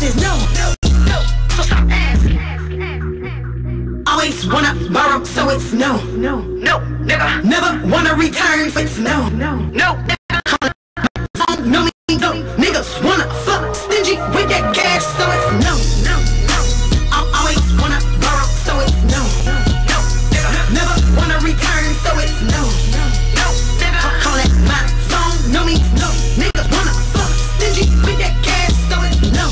is no. So stop asking. Always wanna borrow, so it's no. No, nigga. Never wanna return, so it's no. No, nigga. No, niggas wanna fuck stingy with that cash, so it's no. I always wanna borrow, so it's no. Never wanna return, so it's no. Call it my phone, no means no. Niggas wanna fuck stingy with that cash, so it's no.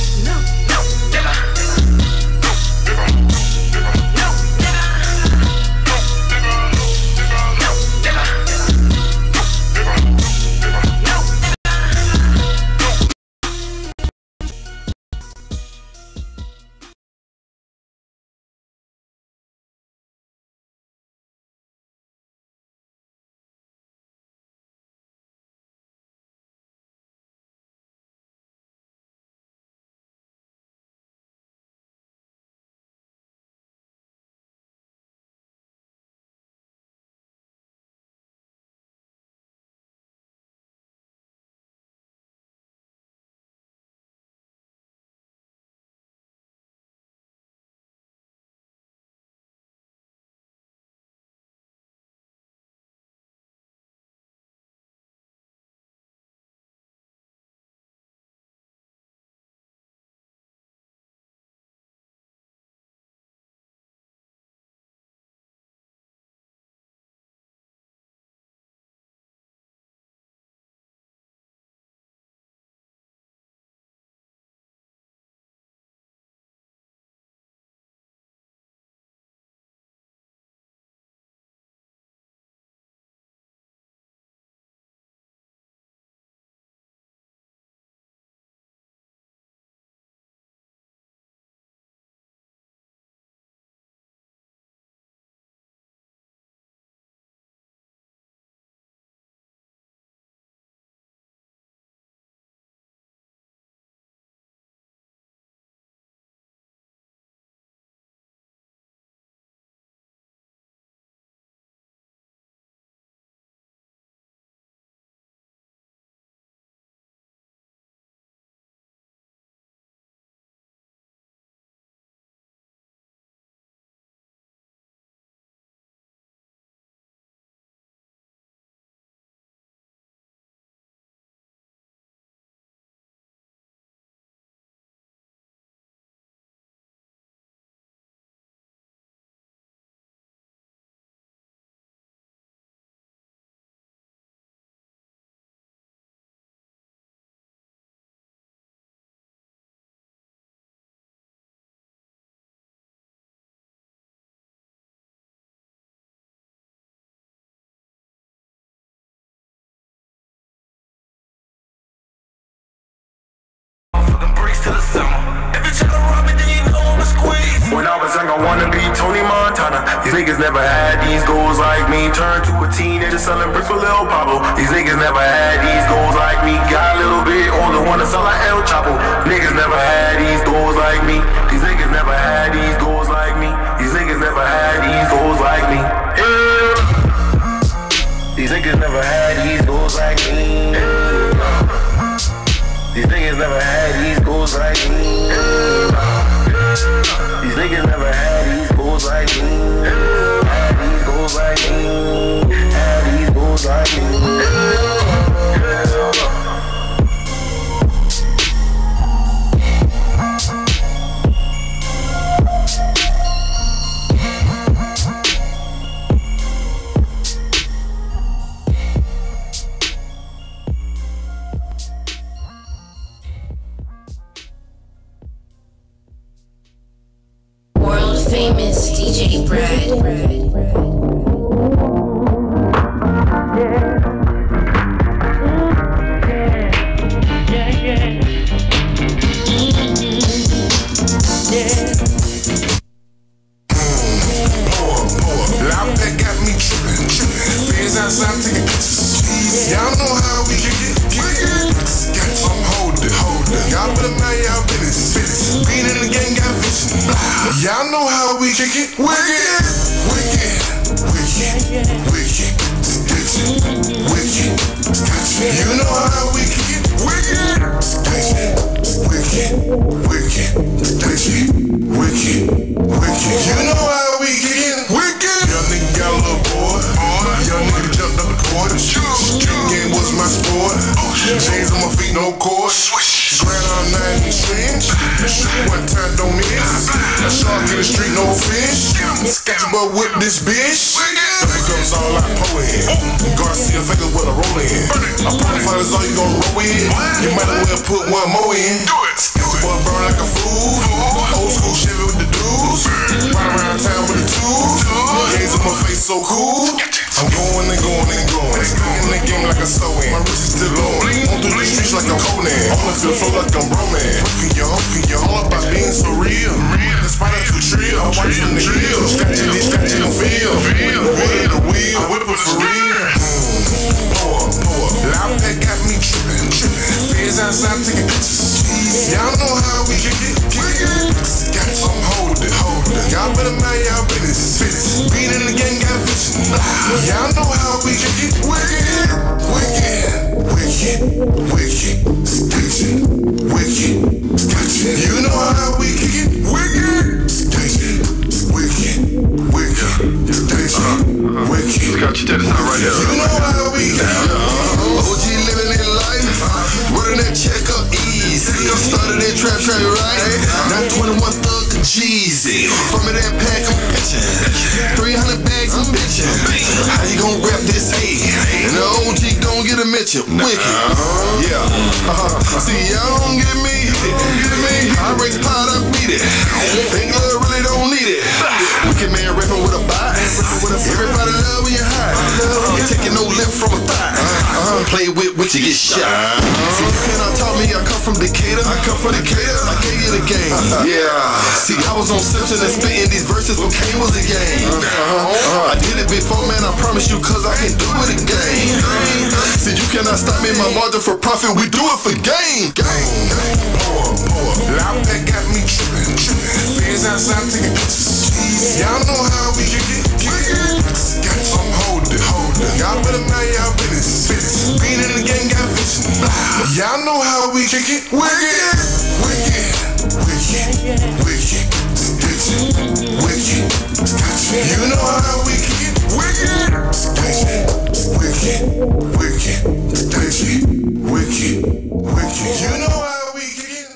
To the summer. If you try to rob me, then you know I'ma squeeze. When I was young, I wanna be Tony Montana. These niggas never had these goals like me. Turned to a teenager selling bricks for Lil Pablo. These niggas never had these goals like me. Got a little bit older, wanna sell like El Chapo. Niggas never had these goals like me. These niggas never had these goals like me. These niggas never had these goals like me. Yeah. These niggas never had these goals like me. Yeah. These niggas never had these goals like me. These niggas never had these goals like me. Had these goals like me. Had these goals like me. Famous DJ Brad. Y'all know how we kick it. I'm holding. Y'all better mind y'all business. Being in the gang got vision. Y'all know how we kick it. Wicked. You know how we kick it. Wicked. in the street, no fish. Sketchy but with this bitch. Here comes all I pull in. Garcia Vega with a roll in. I probably is all you gon' roll in. You might as well put one more in. Sketchy boy burn like a fool. Old school Chevy with the dudes. Ride around town with the tools. Gaze on my face so cool. I'm going and going and going. In the game like a sew-in. My wrist is still on. On through the streets like I'm Conan. On the field flow like I'm Roman. Can you all about being so real? Despite of the trio, I'm watching the hill. Scratching the feel. The wheel, I whip it for real. Pour up. Loud pack got me tripping. Fans outside taking pictures. Y'all know how we kick it. Gotcha. I'm holding. Y'all better mind y'all business. Being in the game got vision. Y'all know how we kick it. Wicked. Sketchy. Wicked. Sketchy. You know how we kick it. Wicked. Sketchy. Wicked. Sketchy. Wicked. Got you to the side right here. You know how we kick it. OG living in life. Running that check up easy. Started that trap right. Now 21 thug and Jeezy. From me that pack I'm pitching. 300 bags I'm bitching. How you gon' rap this A? And the OG gon' get a mention. Wicked. Yeah. See, y'all don't get me. I break the pot, I beat it. Think love really don't need it. Wicked man rapping with a bite. Everybody love when you high. You taking no lip from a thigh. Play with you get shot. See, you cannot tell me I come from Decatur. I gave you the game. Yeah. See, I was on Simpson and spitting these verses when Kane was the game. I did it before, man, I promise you, cause I can do it again. See, you cannot stop me, my margin for profit, we do it for gain. Pour. Loud pack got me tripping. Fans outside taking pictures. Y'all know how we kick it. Gotcha. I'm holding. Y'all better mind y'all business. Being in the game got vision. Y'all know how we kick it. Wicked. Sketchy. You know how we kick it. Wicked. Sketchy. Wicked. You know how we kick it.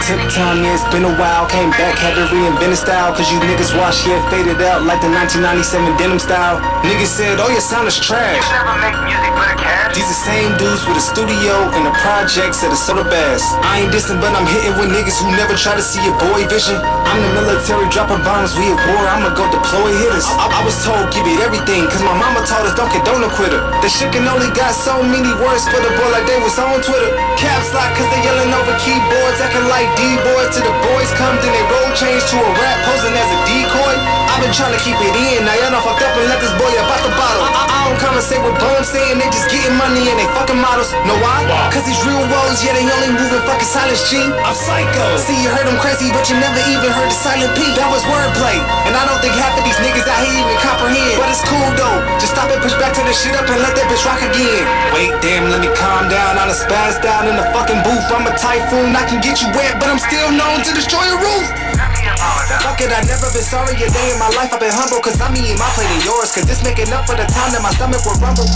Took time, yeah, it's been a while. Came back, had to reinvent a style. Cause you niggas washed, yeah, faded out like the 1997 denim style. Niggas said, oh, your sound is trash. Never make music for the cash. These the same dudes with a studio and the projects at a soda bass. I ain't dissing, but I'm hitting with niggas who never try to see your boy vision. I'm the military dropping bombs, we at war, I'ma go deploy hitters. I was told give it everything, cause my mama told us don't condone a quitter. The shit can only got so many words for the boy like they was on Twitter. Caps lock cause they yelling over keyboards, acting like D-boys till the boys come, then they roll change to a rap posing as a decoy. I've been trying to keep it in, now y'all know fucked up and let this boy about the bottle. I don't conversate with bums saying they just getting money and they fucking models. Know why? Cause these real roads, yeah, they only moving fucking silence G. I'm psycho. See, you heard them crazy, but you never even heard the silent P. That was wordplay, and I don't think half of these niggas out here even comprehend. But it's cool though, just stop and push back to the shit up and let that bitch rock again. Wait, damn, let me calm down, I done spazzed down in the fucking booth. I'm a typhoon, I can get you wet, but I'm still known to destroy a roof. Fuck it, I never been sorry a day in my life. I've been humble, cause I'm eating my plate and yours. Cause this making up for the time that my stomach will rumble.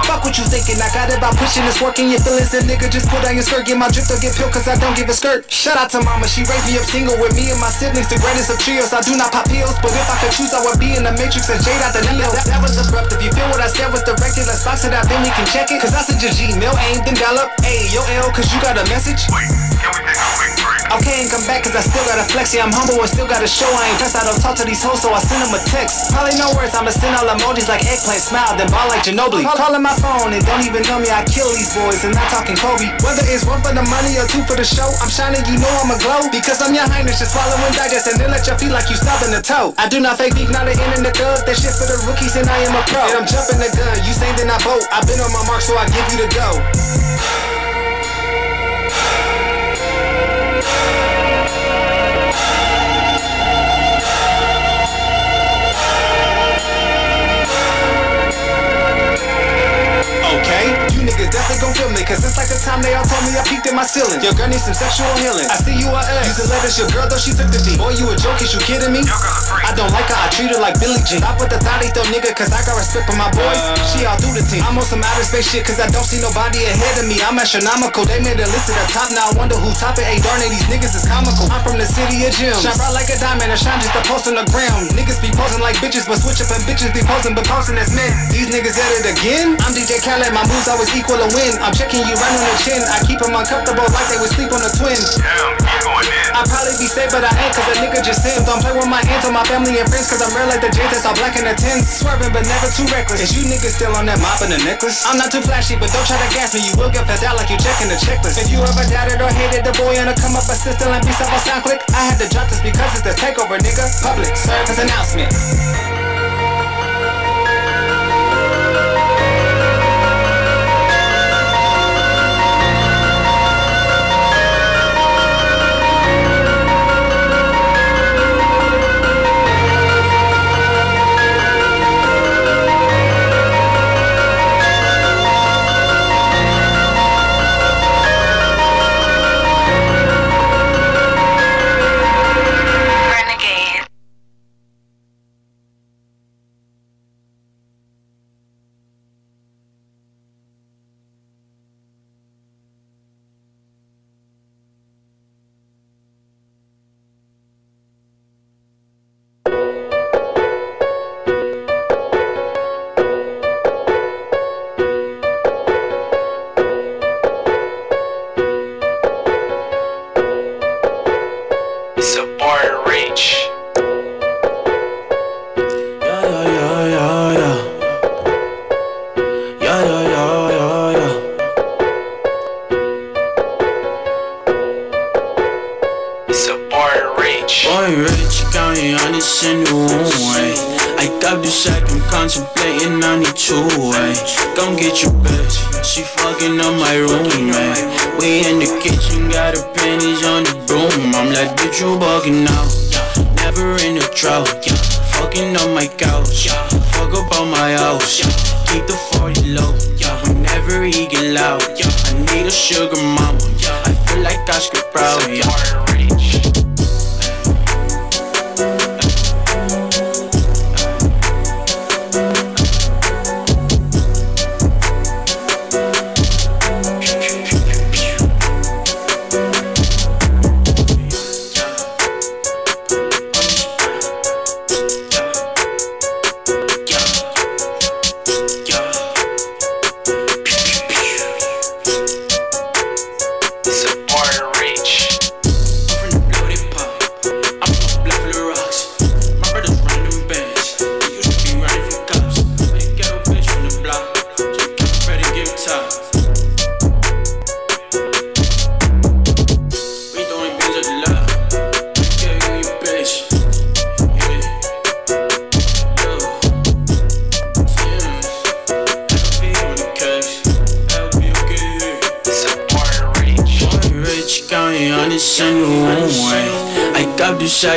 Fuck what you thinking, I got it by pushing this work in your feelings. And nigga, just pull down your skirt, get my drip to get peeled, cause I don't give a skirt. Shout out to mama, she raised me up single with me and my siblings, the greatest of trios. I do not pop pills, but if I could choose, I would be in the Matrix and Jade out the Neo. That was abrupt, if you feel what I said was directed, let's box it out, then we can check it. Cause I sent your Gmail, aim, then dial up, hey, yo L, cause you got a message. Okay, and come back cause I still gotta flex. Yeah, I'm humble and still gotta show I ain't pressed. I don't talk to these hoes, so I send them a text. Probably no words, I'ma send all emojis like eggplant, smile, then ball like Ginobili. Calling my phone and don't even know me, I kill these boys and not talking Kobe. Whether it's one for the money or two for the show, I'm shining, you know I'ma glow. Because I'm your highness, just swallow and digest and then let your feel like you stopping the toe. I do not fake beef, not an end in the club. That shit for the rookies and I am a pro. And I'm jumping the gun, you saying then I boat. I've been on my mark, so I give you the go. Okay, you niggas definitely gon' feel me, cause it's like the time they all told me I peaked in my ceiling. Your girl needs some sexual healing. I see you a ex. Used to let us your girl though she took the D. Boy, you a joke, is you kidding me? I don't like her, I treat her like Billie Jean. Stop with the thotty though, nigga, cause I got respect for my boys. She all through the team. I'm on some outer space shit, cause I don't see nobody ahead of me. I'm astronomical, they made a list at the top. Now I wonder who's topping. Hey, darn it, these niggas is comical. I'm from the city of gems. Shine bright like a diamond, and shine just to post on the ground. Niggas be posing like bitches, but switch up and bitches be posing, but posing as men. These niggas at it again. I'm DJ Khaled, my moves always equal a win. I'm checking you right on the chin. I keep them uncomfortable like they would sleep on a twin. Damn, you going in. I'd probably be safe, but I ain't, cause a nigga just sinned. Don't play with my aunts or my family and friends, cause I'm rare like the J's that's all black in the tins. Swerving, but never too reckless. Is you niggas still on that mop and the necklace? I'm not too flashy, but don't try to gas me. You will get fed out like you checking the checklist. If you ever doubted or hated the boy on the come up assistant and be up on sound click, I had to drop this because it's the takeover, nigga. Public service announcement. Contemplating on the two-way. Gon' get your bitch, she fucking up my roommate. We in the kitchen, got her panties on the broom. I'm like, bitch, you bugging out. Never in a drought. Fucking up my couch. Fuck up on my house. Keep the 40 low. Whenever he get loud, I need a sugar mama. I feel like Oscar Proud.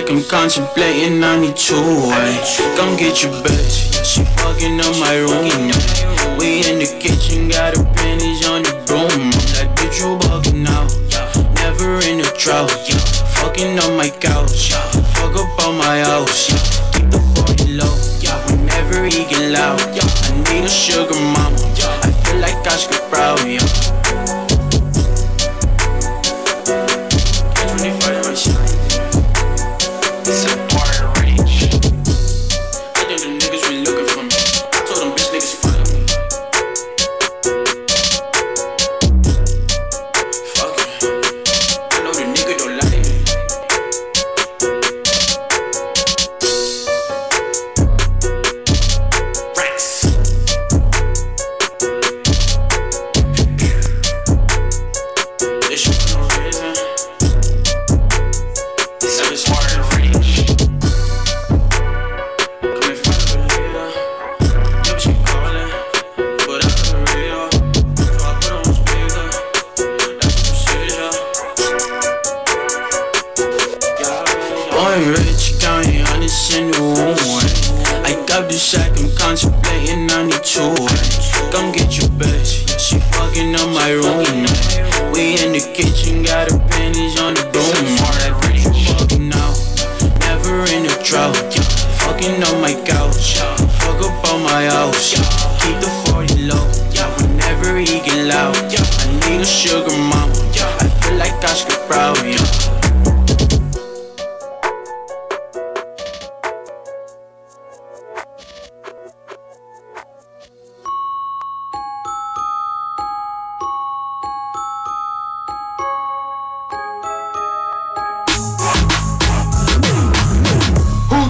I'm contemplating on the two-way. Gon' get your bitch, she fucking up my room. We in the kitchen, got her panties on the broom. I'm like, bitch, you bugging out. Never in a drought. Fucking up my couch. Fuck up on my house. Keep the 40 low. Whenever he get loud, I need a sugar mama. I feel like Oscar Proud. Contemplating on the two-way. Gon' get your bitch, she fucking up my room. We in the kitchen, got our panties on the broom. All that bitch fucking out, never in a drought. Fucking on my couch, fuck up on my house. Keep the 40 low, whenever he get loud. I need a sugar mama, I feel like Oscar Proud.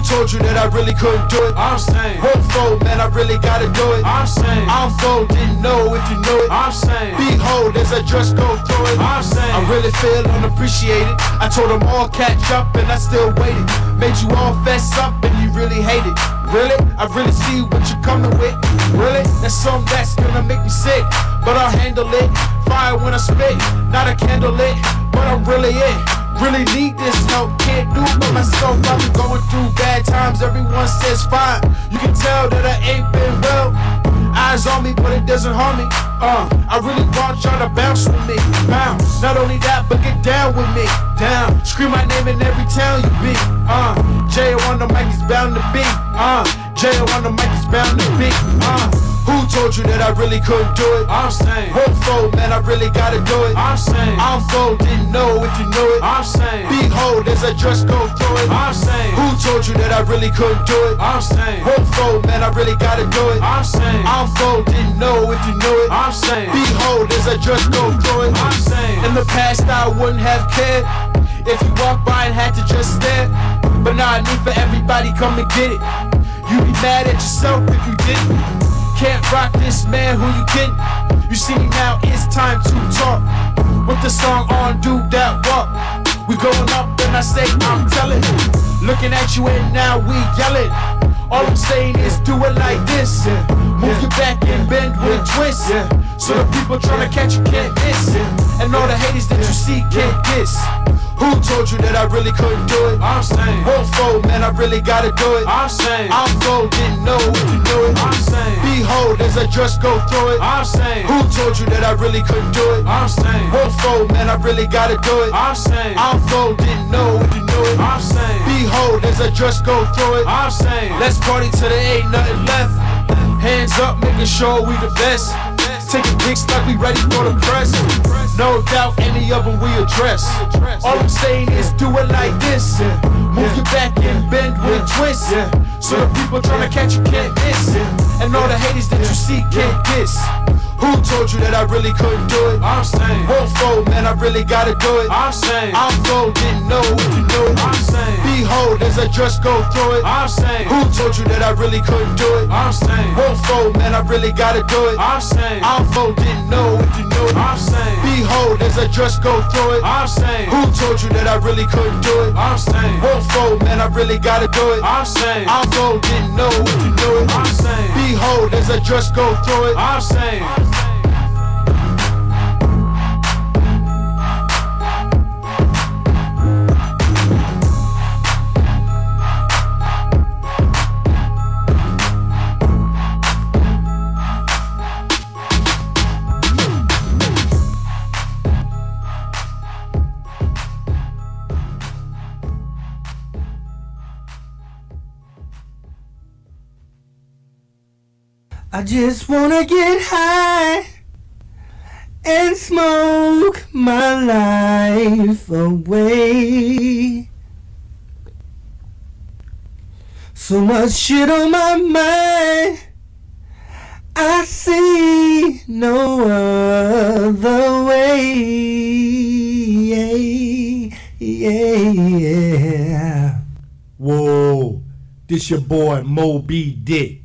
Told you that I really couldn't do it. I'm saying, hopeful, man, I really gotta do it. I'm saying, I'm full, didn't know if you knew it. I'm saying, behold, as I just go through it. I'm saying, I really feel unappreciated. I told them all catch up and I still waited. Made you all fess up and you really hate it. Really? I really see what you're coming with. Really? That's something that's gonna make me sick. But I'll handle it. Fire when I spit, not a candle lit. But I'm really it. Really need this help, can't do it by myself. I've been going through bad times, everyone says fine. You can tell that I ain't been well. Eyes on me, but it doesn't harm me. I really want y'all to bounce with me. Bounce, not only that, but get down with me. Down, scream my name in every town you be. Jay on the mic is bound to be. Jay on the mic is bound to be. Who told you that I really couldn't do it? I'm saying, hopeful, man, I really gotta do it. I'm saying, I'm full, didn't know if you knew it. I'm saying, behold, as I just go through it. I'm saying, who told you that I really couldn't do it? I'm saying, hopeful, man, I really gotta do it. I'm saying, I'm full, didn't know if you knew it. I'm saying, behold, as I just go through it. I'm saying, in the past I wouldn't have cared if you walked by and had to just stare. But now I need for everybody come and get it. You be mad at yourself if you didn't. Can't rock this, man, who you kidding? You see me now, it's time to talk. With the song on, do that walk. We going up and I say, I'm telling. Looking at you and now we yelling. All I'm saying is do it like this. Move your back and bend with twists. So the people tryna catch you can't miss. And all the haters that you see can't diss. Who told you that I really couldn't do it? I'm saying, hopeful, man, I really gotta do it. I'm saying, I'm full, didn't know if you knew it. I'm saying, behold, as I just go through it. I'm saying, who told you that I really couldn't do it? I'm saying, hopeful, man, I really gotta do it. I'm saying, I'm full, didn't know if you knew it. I'm saying, behold, as I just go through it. I'm saying, let's party till there ain't nothing left. Hands up, making sure we the best. Taking pics like we ready for the press. No doubt any of them we address. All I'm saying is do it like this. Move your back and bend with twists. So the people tryna catch you can't miss. And all the haters that you see can't diss. Who told you that I really couldn't do it? I'm saying, hopeful, man, I really gotta do it. I'm saying, I'm full, didn't know if you knew it. I'm saying, behold, as I just go through it. I'm saying, who told you that I really couldn't do it? I'm saying, hopeful, man, I really gotta do it. I'm saying, I'm full, didn't know if you knew it. I'm saying, behold, as I just go through it. I'm saying, who told you that I really couldn't do it? I'm saying, hopeful, man, I really gotta do it. I'm saying, I'm full, didn't know if you knew it. I'm saying, behold, as I just go through it. I'm saying. I just wanna get high and smoke my life away. So much shit on my mind, I see no other way. Yeah. Whoa, this your boy Moby Dick.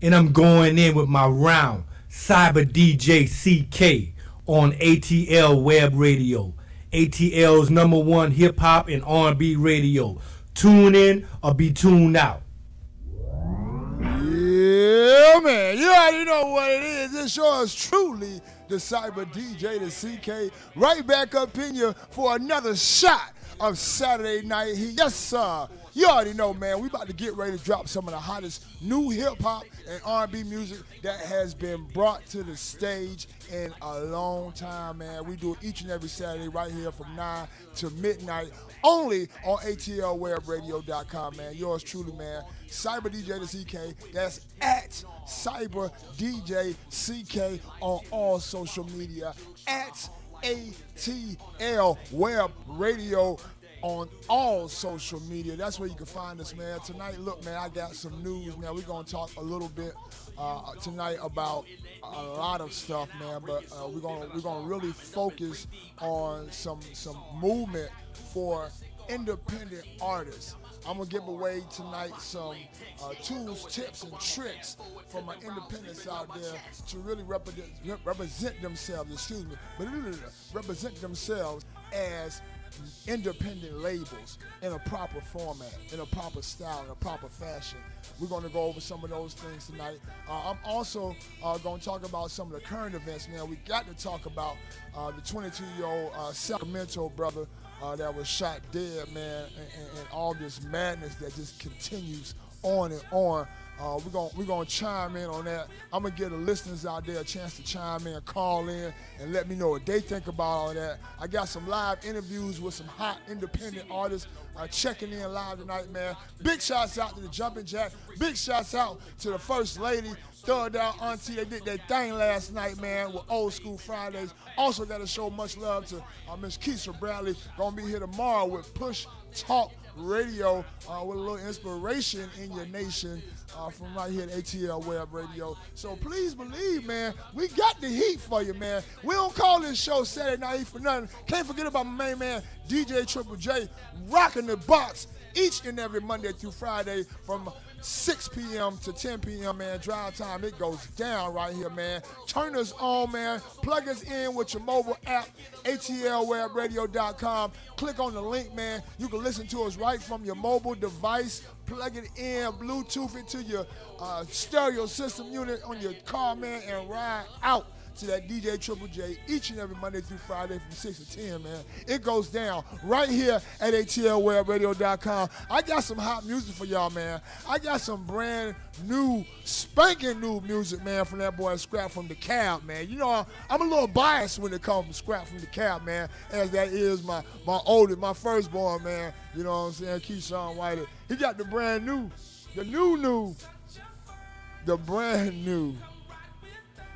And I'm going in with my round, Cyber DJ CK on ATL Web Radio, ATL's #1 hip-hop and R&B radio. Tune in or be tuned out. Yeah, man, you already know what it is. It sure is truly the Cyber DJ, the CK, right back up in you for another shot of Saturday Night Heat. Yes, sir. You already know, man, we about to get ready to drop some of the hottest new hip-hop and R&B music that has been brought to the stage in a long time, man. We do it each and every Saturday right here from 9 to midnight, only on atlwebradio.com, man. Yours truly, man, Cyber DJ the CK. That's at Cyber DJ CK on all social media, at ATL Web Radio on all social media. That's where you can find us, man. Tonight, look, man, I got some news, man. We're going to talk a little bit tonight about a lot of stuff, man, but we're gonna really focus on some movement for independent artists. I'm going to give away tonight some tools, tips, and tricks from my independents out there to really represent themselves, represent themselves as independent labels in a proper format, in a proper style, in a proper fashion. We're going to go over some of those things tonight. I'm also going to talk about some of the current events, man. We got to talk about the 22-year-old Sacramento brother that was shot dead, man, and all this madness that just continues on and on. We're gonna chime in on that. I'm gonna give the listeners out there a chance to chime in, call in, and let me know what they think about all that. I got some live interviews with some hot independent artists checking in live tonight, man. Big shouts out to the Jumpin' Jack. Big shouts out to the First Lady, Third Down Auntie. They did their thing last night, man, with Old School Fridays. Also got to show much love to Miss Keisha Bradley. Gonna be here tomorrow with Push Talk Radio with a little inspiration in your nation from right here at ATL Web Radio. So please believe, man, we got the heat for you, man. We don't call this show Saturday Night Heat for nothing. Can't forget about my main man, DJ Triple J, rocking the box each and every Monday through Friday from 6 p.m. to 10 p.m., man. Drive time, it goes down right here, man. Turn us on, man. Plug us in with your mobile app, atlwebradio.com. Click on the link, man. You can listen to us right from your mobile device. Plug it in, Bluetooth it to your stereo system unit on your car, man, and ride out to that DJ Triple J each and every Monday through Friday from 6 to 10, man. It goes down right here at atlwebradio.com. I got some hot music for y'all, man. I got some brand new, spanking new music, man, from that boy Scrap from the Cab, man. You know, I'm a little biased when it comes to Scrap from the Cab, man, as that is my oldest, my firstborn, man. You know what I'm saying? Keyshawn Whiteley. He got the brand new, the brand new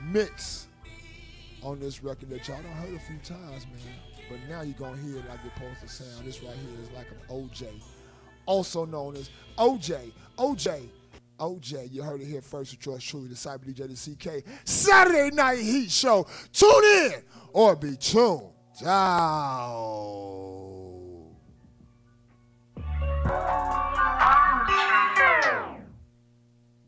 mix on this record that y'all done heard a few times, man. But now you're going to hear it like it's supposed to sound. This right here is like an OJ, also known as OJ. OJ, you heard it here first with yours truly, the Cyber DJ, the CK. Saturday Night Heat Show. Tune in or be tuned out.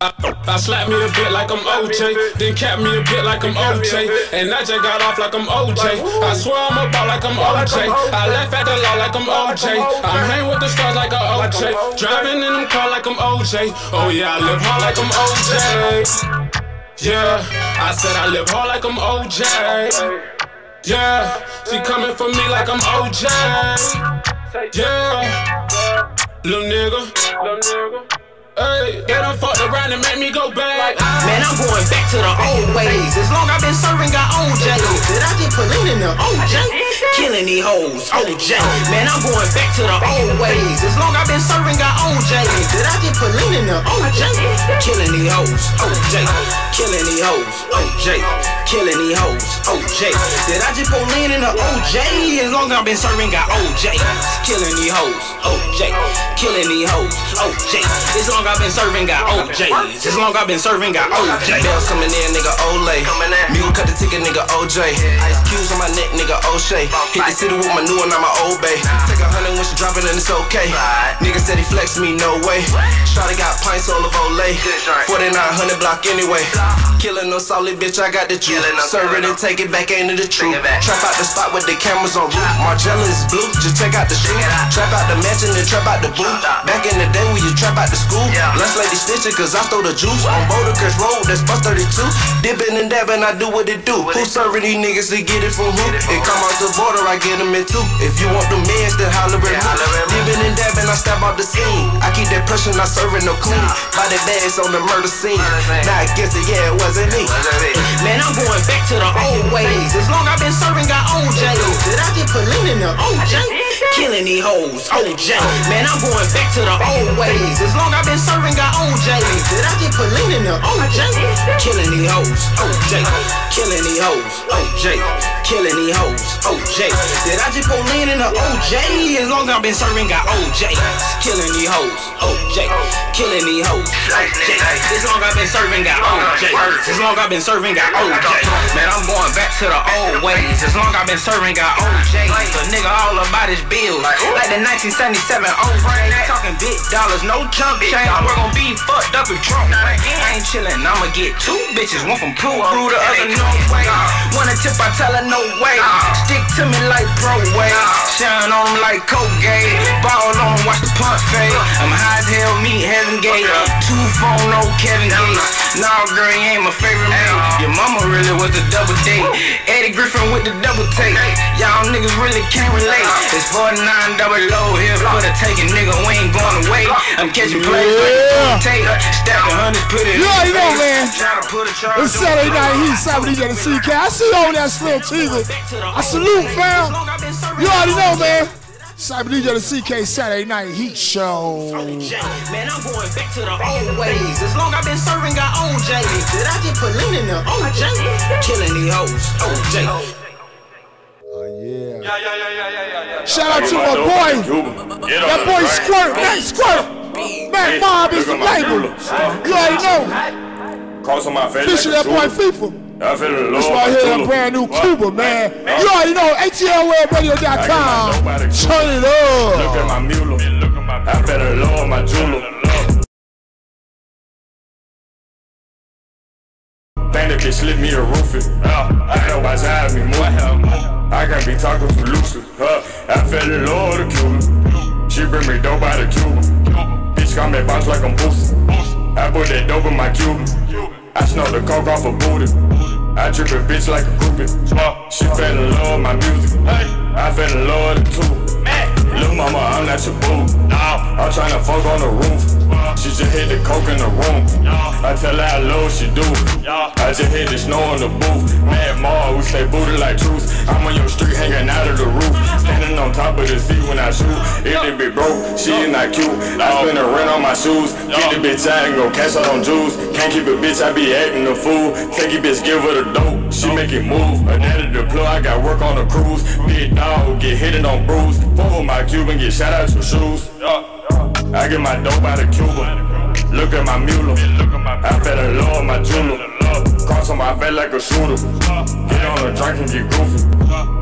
I slap me a bit like I'm OJ, then cap me a bit like I'm OJ, and I just got off like I'm OJ. I swear I'm about like I'm OJ. I laugh at the law like I'm OJ. I'm hang with the stars like I'm OJ. Driving in them car like I'm OJ. Oh yeah, I live hard like I'm OJ. Yeah, I said I live hard like I'm OJ. Yeah, she coming for me like I'm OJ. Yeah, little nigga. Hey, they done fucked around and made me go back. Man, I'm going back to the old ways. As long I've been serving, got OJ. Did I just put in the OJ? Killing these hoes, OJ. Man, I'm going back to the old ways. As long I've been serving, got OJ. Did I just put in the OJ? Killing these hoes, OJ. Killing these hoes, OJ. Killing these hoes, OJ. Did I just put in the OJ? As long I've been serving, got OJ. Killing these hoes, OJ. Killing these hoes, OJ. As long I've been serving, got OJs. As long I've been serving, got OJ. Bells coming in, nigga, Olay. Mule cut the ticket, nigga, OJ. Ice cubes on my neck, nigga, O'Shea. Hit the city with my new one, I'm my old bay. Take 100 when she drop it and it's okay. Nigga said he flexed me, no way. Shawty got pints all of Olay. 4900 block anyway. Killing no solid, bitch, I got the juice. Serve it and take it back into the truth. Trap out the spot with the cameras on roof. Margiela is blue, just check out the shoe. Trap out the mansion and trap out the booth. Back in the day when you trap out the school. Lunch lady stitching cause I stole the juice. On Bouldercrest Road, that's bus 32. Dipping and dabbing, I do what it do. Who serving these niggas to get it from who? It come out the border, I get them in two. If you want the mans, then holler at me. Dipping and dabbing, I step out the scene. I keep that pressure, not serving no clean. Body bags on the murder scene. Now I guess it, yeah, it wasn't me. Man, I'm going back to the old ways. As long I've been serving, got OJ. Did I get put lean in the OJ? Killing these hoes, OJ. Man, I'm going back to the old ways. As long I've been serving, got OJ. Did I get put lean in the OJ? Killing these hoes, OJ. Killing these hoes, OJ. Killing these hoes, OJ. Did I just put lean in the OJ? As long as I've been serving, got OJ. Killing these hoes, OJ. Killing these hoes, OJ. As long as I've been serving, got OJ. As long as I've been serving, got OJ. Man, I'm going back to the old ways. As long as I've been serving, got OJ. The nigga all about his bills. Like the 1977 OJ. Talking big dollars, no chump change. We're gonna be fucked up if Trump win. I ain't chillin', I'ma get two bitches. One from Pooh, the other no way. Wanna tip, I tell her no way. Stick to me like pro way. Shine on them like Colgate. Ball on them, watch the punt fade. I'm high as hell, meet Heaven Gate. 2 phone, no Kevin Gates. Nah, girl, you ain't my favorite mate. Your mama really was the double date. Eddie Griffin with the double take. Y'all niggas really can't relate. It's 49 double low here for the taking, nigga. We ain't going away. I'm catching plays like tape. Stacking hundreds, put it in. You already know, man. It's Saturday Night Heat, Cyber DJ the CK. I see you on that Slim Teagle. I salute, fam. You already know, man. Cyber DJ the CK Saturday Night Heat Show. Man, I'm going back to the old ways. As long as I've been serving, got OJ. Did I get put lean in the OJ? Killing these hoes, OJ. Oh, yeah. Shout out to my boy. That boy Squirt. Man, Squirt. Man, Mob is the label. You already know. Cross on my face. Fisher, that boy FIFA. This right here, that brand new Cuba, man. You already know, atlwebradio.com. Turn it up. Look at my mule. I better lower my jeweler. Think that bitch slip me a roofie. I know why side me more. I can't be talking too loosely. I fell in love with a Cuban. She bring me dope out of Cuba. Bitch got me bounce like I'm boosting. I put that dope in my Cuban. I snort the coke off a booty. I trip a bitch like a groupie. She fell in love with my music. I fell in love with the two. Lil' mama, I'm not your boo. I'm tryna fuck on the roof. She just hit the coke in the room. I tell her how low she do. I just hit the snow on the booth. Mad Mall, we stay booty like truth. I'm on your street hanging out of the roof. Standing on top of the seat when I shoot. If the bitch broke, she ain't not cute. I spend a rent on my shoes. Get the bitch out and go cash out on jewels. Can't keep a bitch, I be acting a fool. Take your bitch, give her the dope. She make it move. A daddy deploy, I got work on the cruise. Big dog, get hit on bruise. Fuck with my Cuban, get shot out your shoes. I get my dope out of Cuba. Look at my mule. I fell in love with my jeweler. Cross on my back like a shooter. Get on a drink and get goofy.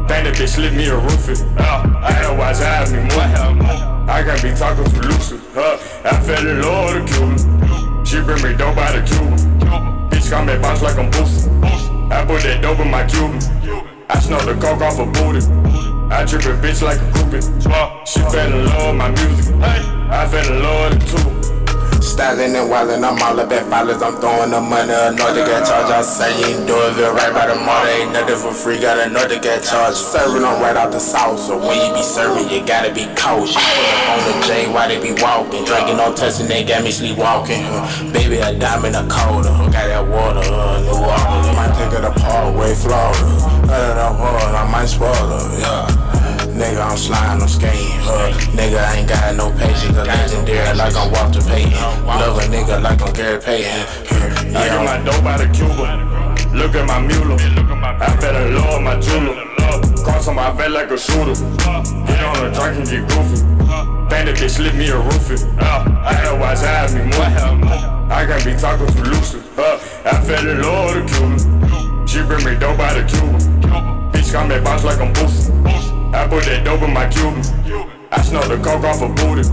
Think that bitch slip me a roofie. I know why side me more. I can't be talking too loosely. I fell in love with a Cuban. She bring me dope out of Cuba. Bitch got me bounce like I'm boosting. I put that dope in my Cuban. I snort the coke off a booty. I trip a bitch like a groupie. She fell in love with my music. I fell in love with the two. Styling and wildin', I'm all up at followers. I'm throwing the money, I know to get charged. I say you ain't doing it right by the mother. Ain't nothing for free, gotta know to get charged. Serving them right out the south, so when you be serving, you gotta be cautious. Put up on the J, why they be walking? Drinking, no testing, they got me sleepwalking. Baby, a diamond, a colder. Got that water, New Orleans. Might take it apart, way Florida. Out of the world, I might spoil her, yeah. Nigga, I'm sliding, I'm skating. Nigga, I ain't got no patience. A legendary like I'm Walter Payton. Love a nigga like I'm Gary Payton. I get my dope out of Cuba. Look at my mule. I fell in love with my jeweler. Cross on my back like a shooter. Get on a drink and get goofy. Think that bitch slip me a roofie. I know why side me more. I can't be talking too loosely. I fell in love with a Cuban. She bring me dope out of Cuba. Bitch got me bounce like I'm boosting. I put that dope in my Cuban. I snort the coke off a booty.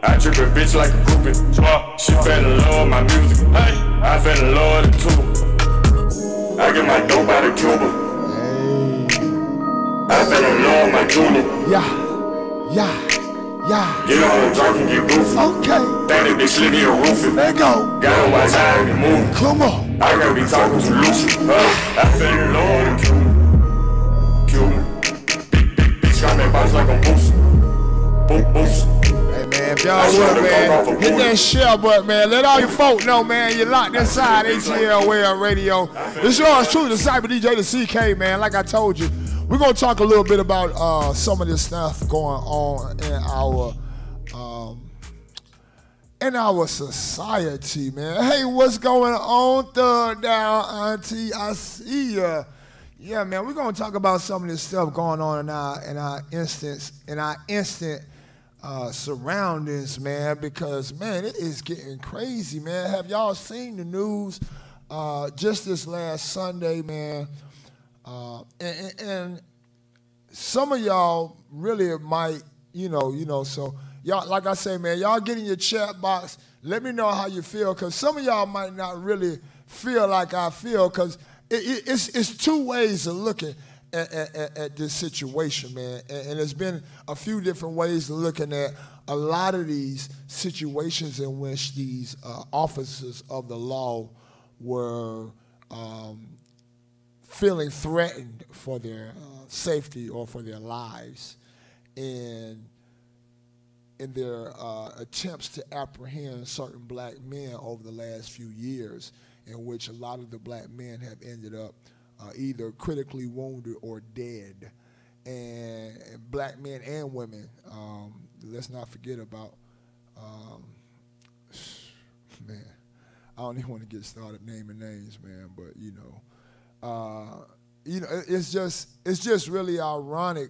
I trip a bitch like a groupie. She fell in love with my music. I fell in love with the two. I get my dope out of Cuba. I fell in love with my junior. Get on the drunk and get goofy. Okay. Think that bitch slid me a roofie. Let go. Got on my side and moving. Come on. I gotta be talking too loosey. I fell in love with Cuba. Bitch got me bounce like I'm boosting. Hey man, if y'all would, man, hit that share button, man. Let all your folk know, man, you're locked inside ATL Radio. It's yours truly, the Cyber DJ, the CK, man. Like I told you, we're gonna talk a little bit about some of this stuff going on in our society, man. Hey, what's going on, Thug Down Auntie? I see ya. Yeah, man, we're gonna talk about some of this stuff going on in our instant surroundings, man, because man, it is getting crazy, man. Have y'all seen the news just this last Sunday, man? And some of y'all really might, so y'all, like I say, man, y'all get in your chat box. Let me know how you feel, because some of y'all might not really feel like I feel, because it's two ways of looking at this situation, man. And there's been a few different ways of looking at a lot of these situations in which these officers of the law were feeling threatened for their safety or for their lives in their attempts to apprehend certain black men over the last few years, in which a lot of the black men have ended up either critically wounded or dead. And black men and women, let's not forget about, man, I don't even want to get started naming names, man, but it's just really ironic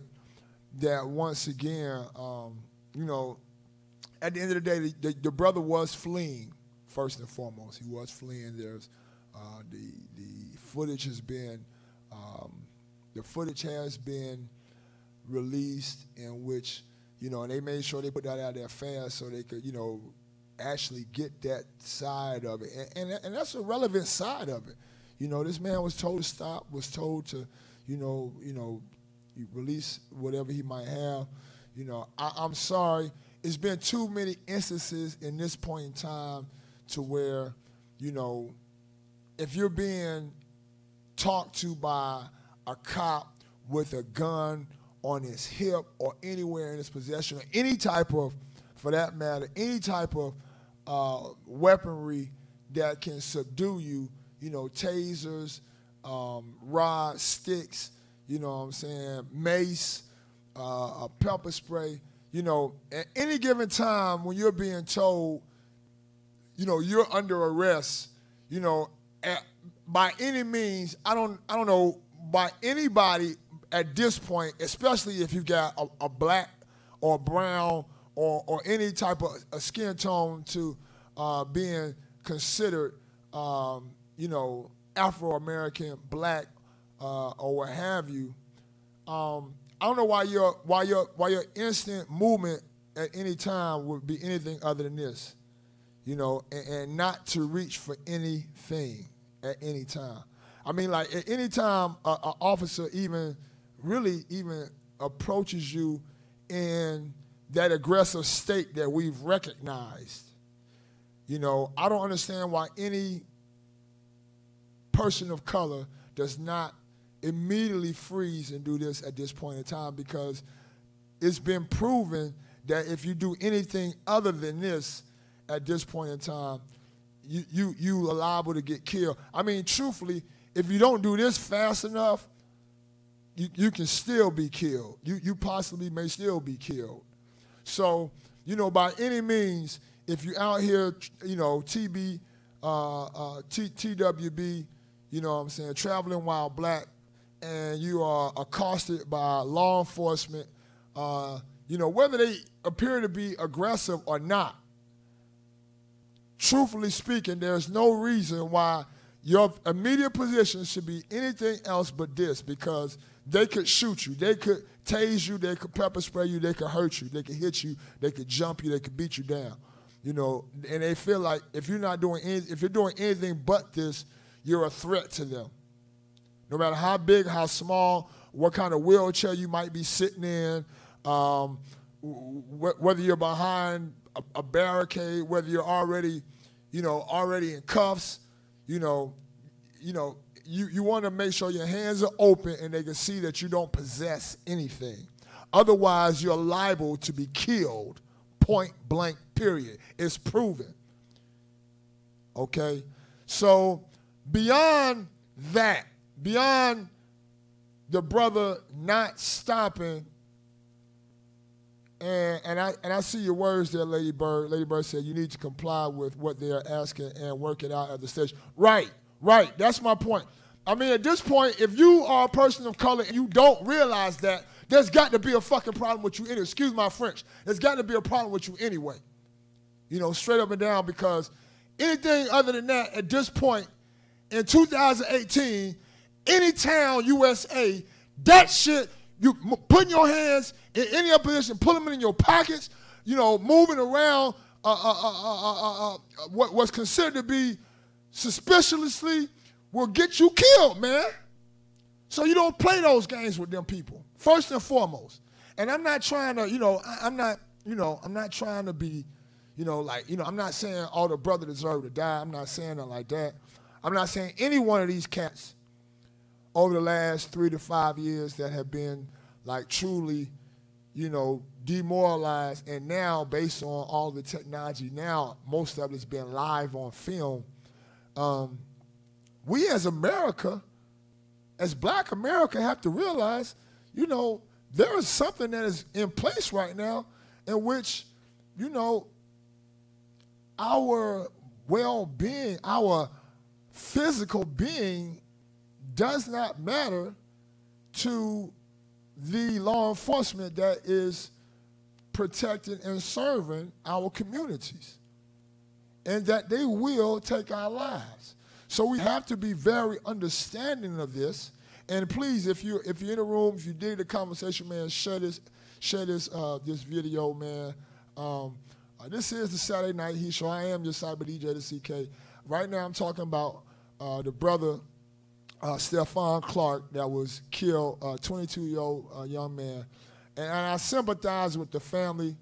that once again, at the end of the day, the brother was fleeing. First and foremost, he was fleeing. There's the footage has been released, in which and they made sure they put that out there fast so they could actually get that side of it, and that's a relevant side of it. This man was told to stop, was told to release whatever he might have. I'm sorry. It's been too many instances in this point in time to where, if you're being talked to by a cop with a gun on his hip or anywhere in his possession, or any type of, for that matter, any type of weaponry that can subdue you, tasers, rods, sticks, mace, a pepper spray, at any given time when you're being told, you're under arrest, by any means, I don't know, by anybody at this point, especially if you got a black or brown or any type of a skin tone to being considered, Afro-American, black, or what have you. I don't know why your instant movement at any time would be anything other than this, and not to reach for anything at any time. I mean, like at any time an officer even approaches you in that aggressive state that we've recognized, I don't understand why any person of color does not immediately freeze and do this at this point in time, because it's been proven that if you do anything other than this at this point in time, you are liable to get killed. I mean, truthfully, if you don't do this fast enough, you can still be killed. You possibly may still be killed. So, by any means, if you're out here, TWB, traveling while black, and you are accosted by law enforcement, whether they appear to be aggressive or not, truthfully speaking, there's no reason why your immediate position should be anything else but this, because they could shoot you, they could tase you, they could pepper spray you, they could hurt you, they could hit you, they could jump you, they could beat you down. And they feel like if you're doing anything but this, you're a threat to them. No matter how big, how small, what kind of wheelchair you might be sitting in, whether you're behind a barricade, whether you're already in cuffs, you want to make sure your hands are open and they can see that you don't possess anything. Otherwise, you're liable to be killed, point blank, period. It's proven. Okay? So beyond that, beyond the brother not stopping, and I see your words there, Lady Bird. Lady Bird said you need to comply with what they are asking and work it out at the station. Right. That's my point. I mean, at this point, if you are a person of color and you don't realize that, there's got to be a fucking problem with you anyway. Excuse my French. There's got to be a problem with you anyway. Straight up and down, because anything other than that, at this point, in 2018, any town, USA, that shit, you putting your hands in any other position, putting them in your pockets, moving around what's considered to be suspiciously will get you killed, man. So you don't play those games with them people, first and foremost. And I'm not trying to, I'm not trying to be, I'm not saying all the brother deserve to die. I'm not saying that like that. I'm not saying any one of these cats over the last 3 to 5 years that have been like truly, demoralized, and now based on all the technology now, most of it's been live on film. We as America, as Black America, have to realize, there is something that is in place right now in which, our well-being, our physical being does not matter to the law enforcement that is protecting and serving our communities, and that they will take our lives. So we have to be very understanding of this. And please, if you're in the room, if you dig the conversation, man, share this video, man. This is the Saturday Night Heat Show. I am your cyber DJ, the CK. Right now, I'm talking about the brother Stephon Clark that was killed, 22-year-old young man, and I sympathize with the family.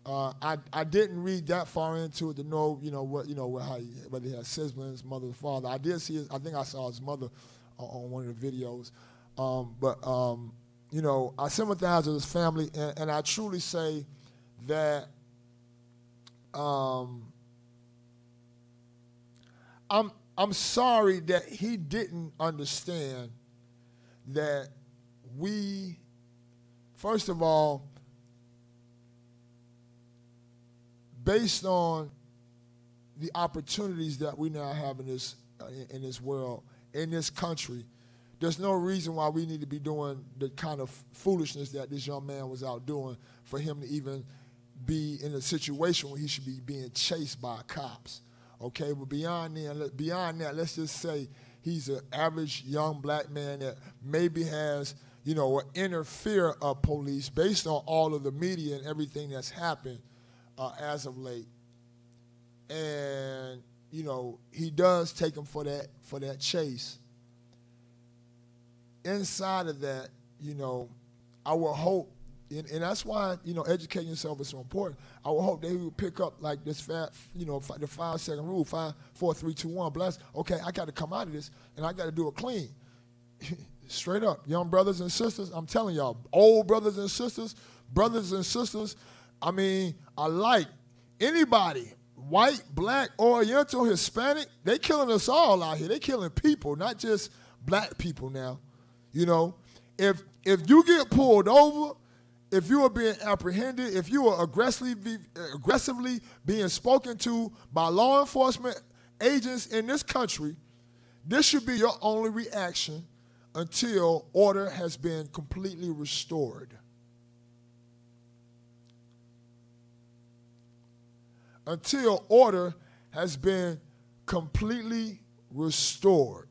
I didn't read that far into it to know, whether he had siblings, mother, father. I did see I think I saw his mother on one of the videos. I sympathize with his family, and I truly say that I'm sorry that he didn't understand that we, first of all, based on the opportunities that we now have in this world, in this country, there's no reason why we need to be doing the kind of foolishness that this young man was out doing for him to even be in a situation where he should be being chased by cops. Okay, but beyond that, let's just say he's an average young Black man that maybe has, an inner fear of police based on all of the media and everything that's happened as of late. And, he does take him for that chase. Inside of that, I will hope, and that's why, educating yourself is so important. I will hope they will pick up like this, the 5-second rule, 5, 4, 3, 2, 1, bless. Okay, I got to come out of this, and I got to do it clean. Straight up, young brothers and sisters, I'm telling y'all, old brothers and sisters, I mean, I like anybody, white, Black, Oriental, Hispanic, they killing us all out here. They killing people, not just Black people now. If you get pulled over, if you are being apprehended, if you are aggressively being spoken to by law enforcement agents in this country, this should be your only reaction until order has been completely restored. Until order has been completely restored.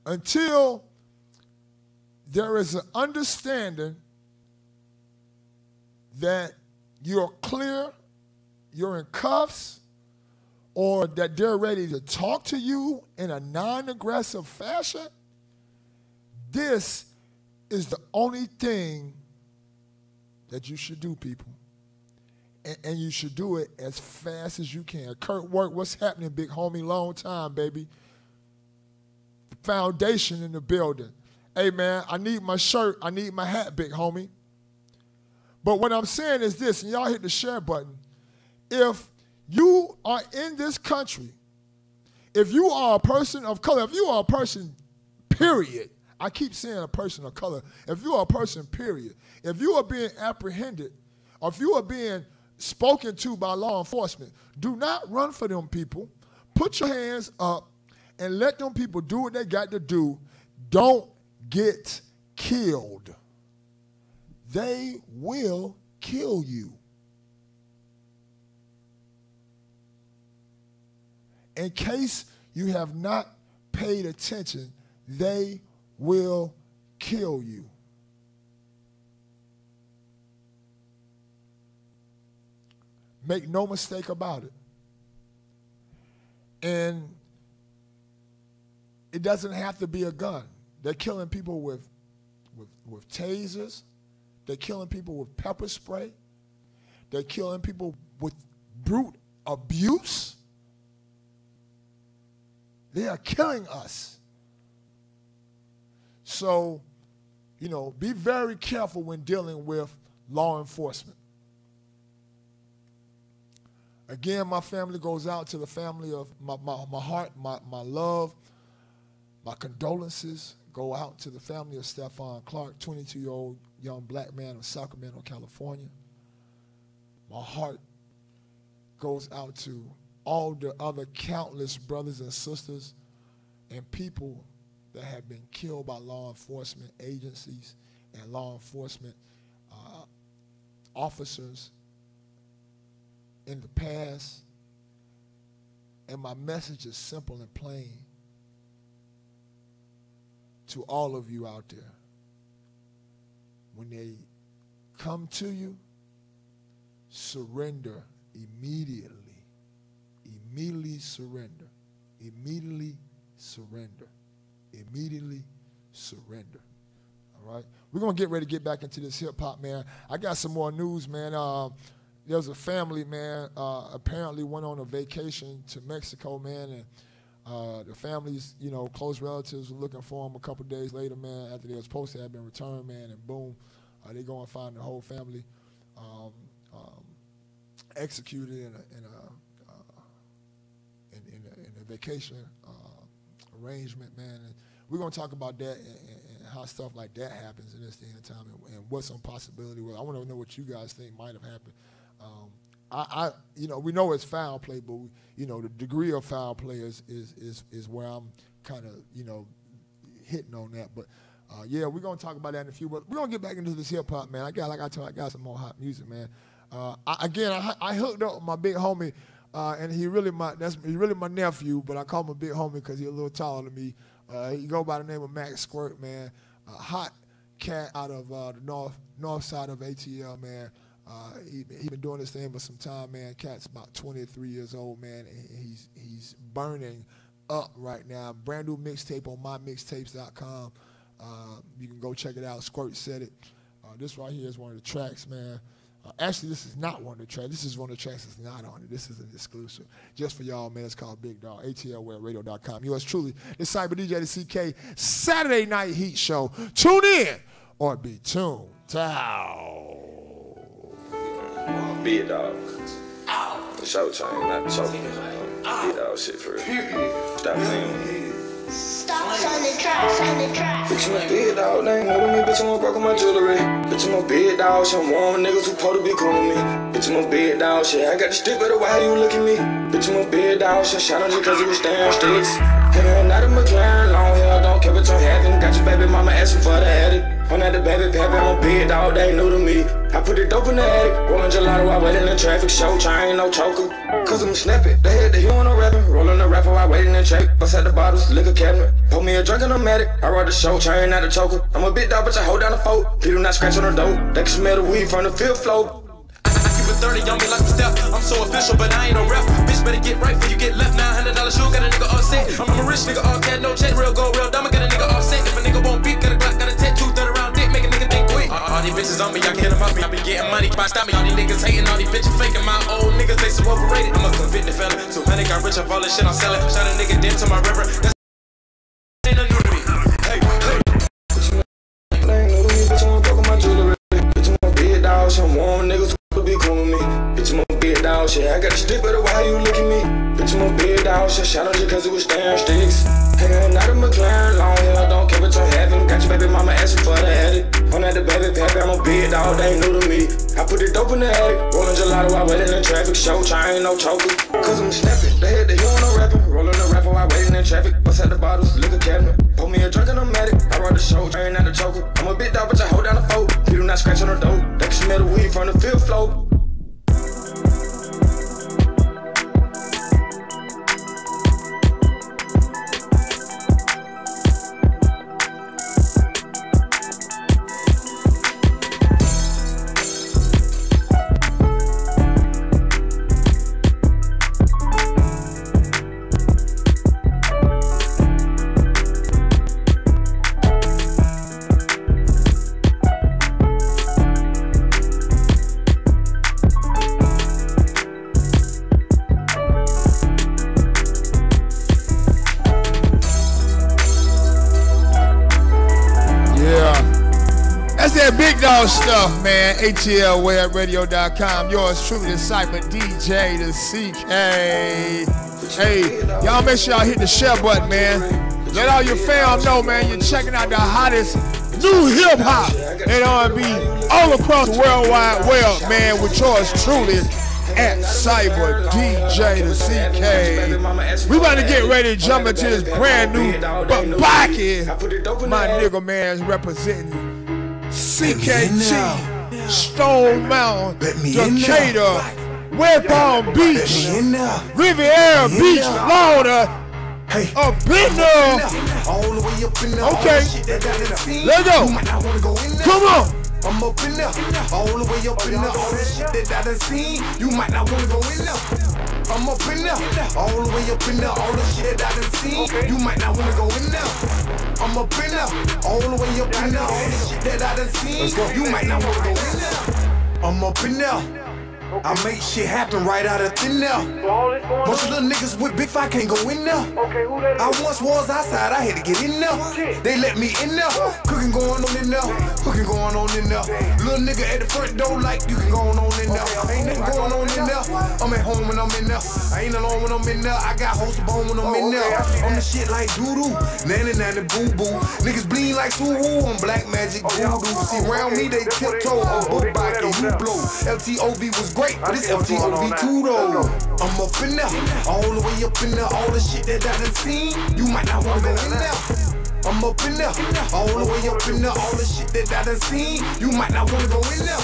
Until there is an understanding that you're clear, you're in cuffs, or that they're ready to talk to you in a non-aggressive fashion, this is the only thing that you should do, people. And you should do it as fast as you can. Kurt Work, what's happening, big homie? Long time, baby. The foundation in the building. Hey, man, I need my shirt. I need my hat, big homie. But what I'm saying is this, and y'all hit the share button. If you are in this country, if you are a person of color, if you are a person, period, I keep saying a person of color, if you are a person, period, if you are being apprehended, or if you are being spoken to by law enforcement, do not run for them people. Put your hands up and let them people do what they got to do. Don't get killed. They will kill you. In case you have not paid attention, they will kill you. Make no mistake about it. And it doesn't have to be a gun. They're killing people with tasers. They're killing people with pepper spray. They're killing people with brute abuse. They are killing us. So, you know, be very careful when dealing with law enforcement. Again, my family goes out to the family of my heart, my love, my condolences go out to the family of Stephon Clark, 22-year-old young black man of Sacramento, California. My heart goes out to all the other countless brothers and sisters and people that have been killed by law enforcement agencies and law enforcement officers in the past. And my message is simple and plain to all of you out there. When they come to you, surrender immediately. Immediately surrender. Immediately surrender. Immediately surrender. All right? We're going to get ready to get back into this hip-hop, man. I got some more news, man. There's a family, man, apparently went on a vacation to Mexico, man, and the family's, you know, close relatives were looking for them a couple days later, man, after they were supposed to have been returned, man, and boom, they go and find the whole family executed in a vacation arrangement, man. And we're going to talk about that and how stuff like that happens in this day and time and what's some possibility. Well, I want to know what you guys think might have happened. You know, we know it's foul play, but you know, the degree of foul play is where I'm kind of, you know, hitting on that. But yeah, we're gonna talk about that in a few. But we're gonna get back into this hip hop, man. I got some more hot music, man. I hooked up with my big homie, and he's really my nephew, but I call him a big homie because he's a little taller than me. He go by the name of Max Squirt, man. A hot cat out of the north side of ATL, man. He been doing this thing for some time, man. Cat's about 23 years old, man. And he's burning up right now. Brand new mixtape on mymixtapes.com. You can go check it out. Squirt said it. This right here is one of the tracks, man. Actually, this is not one of the tracks. This is one of the tracks that's not on it. This is an exclusive. Just for y'all, man. It's called Big Dog. atlwebradio.com. Yours truly, it's Cyber DJ the CK Saturday Night Heat Show. Tune in or be tuned. Ciao. Big Dog. The show chain, not the show. Big Dog shit for real. Stop playing. Stop on the track. Bitch, I'm a big dog, they ain't know to me. Bitch, I'm a broke on my jewelry. Bitch, I'm a big dog, shit, I'm warm niggas who supposed to be cool with me. Bitch, I'm a big dog, shit, I got the stick, but why you look at me? Bitch, I'm a big dog, shit, shot on you cause you was staring sticks. Hell, not a McLaren, long hair, don't care what you having. Got your baby mama asking for the attic. I'm not the baby pappy, I'm a big dog, they ain't new to me. I put the dope in the attic, rolling gelato while waiting in traffic. Show chain, no choker, cause I'm snapping. They had the heel on the rapper, rolling the rapper while waiting in track. Bust out the bottles, liquor cabinet, pour me a drink and I'm at it. I ride the show chain, not a choker. I'm a big dog, but I hold down the folk. People not scratch on the door, they can smell the weed from the fifth floor. I keep a 30 on me like I'm Steph. I'm so official, but I ain't no ref. Bitch, better get right before you get left. $900 shoe, got a nigga offset. I'm a rich nigga, all cash, no check. Real gold, real diamond, got a nigga offset. If a nigga won't beat, got a Glock, got a tattoo, 30 round dick, make a nigga think quick. All these bitches on me, y'all can't about me. I been getting money, why stop me? All these niggas hating, all these bitches faking. My old niggas, they so overrated. I'm a convicted fella. 200 got rich off all this shit I'm selling. Shot a nigga dead to my river. That's ain't no new to me. Hey, hey. Ain't new to me, bitch, I'm broke on my jewelry. Bitch, I'm a big dog, some warm niggas who be cool with me. Bitch, I'm a big dog, shit, I got a stick, but why you look at me? Bitch, I'm a big dog, shit, shot on you cause it was staring sticks. Hanging out of McLaren, long hair, I don't care what you're having. Got your baby mama asking for the attic. On at the baby pappy, I'm a big dog, they ain't new to me. I put the dope in the attic, rolling gelato while waiting in traffic. Show, I ain't no choker, cause I'm snapping. They hit the hill on no rapping, rolling the rapper while waiting in traffic. Bust out the bottles, liquor cabinet, pour me a drink and I'm at it. I run the show, I ain't not a choker. I'm a big dog, but I hold down the fold. You do not scratch on the door, they can smell the weed from the fifth floor. Big dog stuff, man. atlwebradio.com. Yours truly, the Cyber DJ, the CK. Hey, y'all make sure y'all hit the share button, man. Let all your fam know, man, you're checking out the hottest new hip hop and R&B all across the World Wide Web, man, with yours truly at Cyber DJ, the CK. We about to get ready to jump into this brand new Babaki. My nigga, man, is representing CKT, Stone Mountain, Decatur, West Palm Beach, Riviera Beach, Florida, up in there. Okay, let's go. Come on. I'm up in there, all the way up in there. All the shit that I done seen, you might not wanna go in there. I'm up in there, all the way up in there. All the shit that I done seen, you might not wanna go in there. I'm up in there, all the way up in there. All the shit that I done seen, you might not wanna go in there. I'm up in there. I make shit happen right out of thin there. Bunch of little niggas with big fight can't go in there. I once was outside, I had to get in there. They let me in there. Cooking going on in there. Cooking going on in there. Little nigga at the front door like you can go on in there. Ain't nothing going on in there. I'm at home when I'm in there. I ain't alone when I'm in there. I got host of bone when I'm in there. I'm the shit like doo-doo. Nanny nanny boo-boo. Niggas bleed like Suwu on black magic voodoo. See around me they tiptoe on Babaki, you blow. LTOV was great. But it's LTOV too though. I'm up in there, all the way up in there. All the shit that I done seen, you might not wanna go in there. I'm up in there, all the way up in there. All the shit that I done seen, you might not wanna go in there.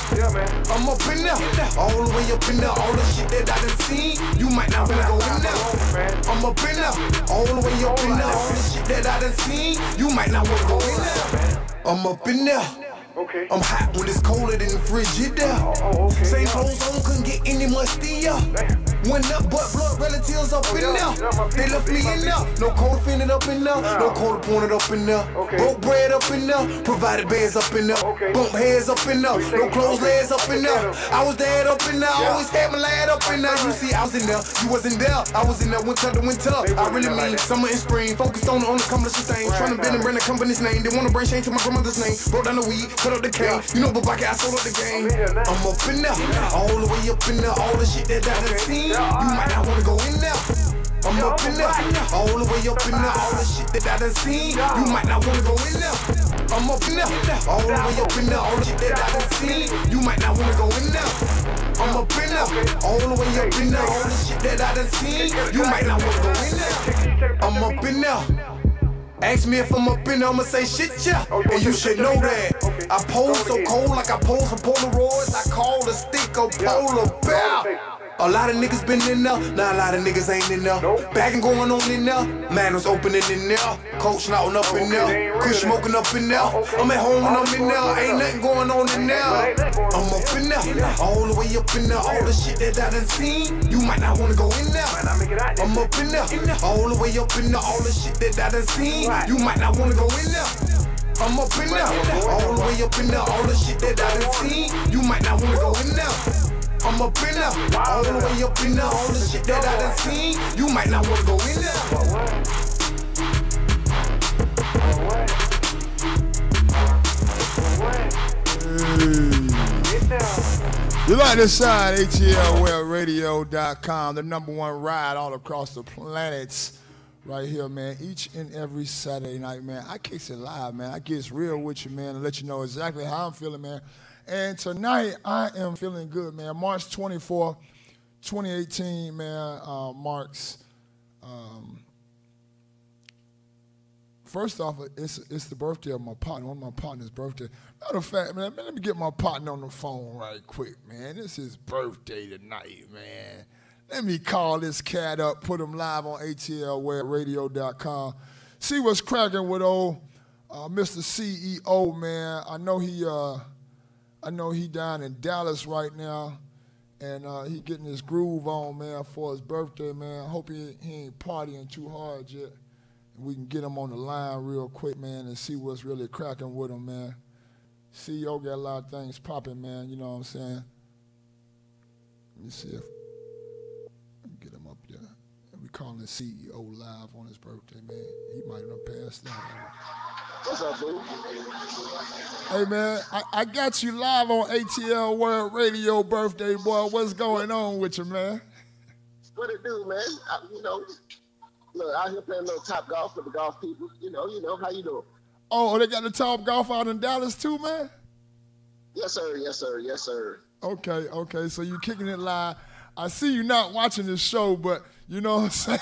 I'm up in there, all the way up in there. All the shit that I done seen, you might not wanna go in there. I'm up in there, all the way up in there. All the shit that I done seen, you might not wanna go in there. I'm up in there. I'm hot when it's colder than the Frigidaire. Same clothes on, couldn't get any mustier. Went up, but blood relatives up in there. They left me in there. No cold offended up in there. No cold appointed up in there. Broke bread up in there. Provided beds up in there. Bump heads up in there. No clothes legs up in there. I was dead up in there. I always had my lad up in there. You see, I was in there. You wasn't there. I was in there winter to winter. I really mean summer and spring. Focused on the accomplishing thing. Trying to bend and bring the company's name. They wanna bring shame to my grandmother's name. Broke down the weed. Cut up the cane, you know, Babaki, I sold up the game. I'm up in there, all the way up in there. All the shit that I done seen, you might not wanna go in there. I'm up in there, all the way up in there. All the shit that I done seen, you might not wanna go in there. I'm up in there, all the way up in there. All the shit that I done seen, you might not wanna go in there. I'm up in there, all the way up in there. All the shit that I done seen, you might not wanna go in there. I'm up in there. Ask me if I'm up in there, I'ma say shit, yeah. And you should know that. I pose so cold like I pose for Polaroids. I call the stick a polar bear. A lot of niggas been in there, now a lot of niggas ain't in there. Bagging going on in there, man was opening in there. Coach snouting up in there, Kush smoking up in there. I'm at home when I'm in there, ain't nothing going on in there. I'm up in there, all the way up in there. All the shit that I done seen, you might not wanna go in there. I'm up in there, all the way up in there. All the shit that I done seen, you might not wanna go in there. I'm up in there, all the way up in there. All the shit that I done seen, you might not wanna go in there. I'm up in there, all the way up in there. All the shit that I done seen, you might not wanna go in there. You like this side, atlwebradio.com, the #1 ride all across the planets. Right here, man, each and every Saturday night, man. I kicks it live, man. I gets real with you, man, and let you know exactly how I'm feeling, man. And tonight, I am feeling good, man. March 24th, 2018, man, marks, first off, it's the birthday of my partner, one of my partner's birthday. Matter of fact, man, let me get my partner on the phone right quick, man. This is his birthday tonight, man. Let me call this cat up, put him live on atlwebradio.com. See what's cracking with old Mr. CEO, man. I know he down in Dallas right now, and he getting his groove on, man, for his birthday, man. I hope he ain't partying too hard yet. And we can get him on the line real quick, man, and see what's really cracking with him, man. CEO got a lot of things popping, man, you know what I'm saying? Let me see if I can get him up there. And we calling the CEO live on his birthday, man. He might have passed out. What's up, dude? Hey, man, I got you live on ATL World Radio birthday, boy. What's going on with you, man? What it do, man? Look, out here playing a little Top Golf with the golf people. You know, how you doing? Oh, they got the Top Golf out in Dallas too, man? Yes, sir, yes, sir, yes, sir. Okay, so you kicking it live. I see you not watching this show, but you know what I'm saying?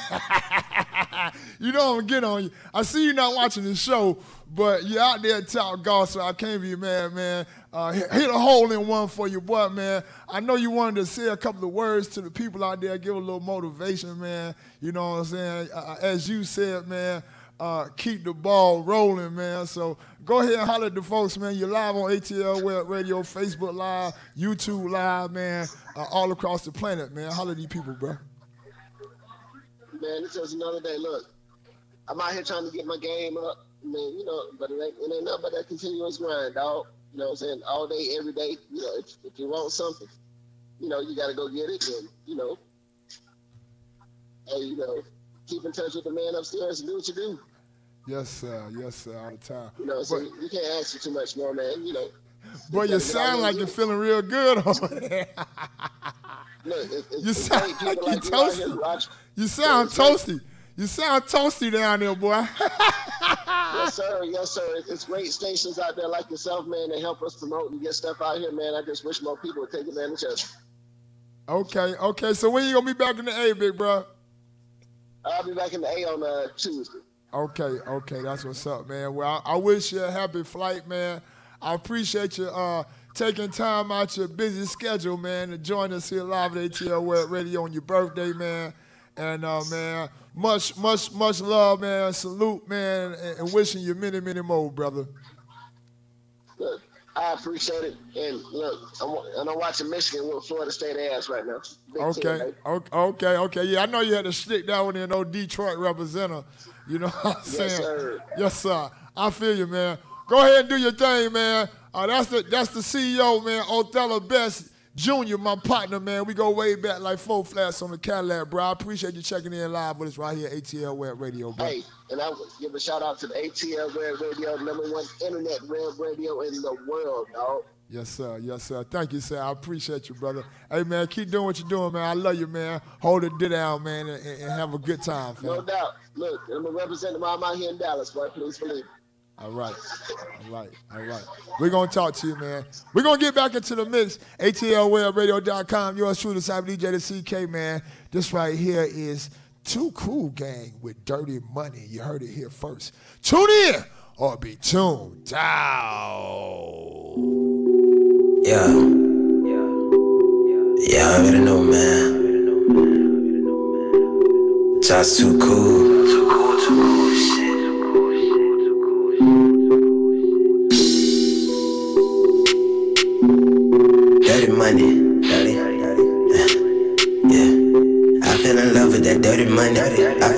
You know I'm gonna get on you. I see you not watching this show, but you're out there at Top Golf, so I can't be mad, man. Hit a hole in one for your boy, man. I know you wanted to say a couple of words to the people out there, give a little motivation, man. You know what I'm saying? As you said, man, keep the ball rolling, man. So go ahead and holler at the folks, man. You're live on ATL Web Radio, Facebook Live, YouTube Live, man, all across the planet, man. Holler at these people, bro. Man, it's just another day. Look, I'm out here trying to get my game up, man, but it ain't nothing but that continuous grind, dog. You know what I'm saying? All day, every day. You know, if you want something, you got to go get it. And, hey, keep in touch with the man upstairs and do what you do. Yes, sir, all the time. So you can't ask for too much more, man, Boy, you sound like you're feeling real good over there. Look, you sound like you're toasty. You sound toasty. You sound toasty down there, boy. Yes, sir. Yes, sir. It's great stations out there like yourself, man, that help us promote and get stuff out here, man. I just wish more people would take advantage of it. Okay. So when you gonna be back in the A, big bro? I'll be back in the A on Tuesday. Okay. That's what's up, man. Well, I wish you a happy flight, man. I appreciate you taking time out your busy schedule, man, to join us here live at ATL Web Radio on your birthday, man. And, man, much love, man. Salute, man, and wishing you many, many more, brother. Look, I appreciate it. And, look, I'm watching Michigan with Florida State ass right now. Okay. Yeah, I know you had to stick that one in, old Detroit representative. You know what I'm saying? Yes, sir. Yes, sir. I feel you, man. Go ahead and do your thing, man. That's the CEO, man, Othello Best Jr., my partner, man. We go way back like 4 flats on the Cadillac, bro. I appreciate you checking in live with us right here at ATL Web Radio, bro. Hey, and I would give a shout out to the ATL Web Radio, #1 internet web radio in the world, dog. Yes, sir. Thank you, sir. I appreciate you, brother. Hey, man, keep doing what you're doing, man. I love you, man. Hold it down, man, and have a good time, fam. No doubt. Look, I'm going to represent the mom out here in Dallas, boy. Please believe it. All right. We're going to talk to you, man. We're going to get back into the mix. ATLWebRadio.com. Yours truly, Cyber DJ the CK, man. This right here is Too Cool Gang with Dirty Money. You heard it here first. Tune in or be tuned out. Yeah, I already know, man. Just too cool. Too cool, too cool, shit. Dirty money, dirty, yeah. I fell in love with that dirty money. I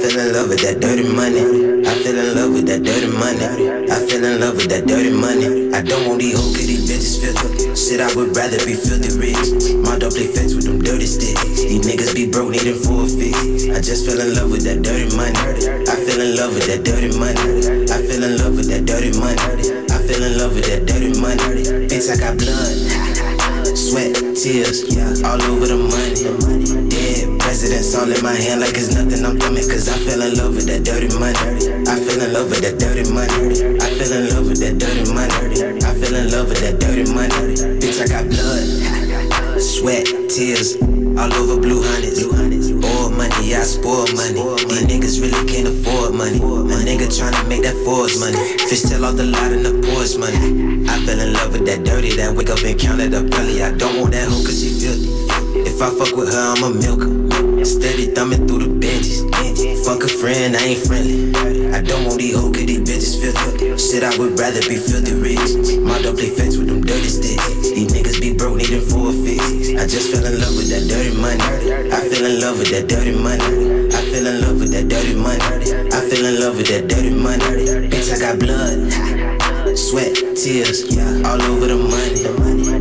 fell in love with that dirty money. I fell in love with that dirty money. I fell in love with that dirty money. I don't want these hoes, cause these bitches filthy. Shit, I would rather be filthy rich. My dog play fetch with them dirty sticks. These niggas be broke, needing for a fix. I just fell in love with that dirty money. I fell in love with that dirty money. I fell in love with that dirty money. I fell in love with that dirty money. Bitch, I got blood, sweat, tears, all over the money. Dead presidents all in my hand like it's nothing I'm thumbing. Cause I fell in love with that dirty money. I fell in love with that dirty money. I fell in love with that dirty money. I fell in love with that dirty money. Bitch, I got blood, sweat, tears, all over blue hundreds. Oil money, I spoil money. These niggas really can't afford money. A nigga tryna make that force money. Fish tail off the lot in the porch money. I fell in love with that dirty, that wake up and count it up early. I don't want that hoe cause she filthy. If I fuck with her, I'ma milk her. Steady thumbing through the benches. Fuck a friend, I ain't friendly. I don't want these hoes, cause these bitches filthy. Shit, I would rather be filthy rich. My dog play fetch with them dirty sticks. These niggas be broke, needing for a fix. I just fell in love with that dirty money. I fell in love with that dirty money. I fell in love with that dirty money. I fell in love with that dirty money. Bitch, I got blood, sweat, tears, all over the money.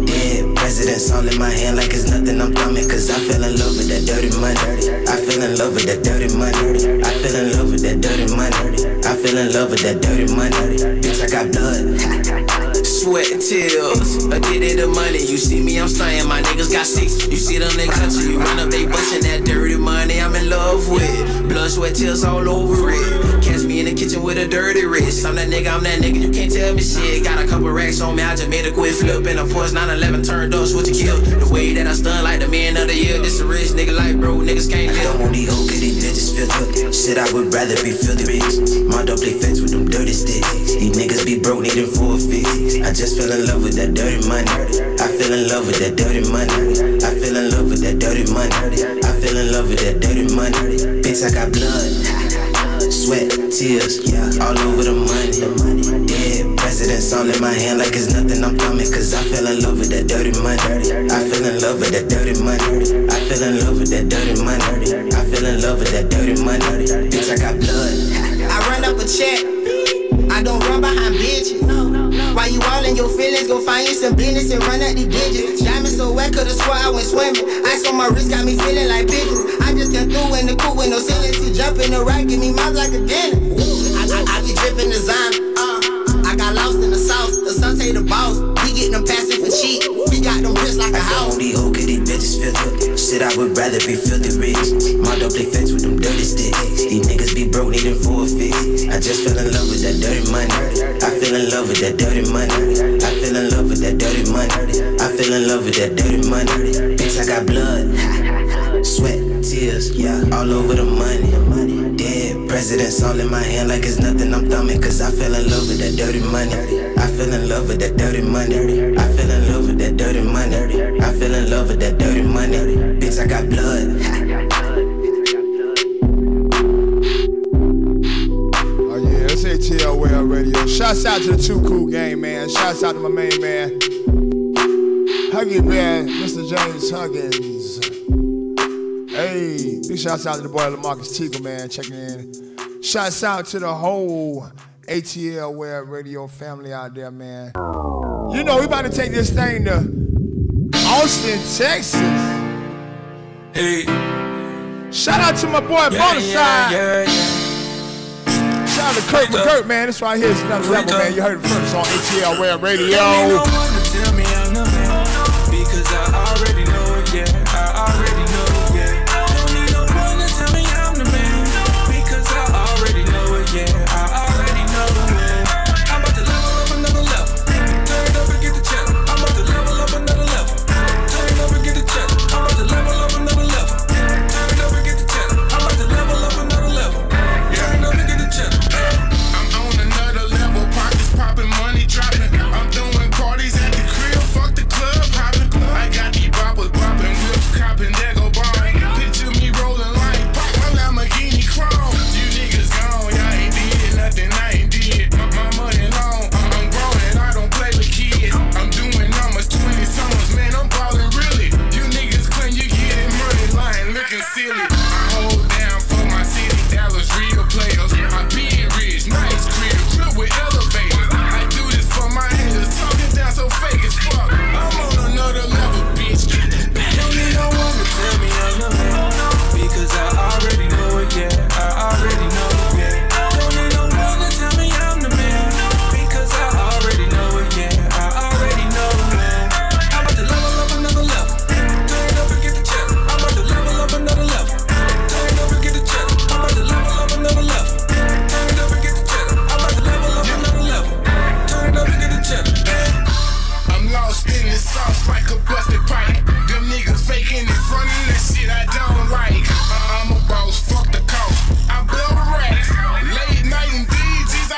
Dead presidents all in my hand like it's nothing I'm thumbing. Cause I fell in love with that dirty money. I fell in love with that dirty money. I fell in love with that dirty money. I fell in love with that dirty money. Bitch, I got blood, sweat, tears, addicted to money. You see me, I'm stunning, my niggas got sticks. You see them niggas country, you run up, they bustin' that dirty money I'm in love with. Blood, sweat, tears all over it. Catch me in the kitchen with a dirty wrist. I'm that nigga, you can't tell me shit. Got a couple racks on me, I just made a quick flip. And a Porsche 911 turned up, switch to kill. The way that I stun like the man of the year. This a rich nigga like bro, niggas can't live. I don't want these hoes, cause these bitches filthy. Shit, I would rather be filthy rich. My dog play fetch with them dirty sticks. These niggas be broke, needing for a fix. I just fell in love with that dirty money. I fell in love with that dirty money. I fell in love with that dirty money. I fell in love with that dirty money. Bitch, I got blood, sweat, tears, all over the money. Dead presidents all in my hand like it's nothing I'm thumbing. Cause I fell in love with that dirty money. I fell in love with that dirty money. I fell in love with that dirty money. I fell in love with that dirty money. Bitch, I got blood. I run up a check, I don't run behind bitches. Why you all in your feelings? Go find you some business and run out the digits. Diamonds so wet, could've swore I went swimming. Ice on my wrist got me feeling like pigeons. I just got through in the cool with no ceilings. To jump in the rack, give me mouth like a dinner. I be dripping designer. I got lost in the sauce. The sun say the boss. We get them passing for cheap. We got them wrists like a house. I don't want these hoes, cause these bitches filthy. Shit, I would rather be filthy rich. My dog play fetch with them dirty sticks. These niggas be broke, needing for a fix. I just fell in love with that dirty money. I fell in love with that dirty money. I fell in love with that dirty money. I fell in love with that dirty money. Bitch, I got blood, sweat, tears, all over the money. Dead presidents all in my hand like it's nothing I'm thumbing. Cause I fell in love with that dirty money. I fell in love with that dirty money. I fell in love with that dirty money. I fell in love with that dirty money. Bitch, I got blood. Oh yeah, it's atlwebradio. Shouts out to the Too Cool gang, man. Shouts out to my main man, Huggy Man, Mr. James Huggins. Hey, big shouts out to the boy LaMarcus Teagle, man, checking in. Shouts out to the whole atlwebradio family out there, man. You know, we about to take this thing to Austin, Texas. Hey. Shout out to my boy Bonaside. Shout out to Kurt McGirt, man. This right here is another level, man. You heard it first on atlwebradio. No one to tell me I'm the man, because I already know it, yeah. I already know it, yeah. Don't need no one to tell me I'm the man, because I already know it, yeah. I already know it, yeah. I'm about to level up another level. Turn it up and get the check. I'm about to level up another level. Turn it up and get the check. I'm about to level up another level. Turn it up and get the check. I'm about to level up another level. Turn it up and get the check. I'm on another level, pockets popping, money dropping. I'm doing parties at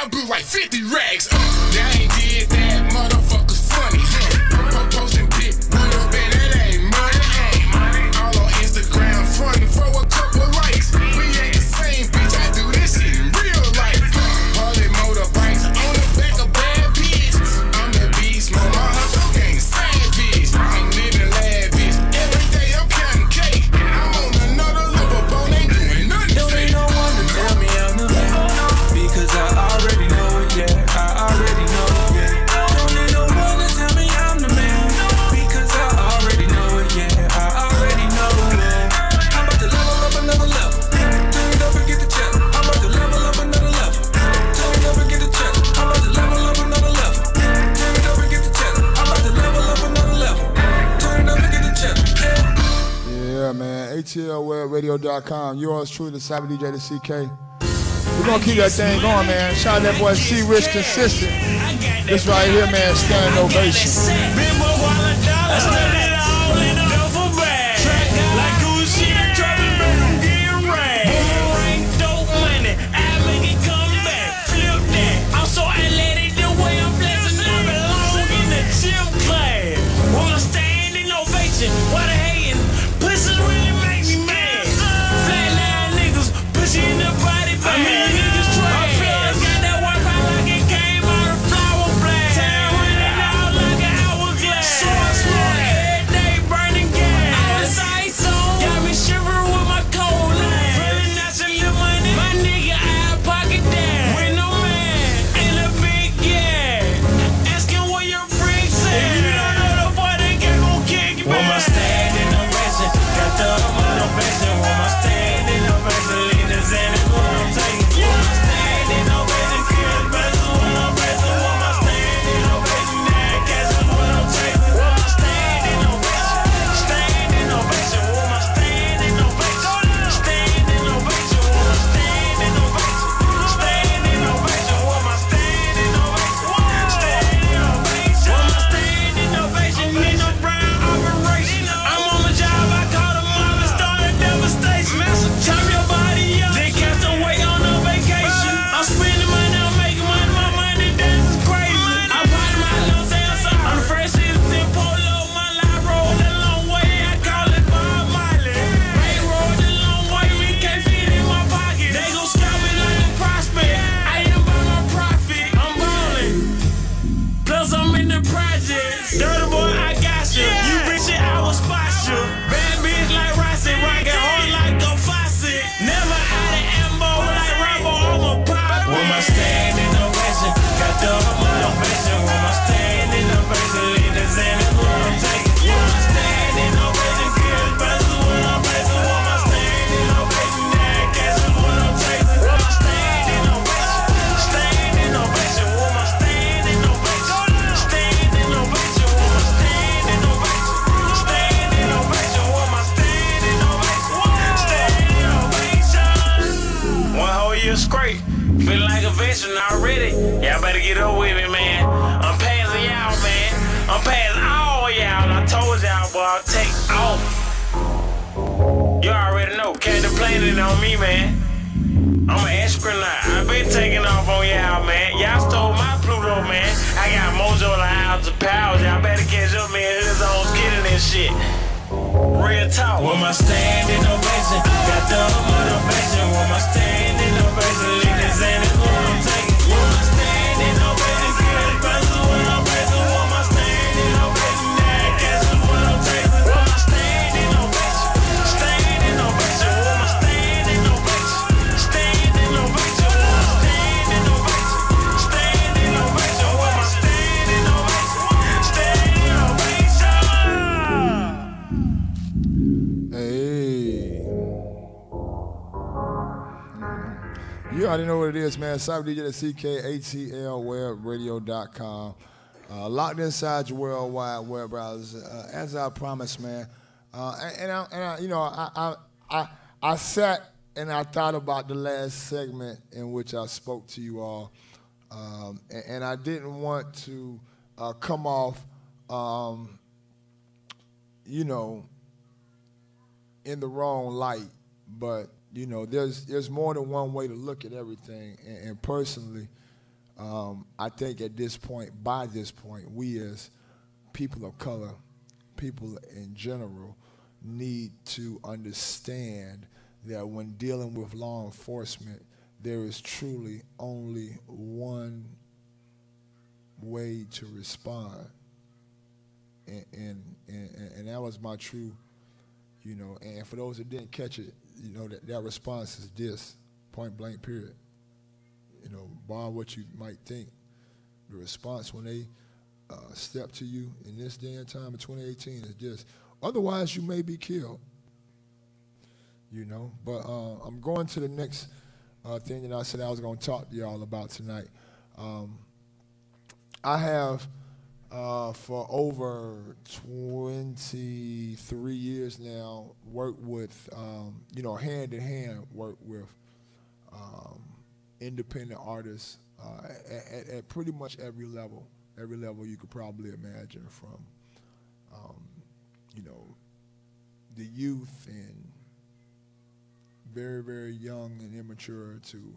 I blew like 50 racks. Yeah, I ain't did that, motherfuckers funny. Posting big, put up and that ain't money. All on Instagram, funny for a couple likes. We ain't the same, bitch. I do this shit in real life. Harley motorbikes on the back of bad bitch. I'm the beast, my hustle gang savage. I'm living lavish. Every day I'm counting cake. I'm on another level, bone ain't doing nothing. Don't need no one to tell me I'm the man, because I already know it, yeah. I already know it, yeah. Don't need no one to tell me I'm the man, because I already know it, yeah. I already know it. I'm about to level up another level. Turn it up and get the check. I'm about to level up another level. Turn it up and get the check. I'm about to level up another level. Turn it up and get the check. I'm about to level up another level. Turn it up and get the check. Yeah, man. atlwebradio.com. Yours truly, the Cyber DJ, the CK. We're gonna keep that thing going, man. Shout out that boy C Rich Consistent. This right here, man, standing ovation. What a hating, pussies really make me mad. Flatline niggas, pussy in the body bag. Niggas trash. Got that work out like it came out of flower blast. Town running out like an hourglass. So I smoke every day, burning gas. Ice ice on, got me shivering with my cold line. Pulling out some little money, my nigga out pocket down. With no man in a big gas. Asking where your freaks at. If you don't know the boy, they gon' kick you back. With my standing ovation, got the motivation. With my standing ovation, leaders in it, what I'm taking. With my standing ovation, kids blessing when I'm blessing. With my standing ovation, now cash is what I'm chasing. With my standing ovation, standing ovation. With my standing ovation, standing ovation. With my standing ovation, standing ovation. With my standing ovation, standing ovation. With my standing ovation, need no brown operation. I'm on the job, I call the mom and started devastation. Massive, chop your body up, then cast away on a vacation. I'm spending money, I'm making money, my money dance is crazy. I buy my little sales, I'm the freshest in Polo. My life rolled a long way, I call it Bob Miley. They rolled a long way, we can't fit in my pocket. They gon' scalp me like a prospect. I am by my profit, I'm ballin'. Plus I'm in the projects. Dirty boy, I got you. You bitch it, I will spot you. Bad bitch like Rossi, rockin' hard like a faucet. Never out of ammo like Rambo, I'm a pop. With my standing ovation, got the motivation. With my standing ovation, leaders in it, what I'm taking. With my standing ovation, kids blessing when I'm blessing. With my standing ovation, now cash is what I'm chasing. With my standing ovation, standing ovation. With my standing ovation, standing ovation. With my standing ovation, standing ovation. With my standing ovation, standing ovation. One whole year straight, feeling like a veteran already. Y'all better get up with me, man. I'm passing y'all, man. I'm passing all y'all. I told y'all, boy, I'll take off. You already know, Captain Planet on me, man. I'm an astronaut. I've been taking off on y'all, man. Y'all stole my Pluto, man. I got mojo the hours of powers. Y'all better catch up, man. His own getting this shit. Real talk. With my standing ovation, got the motivation. With my standing ovation, leaders in it, what I'm taking. With my standing ovation, kids blessing when I'm blessing. With my standing ovation, now cash is what I'm chasing. With my standing ovation, standing ovation. With my standing ovation, standing ovation. With my standing ovation, standing ovation. With my standing ovation, standing ovation. Hey. You already know what it is, man. Cyber DJ the CK, atlwebradio.com. Locked inside your World Wide Web browser. As I promised, man. I sat and I thought about the last segment in which I spoke to you all. And I didn't want to come off, in the wrong light, but there's more than one way to look at everything, and personally, I think at this point, by this point, we as people of color, people in general, need to understand that when dealing with law enforcement, there is truly only one way to respond. And that was my true, you know, and for those that didn't catch it, you know, that response is this, point blank period. You know, bar what you might think, the response when they step to you in this day and time in 2018 is this. Otherwise, you may be killed. You know, but I'm going to the next thing that I said I was going to talk to y'all about tonight. I have, for over 23 years now, worked with, you know, hand-in-hand worked with independent artists at pretty much every level you could probably imagine, from, you know, the youth and very, very young and immature to, you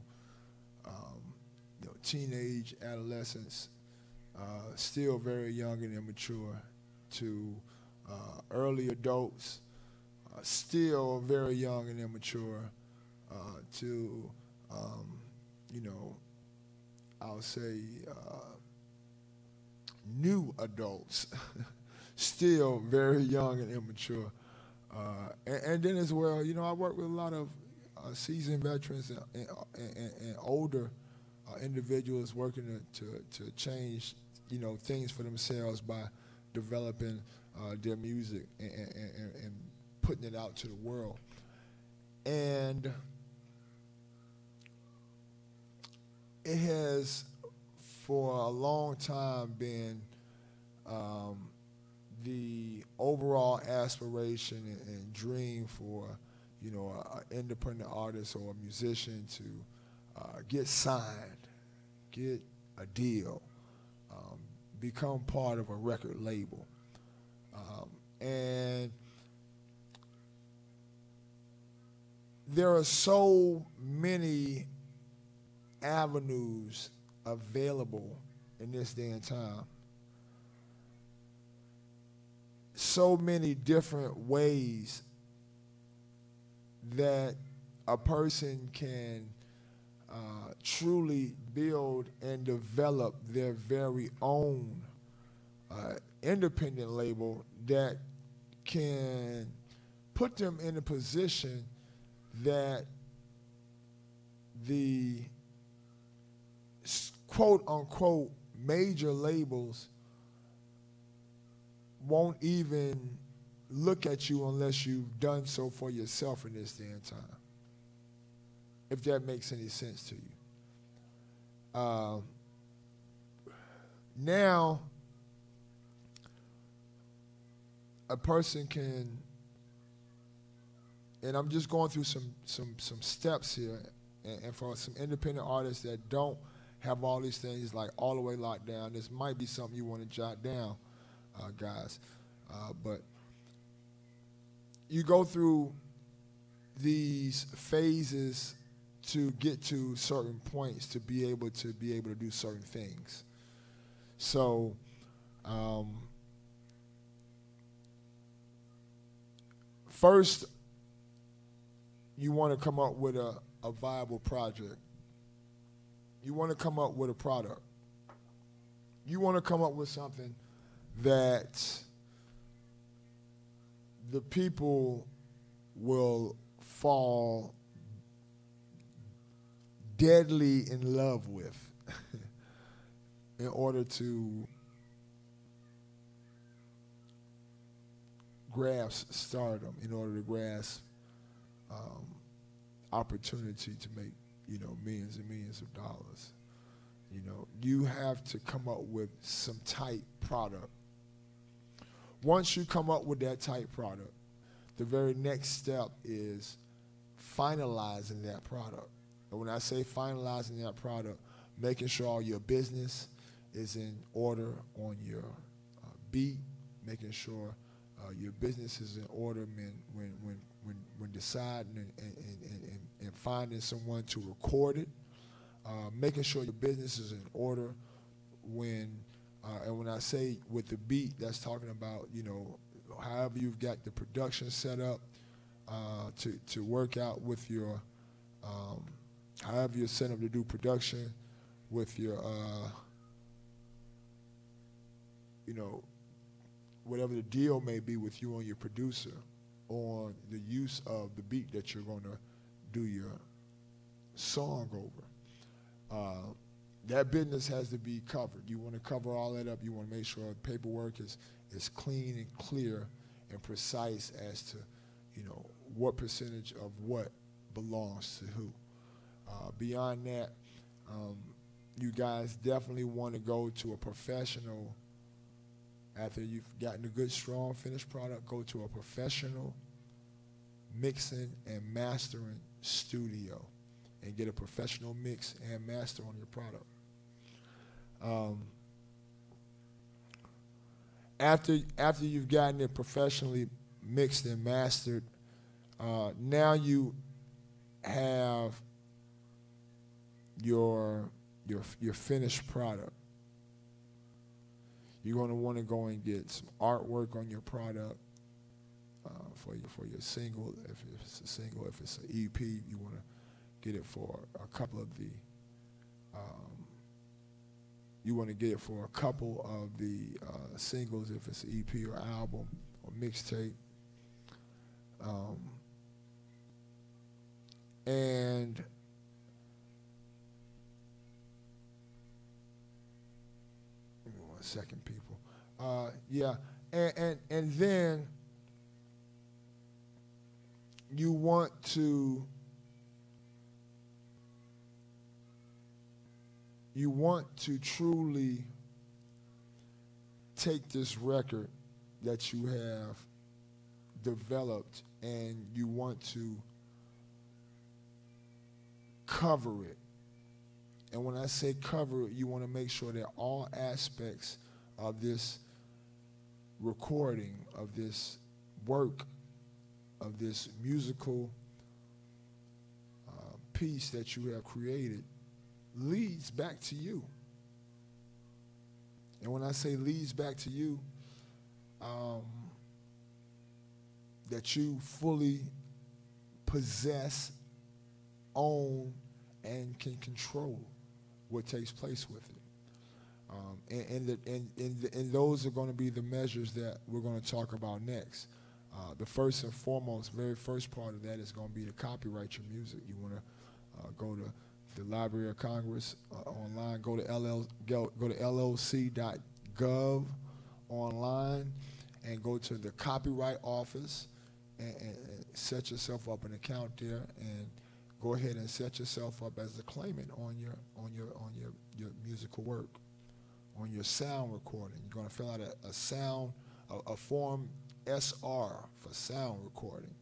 know, teenage, adolescence, still very young and immature, to early adults, still very young and immature, to, you know, I'll say new adults, still very young and immature. And then as well, you know, I work with a lot of seasoned veterans and older individuals working to change, you know, things for themselves by developing their music and putting it out to the world. And it has for a long time been the overall aspiration and dream for, you know, an independent artist or a musician to get signed, get a deal, become part of a record label. And there are so many avenues available in this day and time. So many different ways that a person can truly build and develop their very own independent label that can put them in a position that the quote unquote major labels won't even look at you unless you've done so for yourself in this day and time, if that makes any sense to you. Now, a person can, and I'm just going through some steps here, and for some independent artists that don't have all these things like all the way locked down, this might be something you want to jot down, guys. But you go through these phases to get to certain points to be able to do certain things. So first, you want to come up with a viable project. You want to come up with a product. You want to come up with something that the people will fall deadly in love with in order to grasp stardom, in order to grasp opportunity to make, you know, millions and millions of dollars. You know, you have to come up with some type product. Once you come up with that type product, the very next step is finalizing that product. And when I say finalizing that product, making sure all your business is in order on your beat, making sure your business is in order when deciding and finding someone to record it, making sure your business is in order. And when I say with the beat, that's talking about, you know, however you've got the production set up to work out with your, however you're set up to do production with your, you know, whatever the deal may be with you and your producer on the use of the beat that you're going to do your song over. That business has to be covered. You want to cover all that up. You want to make sure the paperwork is clean and clear and precise as to, you know, what percentage of what belongs to who. Beyond that, you guys definitely want to go to a professional. After you've gotten a good, strong, finished product, go to a professional mixing and mastering studio and get a professional mix and master on your product. After you've gotten it professionally mixed and mastered, now you have your finished product. You're going to want to go and get some artwork on your product for your single. If it's a single, if it's an EP, you want to get it for a couple of the. You want to get it for a couple of the singles if it's an EP or album or mixtape. And give me 1 second, people. Yeah, and then you want to truly take this record that you have developed and you want to cover it. And when I say cover it, you want to make sure that all aspects of this recording, of this work, of this musical piece that you have created leads back to you. And when I say leads back to you, that you fully possess, own, and can control what takes place with it. And those are going to be the measures that we're going to talk about next. The first and foremost, very first part of that is going to be to copyright your music. You want to go to the Library of Congress online, go to LOC.gov online and go to the Copyright Office and set yourself up an account there and go ahead and set yourself up as a claimant on your musical work, on your sound recording. You're going to fill out a form SR for sound recording.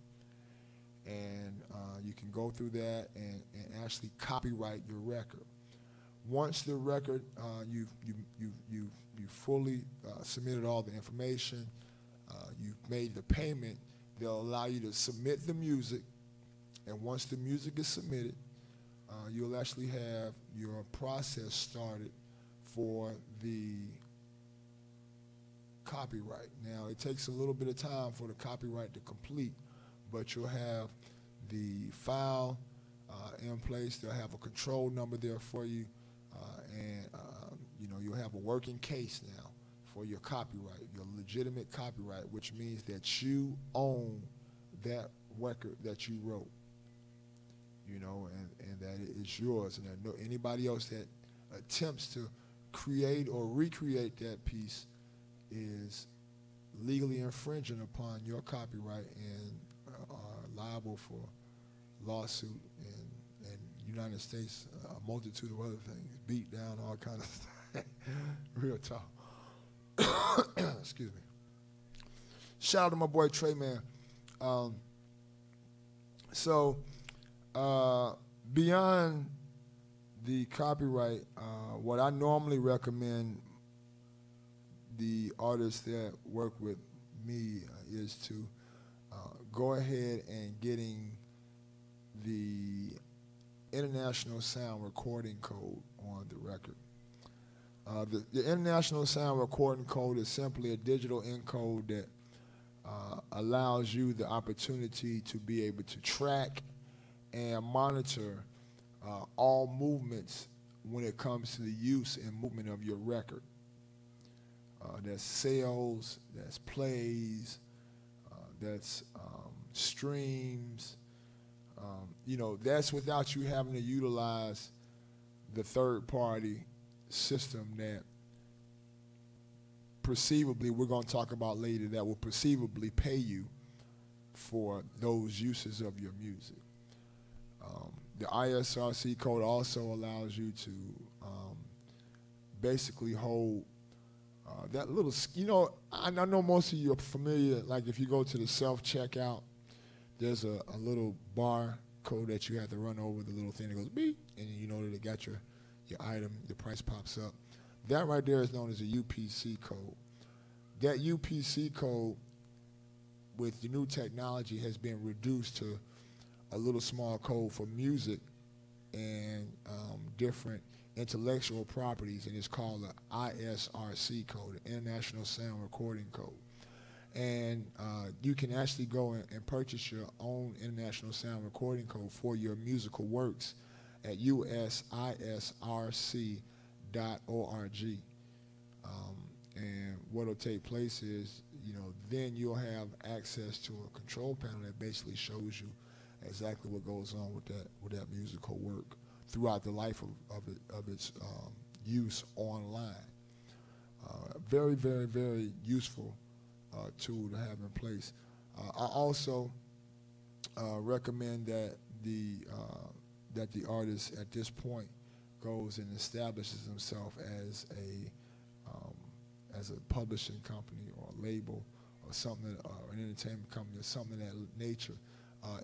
And you can go through that and actually copyright your record. Once the record, you fully submitted all the information, you've made the payment, they'll allow you to submit the music. And once the music is submitted, you'll actually have your process started for the copyright. Now, it takes a little bit of time for the copyright to complete, but you'll have the file in place. They'll have a control number there for you, and you'll have a working case now for your copyright, your legitimate copyright, which means that you own that record that you wrote, and that it's yours, and that anybody else that attempts to create or recreate that piece is legally infringing upon your copyright and are liable for lawsuit in United States, a multitude of other things, beat down, all kinds of stuff. Real tough. Excuse me. Shout out to my boy Trey, man. Beyond the copyright, what I normally recommend the artists that work with me is to go ahead and getting the International Sound Recording Code on the record. The International Sound Recording Code is simply a digital encode that allows you the opportunity to be able to track and monitor all movements when it comes to the use and movement of your record. That's sales, that's plays, that's streams. You know, that's without you having to utilize the third-party system that perceivably, we're going to talk about later, that will perceivably pay you for those uses of your music. The ISRC code also allows you to basically hold that little, you know, I know most of you are familiar, like if you go to the self-checkout, there's a little bar code that you have to run over, the little thing that goes beep, and you know that it got your item, the price pops up. That right there is known as a UPC code. That UPC code, with the new technology, has been reduced to a little small code for music and different intellectual properties, and it's called the ISRC code, the International Sound Recording Code. And you can actually go and purchase your own International Sound Recording Code for your musical works at usisrc.org. And what will take place is, you know, then you'll have access to a control panel that basically shows you exactly what goes on with that musical work throughout the life of its use online. Very, very, very useful tool to have in place. I also recommend that the artist at this point goes and establishes himself as a publishing company or a label or something, an entertainment company or something of that nature,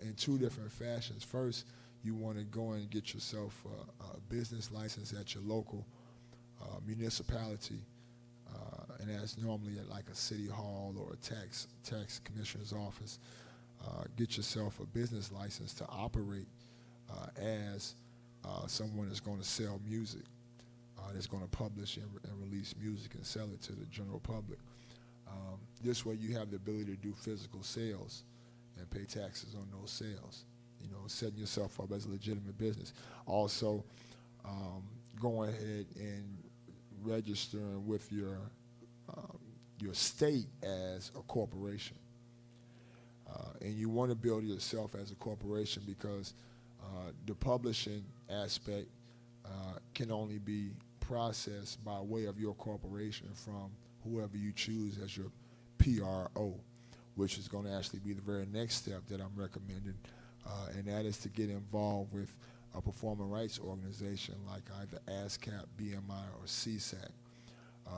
in two different fashions. First, you want to go and get yourself a business license at your local municipality, and that's normally at like a city hall or a tax commissioner's office. Get yourself a business license to operate as someone that's going to sell music, that's going to publish and release music and sell it to the general public. This way you have the ability to do physical sales and pay taxes on those sales, you know, setting yourself up as a legitimate business. Also, going ahead and registering with your state as a corporation. And you want to build yourself as a corporation because the publishing aspect can only be processed by way of your corporation from whoever you choose as your PRO, which is going to actually be the very next step that I'm recommending, and that is to get involved with a performing rights organization like either ASCAP, BMI, or CSAC.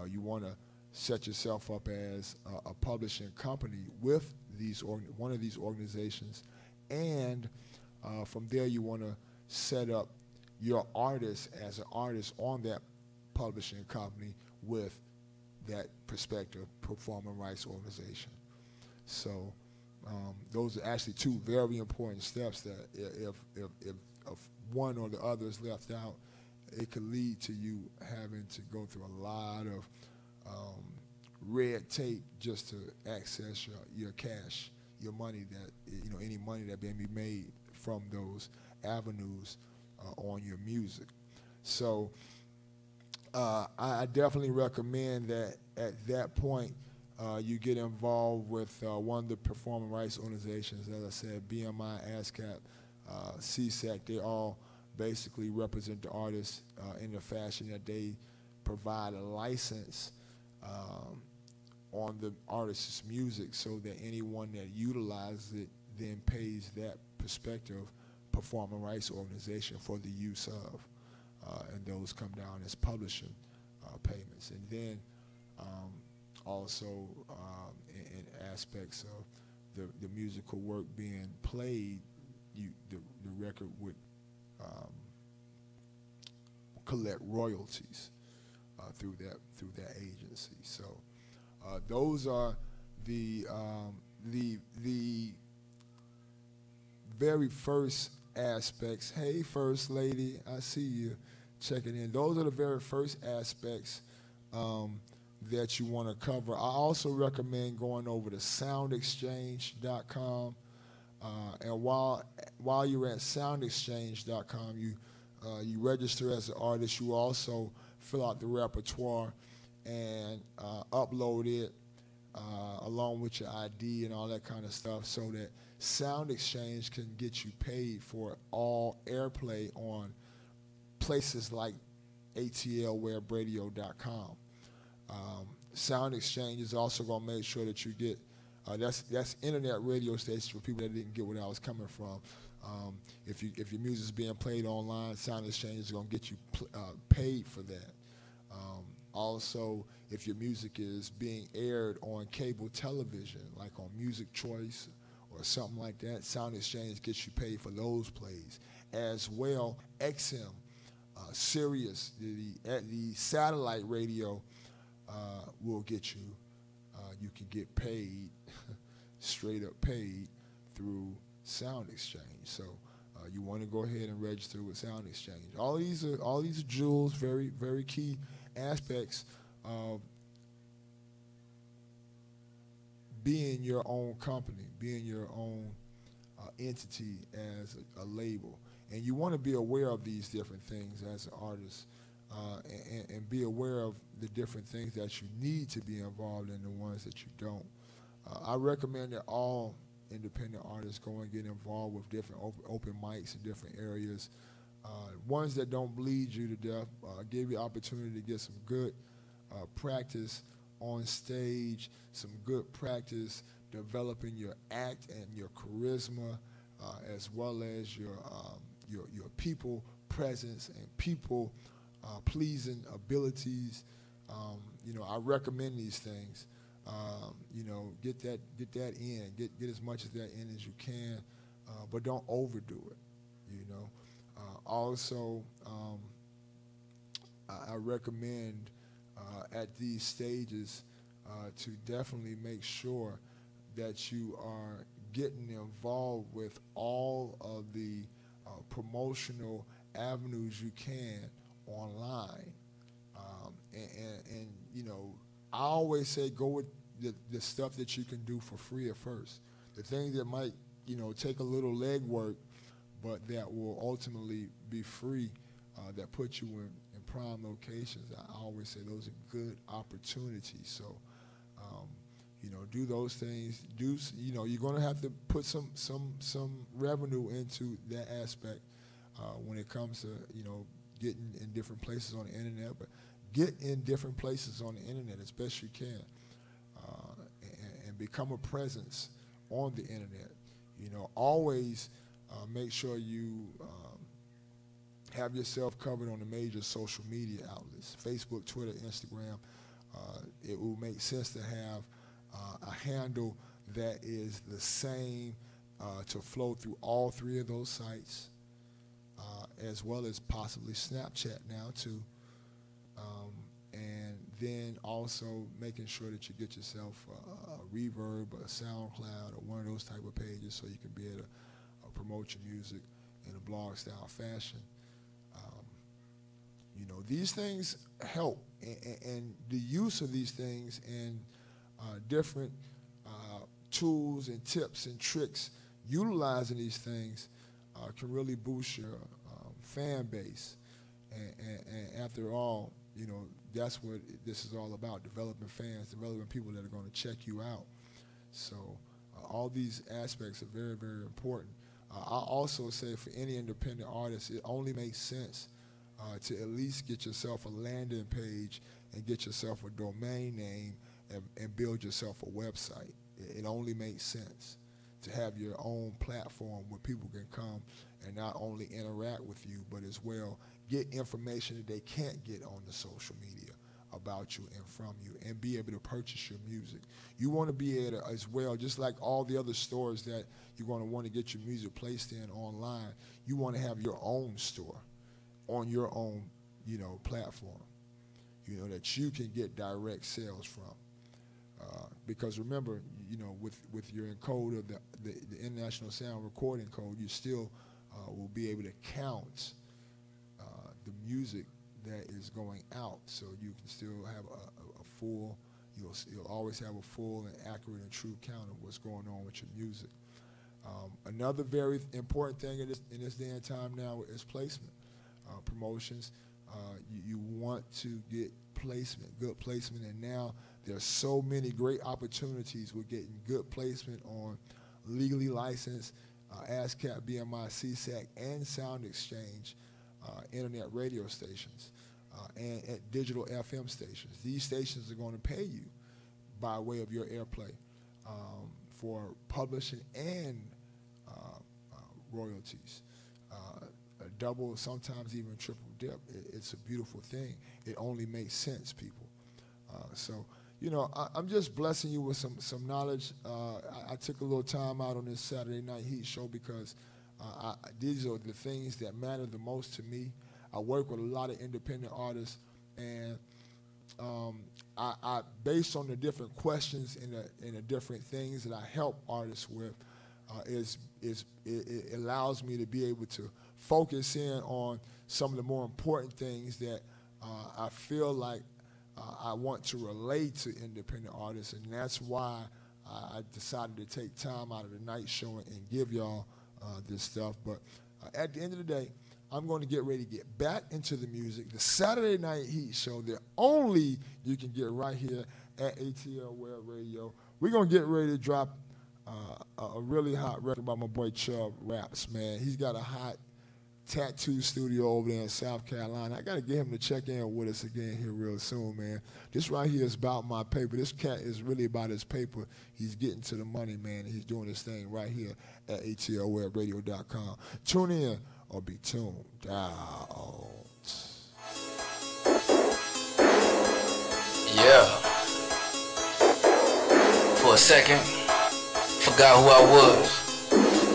You want to set yourself up as a publishing company with one of these organizations, and from there you want to set up your artist as an artist on that publishing company with that prospective performing rights organization. So those are actually two very important steps that if one or the other is left out, it could lead to you having to go through a lot of red tape just to access your cash, your money that, you know, any money that may be made from those avenues on your music. So I definitely recommend that at that point you get involved with one of the performing rights organizations. As I said, BMI, ASCAP, CSAC, they all basically represent the artists in the fashion that they provide a license on the artist's music so that anyone that utilizes it then pays that prospective performing rights organization for the use of, and those come down as publishing payments. And then also in aspects of the musical work being played, the record would collect royalties through that agency. So those are the very first aspects. Hey, First Lady, I see you checking in. Those are the very first aspects that you want to cover. I also recommend going over to soundexchange.com. And while you're at soundexchange.com, you register as an artist. You also fill out the repertoire and upload it along with your ID and all that kind of stuff, so that Sound Exchange can get you paid for all airplay on places like atlwebradio.com. Sound Exchange is also going to make sure that you get that's internet radio stations for people that didn't get where I was coming from. If your music is being played online, Sound Exchange is going to get you paid for that. Also, if your music is being aired on cable television, like on Music Choice or something like that, Sound Exchange gets you paid for those plays. As well, XM, Sirius, the satellite radio will get you. You can get paid, straight up paid, through Sound Exchange. So you want to go ahead and register with Sound Exchange. All these are jewels, very, very key aspects of being your own company, being your own entity as a label. And you want to be aware of these different things as an artist, and be aware of the different things that you need to be involved in and the ones that you don't. I recommend that all independent artists go and get involved with different open mics in different areas. Ones that don't bleed you to death, give you opportunity to get some good practice on stage, some good practice developing your act and your charisma, as well as your people presence and people pleasing abilities. I recommend these things. Get that in, get as much of that in as you can, but don't overdo it. Also, I recommend at these stages to definitely make sure that you are getting involved with all of the promotional avenues you can online. And I always say go with the stuff that you can do for free at first. The things that might, take a little legwork, but that will ultimately be free, that put you in prime locations. I always say those are good opportunities. So, do those things. You're going to have to put some revenue into that aspect when it comes to, getting in different places on the internet. But get in different places on the internet as best you can, and become a presence on the internet. Always make sure you have yourself covered on the major social media outlets, Facebook, Twitter, Instagram. It will make sense to have a handle that is the same to flow through all three of those sites, as well as possibly Snapchat now too. And then also making sure that you get yourself a Reverb, a SoundCloud, or one of those type of pages so you can be able to promote your music in a blog style fashion. These things help, and the use of these things and different tools and tips and tricks, utilizing these things can really boost your fan base. And after all, that's what this is all about, developing fans, developing people that are going to check you out. So all these aspects are very, very important. I also say for any independent artist, it only makes sense to at least get yourself a landing page and get yourself a domain name and build yourself a website. It only makes sense to have your own platform where people can come and not only interact with you, but as well get information that they can't get on the social media about you and from you, and be able to purchase your music. You want to be able to, as well, just like all the other stores that you're going to want to get your music placed in online, you want to have your own store on your own, platform, that you can get direct sales from. Because remember, with your encode of the International Sound Recording Code, you're still will be able to count the music that is going out, so you can still have a full, you'll always have a full and accurate and true count of what's going on with your music. Another very important thing in this day and time now is placement, promotions. You want to get placement, good placement, and now there's so many great opportunities with getting good placement on legally licensed ASCAP, BMI, CSAC, and Sound Exchange internet radio stations and at digital FM stations. These stations are going to pay you by way of your airplay for publishing and royalties. A double, sometimes even triple dip. It's a beautiful thing. It only makes sense, people. So, you know, I'm just blessing you with some knowledge. I took a little time out on this Saturday Night Heat show because these are the things that matter the most to me. I work with a lot of independent artists, and I based on the different questions and the different things that I help artists with, it allows me to be able to focus in on some of the more important things that I feel like I want to relate to independent artists, and that's why I decided to take time out of the night show and give y'all this stuff. But at the end of the day, I'm going to get ready to get back into the music. The Saturday Night Heat show that only you can get right here at ATL Web Radio. We're going to get ready to drop a really hot record by my boy Chubb Raps, man. He's got a hot tattoo studio over there in South Carolina. I got to get him to check in with us again here real soon, man. This right here is about my paper. This cat is really about his paper. He's getting to the money, man. He's doing this thing right here at atlwebradio.com. Tune in or be tuned out. Yeah. For a second, forgot who I was.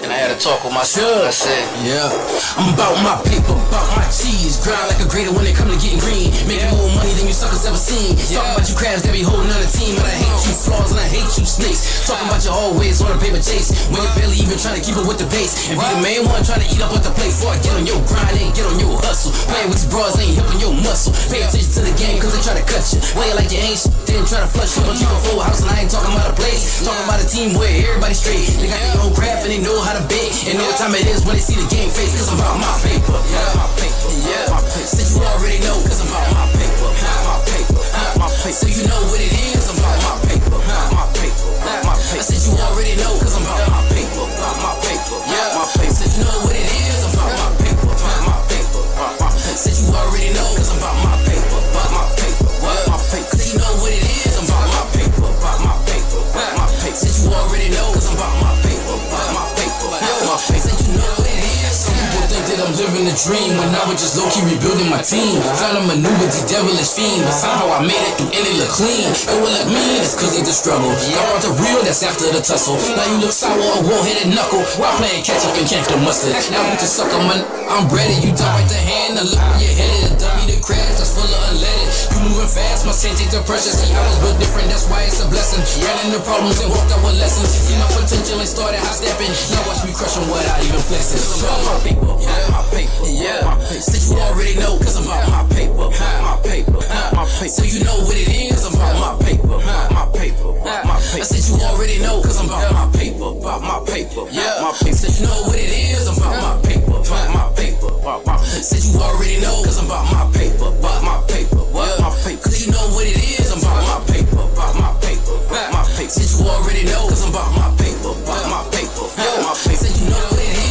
And I had to talk with myself. I said, yeah, I'm about my paper, about my cheese. Grind like a grader when it comes to getting green. Making more money than you suckers ever seen. Talking about you crabs that be holding on the team. But I hate you flaws and I hate you snakes. Talking about you always on a paper chase, when you're barely even trying to keep up with the pace. And be the main one trying to eat up with the plate. Before I get on your grind and get on your hustle. Playing with these bras ain't helping your muscle. Pay attention to the game cause they try to cut you. Way like you ain't shit, then try to flush you. Don't keep a full house and I ain't talking about a place. Talking about a team where everybody's straight. They got their own craft and they know how to bake. And know what time it is when they see the game face. Cause I'm about my paper, my paper, my paper. Since you already know, cause I'm about my paper, my paper, my paper. So you know what it is, I'm about my paper, my paper, my paper. I said you already know, cause I'm about my paper, my paper, my paper. Since you know what it is, I'm about my paper, my paper, my paper. Since you already know, cause I'm about my paper, my paper, my paper. Cause you know what it is, I'm about my paper, my paper, my paper. Since you already know, cause I'm about my paper, my paper, my paper. Since you know what it is. Some people think that I'm living a dream when I was just low-key rebuilding my team. Trying to maneuver these devilish fiends, but somehow I made it through and it look clean. And what look mean is cause of the struggle. I want the real, that's after the tussle. Now you look sour or won't-headed knuckle while playing catch up and can't the mustard. Now you can suck on my I'm ready. You done right the hand, now look where you're headed. A dummy the crash that's full of unleaded. You moving fast, must can't take the pressure. See, I was built different, that's why it's a blessing. Ran into problems and walked out with lessons. See my potential and started high stepping. Now watch me crushing without even flexing. My paper, my paper, my paper. Since you already know, cause I'm about my paper, my paper, my paper. So you know what it is, I'm about my paper, my paper, my paper. Since you already know, cause I'm about my paper, my paper, my paper. So you know what it is, I'm about my paper, my paper, my paper. Since you already know, cause I'm about my paper, my paper, my paper. Cause you know what it is, I'm about my paper, my paper, my paper. Since you already know, cause I'm about my paper, my paper, my paper. Since you know what it is.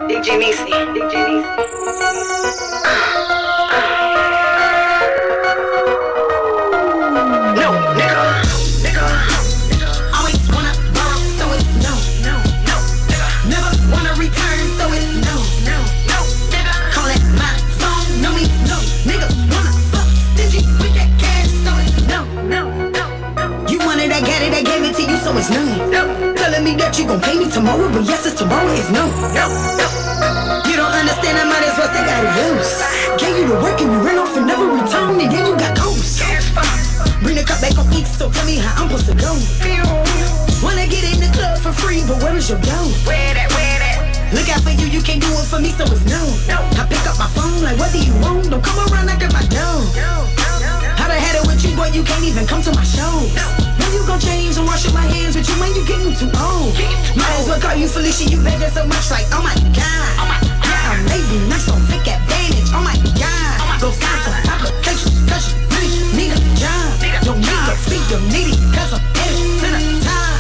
DJ Nisi. No, nigga. Always wanna borrow, so it's no, nigga. Never wanna return, so it's no, nigga. Call it my phone, no means no. Niggas wanna fuck stingy with that cash, so it's no. You wanted, I got it, I gave it to you, so it's no. Telling me me that you gon' pay me tomorrow, but yes, it's tomorrow, it's no. You don't understand, I might as well say adios. Gave you the work and you ran off and never returned, and then you got ghosts. Bring the cup back on East, so tell me how I'm supposed to go. Wanna get in the club for free, but where is your dough? Where that? Look out for you, you can't do it for me, so it's no. I pick up my phone, like what do you want? Don't come around knocking my door. I done had it with you, boy, you can't even come to my shows. When you gon' change and washing my hands with you, man, you getting too old. Might as well call you Felicia, you begging so much, like, oh my God. Yeah, I'm maybe nice, don't take advantage, oh my God. Go sign some applications, cause you really need a job. Don't need a fee, you need it, cause I'm headed to the top.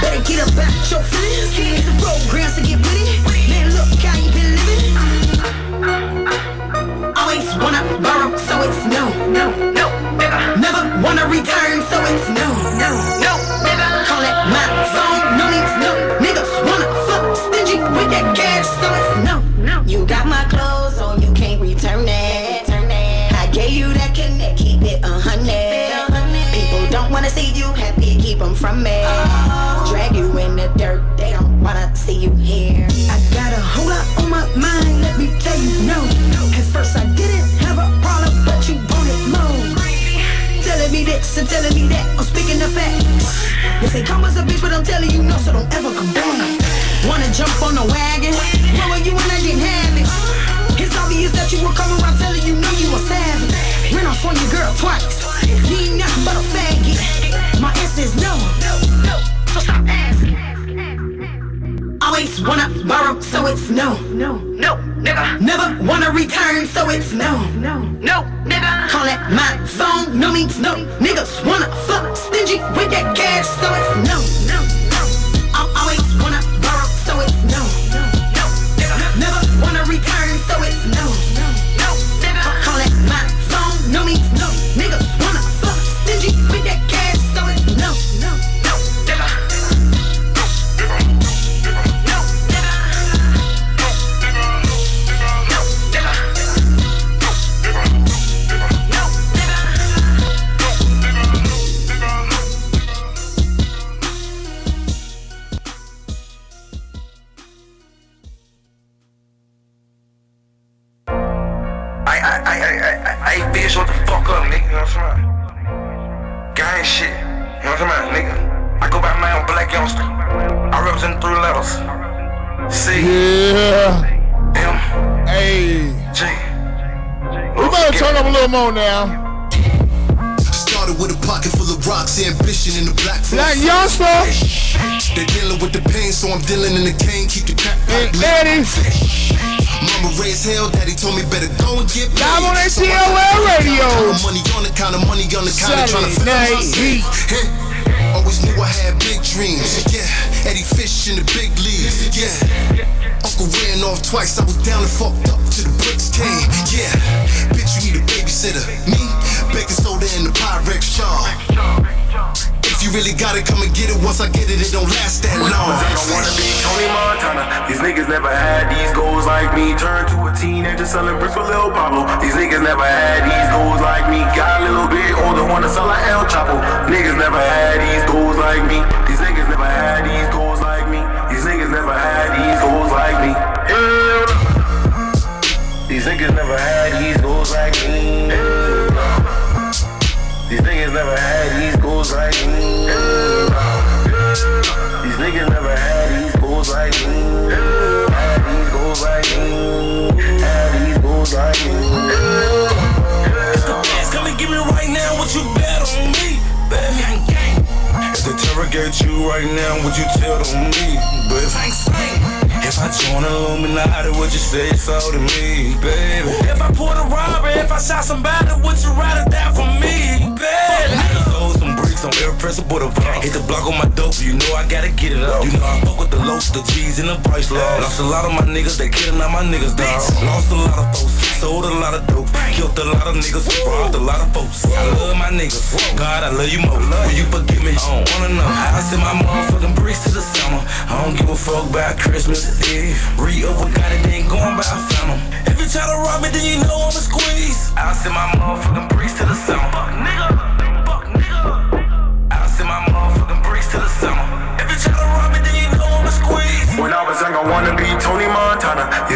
Better get up out your feelings. It's a program, so get with it. Man, look how you been living. Always wanna borrow, so it's no, nigga. Never wanna return, so it's no, nigga. Call it my phone, no needs no. Niggas wanna fuck stingy with that cash, so it's no. You got my clothes, so you can't return it. I gave you that connect, keep it 100. People don't wanna see you happy, keep them from me. Drag you in the dirt, they don't wanna see you here. I got a whole lot on my mind, let me tell you no. At first I didn't have a problem, but you wanted more. Telling me this and telling me that, I'm speaking the facts. They say come as a bitch, but I'm telling you no, so don't ever come back. Wanna jump on the wagon? Where were you when I didn't have it? It's obvious that you were coming around telling you no, you were savage. Ran off on your girl twice. You ain't nothing but a faggot. My answer is no. So stop asking. Always wanna borrow, so it's no, nigga. Never wanna return, so it's no, nigga. Call it my phone, no means no. Niggas wanna fuck stingy with that cash, so it's no. I always wanna borrow, so it's no, nigga. Never wanna return, so it's no, nigga. Call it my phone, no means no. Niggas wanna fuck stingy with that cash, so it's no, nigga. I bitch, what the fuck up, nigga, you know what I'm saying? Gang shit, you know what I'm saying, nigga? I go by my own black youngster. I represent 3 letters. C. Yeah. M. Hey. G. We better turn up a little more now. Started with a pocket full of rocks, ambition in the black youngster. They dealing with the pain, so I'm dealing in the cane. Keep the crack pipe lit. Mama raised hell, daddy told me better go and get paid. Live on atlwebradio. Money on the counter, money on the counter, trying to fill my seat. Always knew I had big dreams. Yeah, Eddie Fish in the big leagues. Yeah, Uncle ran off twice. I was down and fucked up till the bricks came. Yeah, bitch, you need a babysitter. Me, baking soda in the Pyrex jar. If you really got it, come and get it. Once I get it, it don't last that long. I don't wanna be Tony Montana. These niggas never had these goals like me. Turned to a teenager selling bricks for Lil Pablo. These niggas never had these goals like me. Got a little bit older, wanna sell like El Chapo. Niggas never had these goals like me. These niggas never had these goals like me. These niggas never had these goals like me. These niggas never had these goals like me. These niggas never had these goals like me. These niggas never had these goals like me. Had these goals like me. Had these goals like me. If the fans come and get me right now, what you bet on me, baby? If they interrogate you right now, what you tell them me, baby? If I join Illuminati, would you say it's all to me, baby? If I pulled a robbery, if I shot somebody, would you ride or die for me, baby? I sold some bricks on irrepressible divine. Hit the block on my dope, you know I gotta get it up. You know I fuck with the lows, the G's, and the price law. Lost a lot of my niggas, they killing all my niggas, dog. Lost a lot of folks, sold a lot of dope. Killed a lot of niggas, robbed a lot of folks. I love my niggas, God, I love you more. Will you forgive me? I don't wanna know. I send my motherfucking bricks to the summer. I don't give a fuck about Christmas Eve. Re-up, we got it, they ain't going by a phantom. If you try to rob me, then you know I'ma squeeze. I'll send my motherfucking bricks to the summer. Fuck nigga, fuck nigga. I'll send my motherfucking bricks to the summer. If you try to rob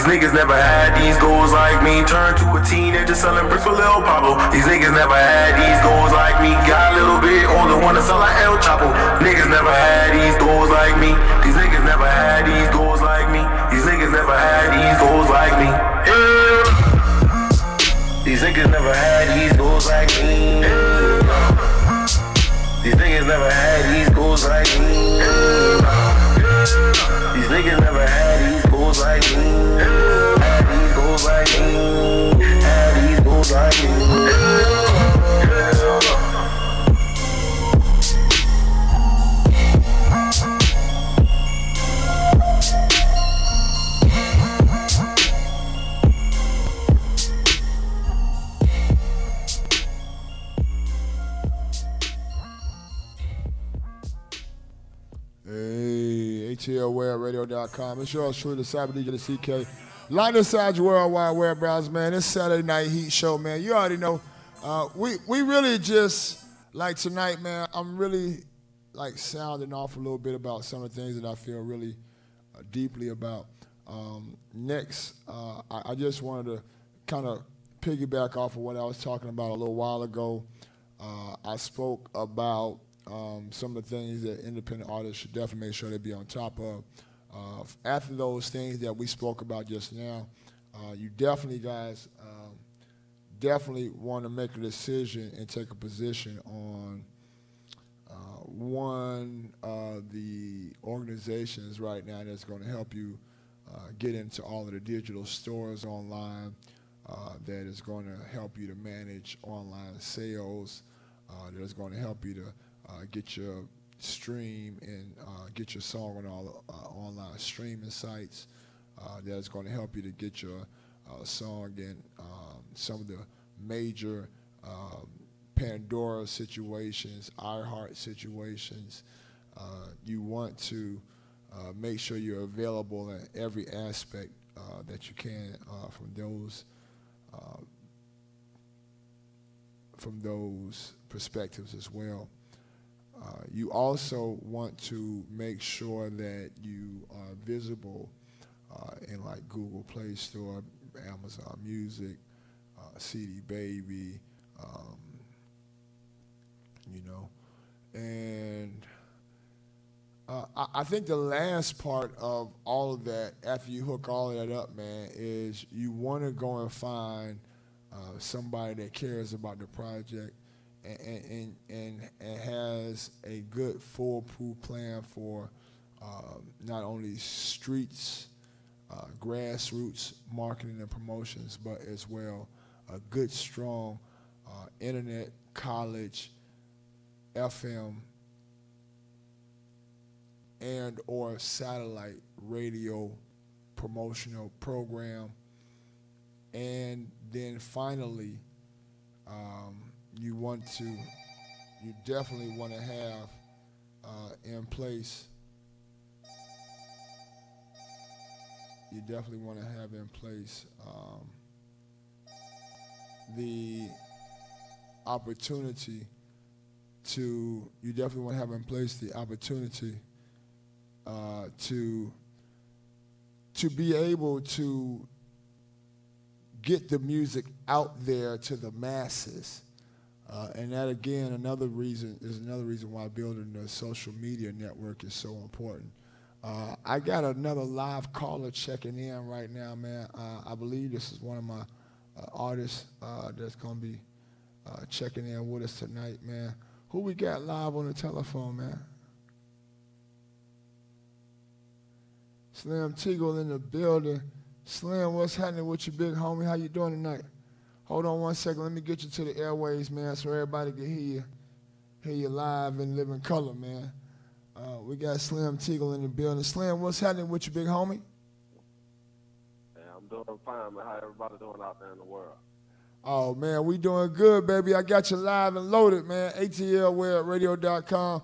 These niggas never had these goals like me. Turned to a teenager selling bricks for Lil Pablo. These niggas never had these goals like me. Got a little bit on the one to sell like El Chapo. Niggas never had these goals like me. These niggas never had these goals like me. These niggas never had these goals like me. Yeah. These niggas never had these goals like me. These niggas never had these goals like me. These niggas never had these goals like me. Had these goals like me. Had these goals like me. atlwebradio.com. It's yours truly, the Cyber DJ, the CK. Line inside your World Wide Web browser, man. It's Saturday Night Heat Show, man. You already know. We really just, like tonight, man, I'm really like sounding off a little bit about some of the things that I feel really deeply about. Next, I just wanted to kind of piggyback off of what I was talking about a little while ago. I spoke about some of the things that independent artists should definitely make sure they be on top of. After those things that we spoke about just now, you definitely, guys, definitely want to make a decision and take a position on one of the organizations right now that's going to help you get into all of the digital stores online, that is going to help you to manage online sales, that is going to help you to get your stream and get your song on all online streaming sites. That's going to help you to get your song in some of the major Pandora situations, iHeart situations. You want to make sure you're available in every aspect that you can from those perspectives as well. You also want to make sure that you are visible in like Google Play Store, Amazon Music, CD Baby, you know. And I think the last part of all of that, after you hook all of that up, man, is you want to go and find somebody that cares about the project and has a good foolproof plan for not only streets, grassroots marketing and promotions, but as well a good, strong internet, college, FM, and or satellite radio promotional program. And then finally, you definitely want to have in place, the opportunity to be able to get the music out there to the masses. And that, again, is another reason why building the social media network is so important. I got another live caller checking in right now, man. I believe this is one of my artists that's going to be checking in with us tonight, man. Who we got live on the telephone, man? Slim Teagle in the building. Slim, what's happening with you, big homie? How you doing tonight? Hold on one second. Let me get you to the airways, man, so everybody can hear you live and live in color, man. We got Slim Teagle in the building. Slim, what's happening with you, big homie? Yeah, I'm doing fine, man. How everybody doing out there in the world? Oh, man, we doing good, baby. I got you live and loaded, man. atlwebradio.com.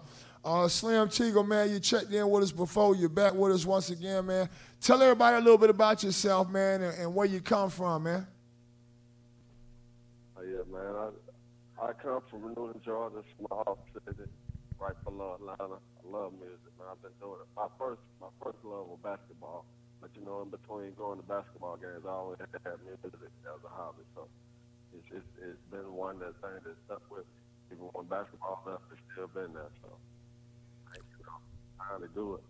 Slim Teagle, man, you checked in with us before. You're back with us once again, man. Tell everybody a little bit about yourself, man, and where you come from, man. Oh, yeah, man. I come from Newton, Georgia, small city, right below Atlanta. I love music, man. I've been doing it. My first love was basketball. But you know, in between going to basketball games, I always had music as a hobby. So it's been one that thing that stuck with me. Even when basketball left, it's still been there. So you know, trying to do it.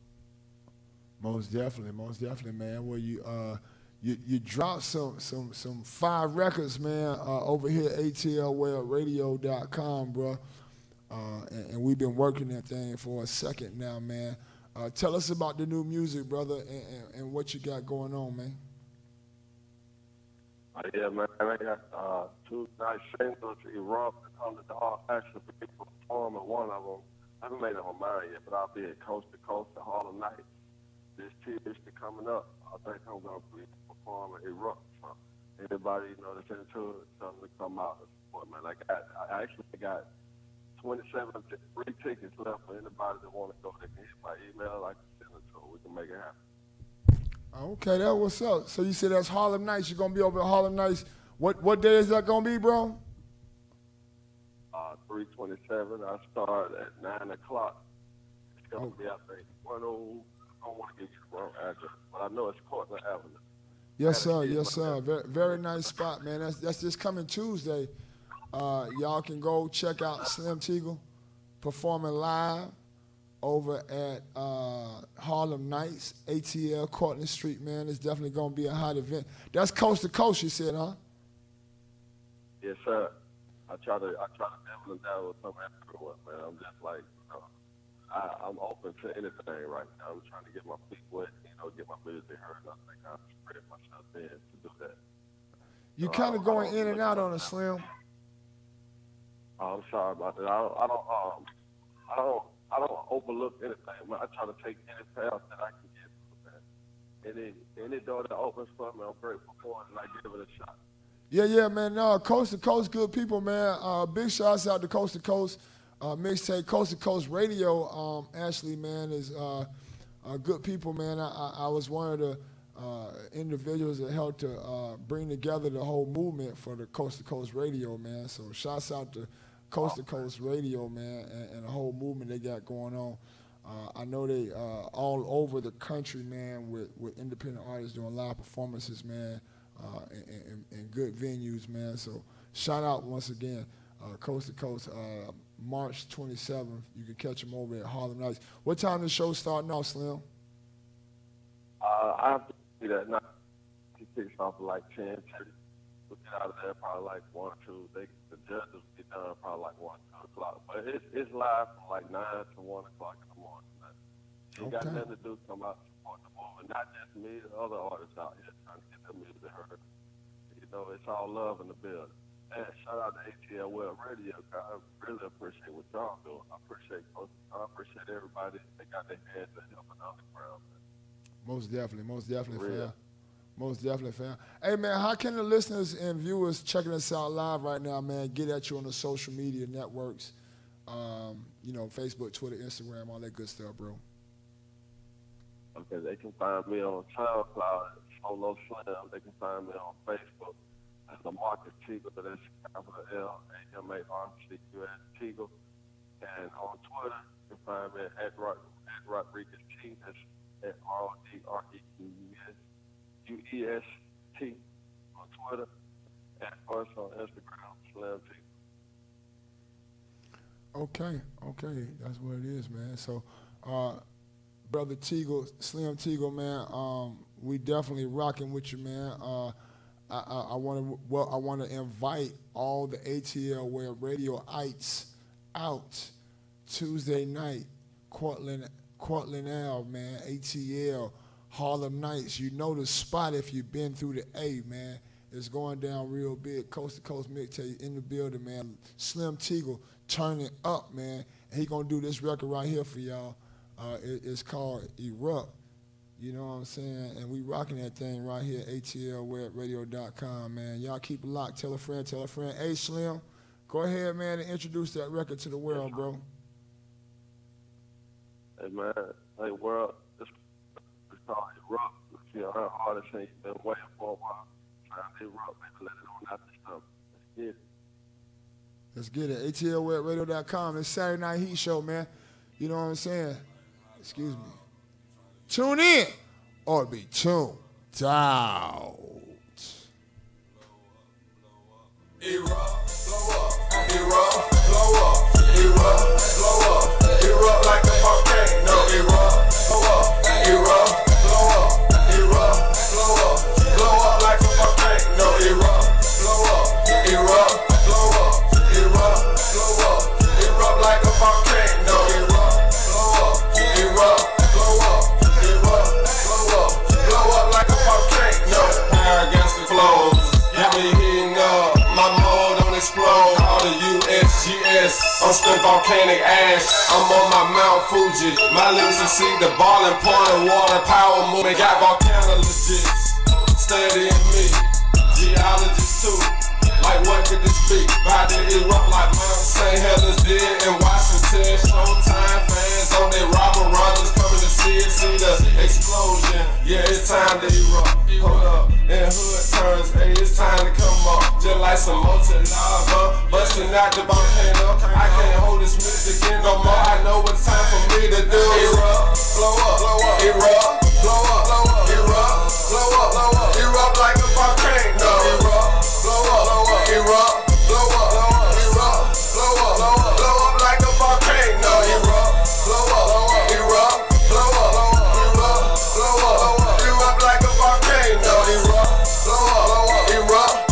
Most definitely, man. Well, you dropped some 5 records, man, over here at atlwebradio.com, bro. And we've been working that thing for a second now, man. Tell us about the new music, brother, and what you got going on, man. Yeah, man, I got 2 nice singles, Erupt and Underdog. Actually, people performing one of them. I haven't made up my mind yet, but I'll be at Coast to Coast the Harlem Nights this Tuesday coming up. I think I'm going to be performing Erupt. So anybody, you know, that's into it, tell them to come out and support, man. Like, I actually got 27 free tickets left for anybody that want to go. They can hit my email. I can send it to them. We can make it happen. Okay, that's what's up. So you said that's Harlem Nights. You're going to be over at Harlem Nights. What day is that going to be, bro? 3/27. I start at 9 o'clock. It's going to be, I think, I don't want to give you the wrong address, but I know it's Cortland Avenue. Yes, sir. Yes, sir. Very, very nice spot, man. That's this coming Tuesday. Y'all can go check out Slim Teagle performing live over at Harlem Nights, ATL, Cortland Street, man. It's definitely going to be a hot event. That's coast to coast, you said, huh? Yes, sir. I try to devil and down with some everyone, man. I'm just like, you know, I'm open to anything right now. I'm trying to get my feet wet, you know, get my music heard. I think I'm spread myself in to do that. You kind of going in and out on a Slim. I'm sorry about that. I don't overlook anything, man. I try to take any path that I can get to, man. Any door that opens for me, I'm grateful for it, and I give it a shot. Yeah, man. No, Coast to Coast, good people, man. Big shouts out to Coast to Coast. Mixtape Coast to Coast Radio, actually, man, is good people, man. I was one of the individuals that helped to bring together the whole movement for the Coast to Coast Radio, man. So shouts out to Coast to Coast Radio, man, and the whole movement they got going on. I know they all over the country, man, with independent artists doing live performances, man, in good venues, man. So shout out once again, Coast to Coast, March 27th. You can catch them over at Harlem Nights. What time the show starting off, Slim? I have to see that night. He kicks off at like 10:30. We'll get out of there probably like 1 or 2. The judges will get done probably like 1 or 2 o'clock. But it's live from like 9 to 1 o'clock in the morning. Man. You got nothing to do, come out and support the movement. Not just me, the other artists out here trying to get their music heard. You know, it's all love in the building. And shout out to ATL Web Radio. I really appreciate what y'all doing. I appreciate everybody that got their hands in helping underground, man. Most definitely, fam. Most definitely, fam. Hey, man, how can the listeners and viewers checking us out live right now, man, get at you on the social media networks, you know, Facebook, Twitter, Instagram, all that good stuff, bro? Okay, they can find me on SoundCloud, Solo Slim. They can find me on Facebook as the Marcus Teagle, that's capital L, AMARCUS Teagle. And on Twitter, you can find me at Rodriguez T, that's at RODREGUEST on Twitter, and first on Instagram, Slim Teagle. Okay, that's what it is, man. So, Brother Teagle, Slim Teagle, man, we definitely rocking with you, man. I want to invite all the ATL Web Radioites out Tuesday night, Cortland Ave, man, ATL, Harlem Nights. You know the spot if you've been through the A, man. It's going down real big. Coast to Coast mixtape in the building, man. Slim Teagle turning up, man. And he gonna do this record right here for y'all. It's called Erupt. You know what I'm saying? And we rocking that thing right here, atlwebradio.com, man. Y'all keep it locked. Tell a friend, tell a friend. Hey, Slim, go ahead, man, and introduce that record to the world, bro. Hey, man. Hey, world. It's called Erupt. You know, our artist ain't been waiting for a while. Trying to erupt, man. Let it on out the stomach. Let's get it. atlwebradio.com. It's Saturday Night Heat Show, man. You know what I'm saying? Excuse me. Tune in or be tuned out. Erupt, blow up, erupt, blow up, erupt, blow up, erupt like a volcano. Erupt, blow up, erupt, blow up, erupt, blow up, blow up like a volcano. Erupt, blow up, erupt, blow up, erupt, blow up, erupt like a volcano. Erupt, blow up, erupt, blow up, erupt, blow up like a volcano. Fire against the flows, got me heating up. My mode don't explode, call the USGS. I'm spit volcanic ash, I'm on my Mount Fuji. My lips exceed the boiling point of water, power movement. Got volcanologists, steady in me. Geologists too, like what could this be? About to erupt like Mount St. Helens did in Washington. Showtime fans on their Robert Rogers coming to see it, see the explosion. Yeah, it's time to erupt. Hold up, and hood turns, hey, it's time to come up. Just like some molten lava, busting out the volcano. I can't hold this music in no more. I know what time for me to do. Erupt, blow up, erupt, blow up, erupt, blow up, erupt like a volcano. Erupt, blow up, erupt, blow up, erupt, blow up like a volcano. Erupt, blow up, erupt, blow up, erupt, erupt like a volcano. Erupt, blow up, erupt,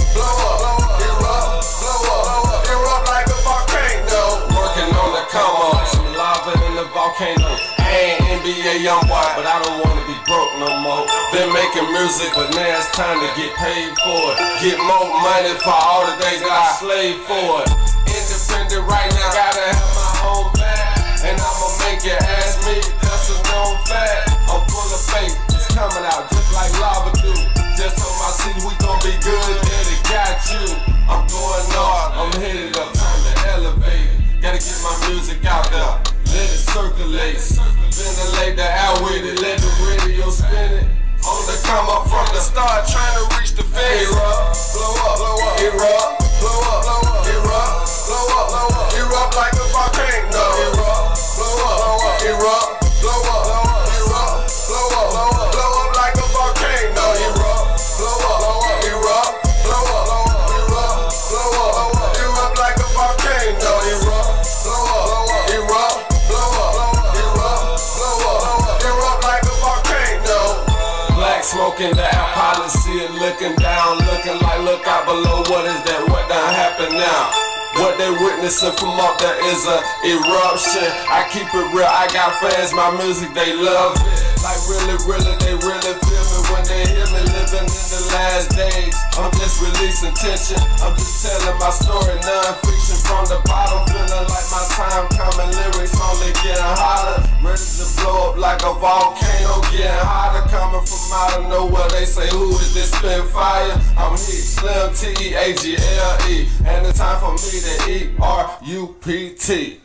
blow up, erupt like a volcano. Working on the come up, some lava in the volcano. I ain't NBA young boy, but I don't wanna be broke no more. Been making music, but now it's time to get paid for it. Get more money for all the days that I slaved for it. Independent right now, gotta have my own back. And I'ma make it ask me, that's a known fact. I'm full of faith, it's coming out just like lava do. Just told my city we gon' be good, then it got you. I'm going hard, I'm headed up, time to elevate. Gotta get my music out there, let it circulate. Ventilate the air with it, let the radio spin it. On the come up from the start, trying to reach the fence. Erupt, blow up, erupt, blow up, erupt, blow up, erupt like a volcano. Erupt, blow up, erupt, blow up, erupt, blow up like a volcano. Erupt, blow up, erupt, blow up, erupt like a volcano. Erupt, blow up, erupt, blow up, erupt like a volcano. Black smoke in the air, policy looking down, looking like look out below. What is that? What done happened now? What they witnessing from up there is a eruption. I keep it real, I got fans, my music, they love it. Like really, they really feel me when they hear me living in the last days. I'm just releasing tension, I'm just telling my story, non-fiction from the bottom. Feeling like my time coming, lyrics only getting hotter. Ready to blow up like a volcano, getting hotter. Coming from out of nowhere, they say, who is this spin fire? I'm Heat, Slim, T-E-A-G-L-E. And it's time for me to E-R-U-P-T.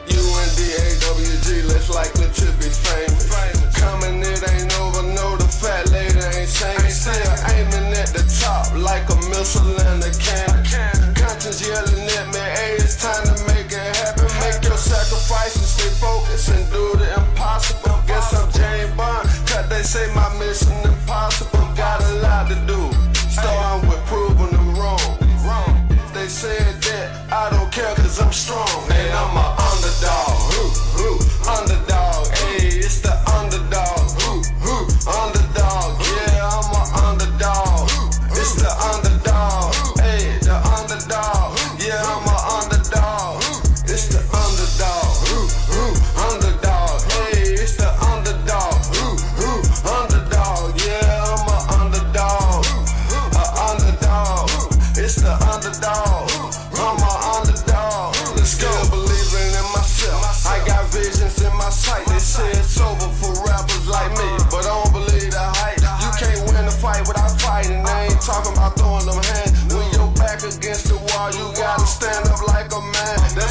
U-N-D-A-W-G, less likely to be famous. Coming, it ain't over, no, the fat lady ain't shaming. Still aiming at the top like a missile and a cannon. Conscience yelling at me, hey, it's time to make it happen. Make your sacrifice and stay focused and do the impossible. Guess I'm James Bond, cause they say my mission impossible. Got a lot to do, starting with proving them wrong. They said that I don't care cause I'm strong. And I'm an underdog, underdog, hey, it's the underdog, underdog, yeah, I'm an underdog, it's the underdog, hey, the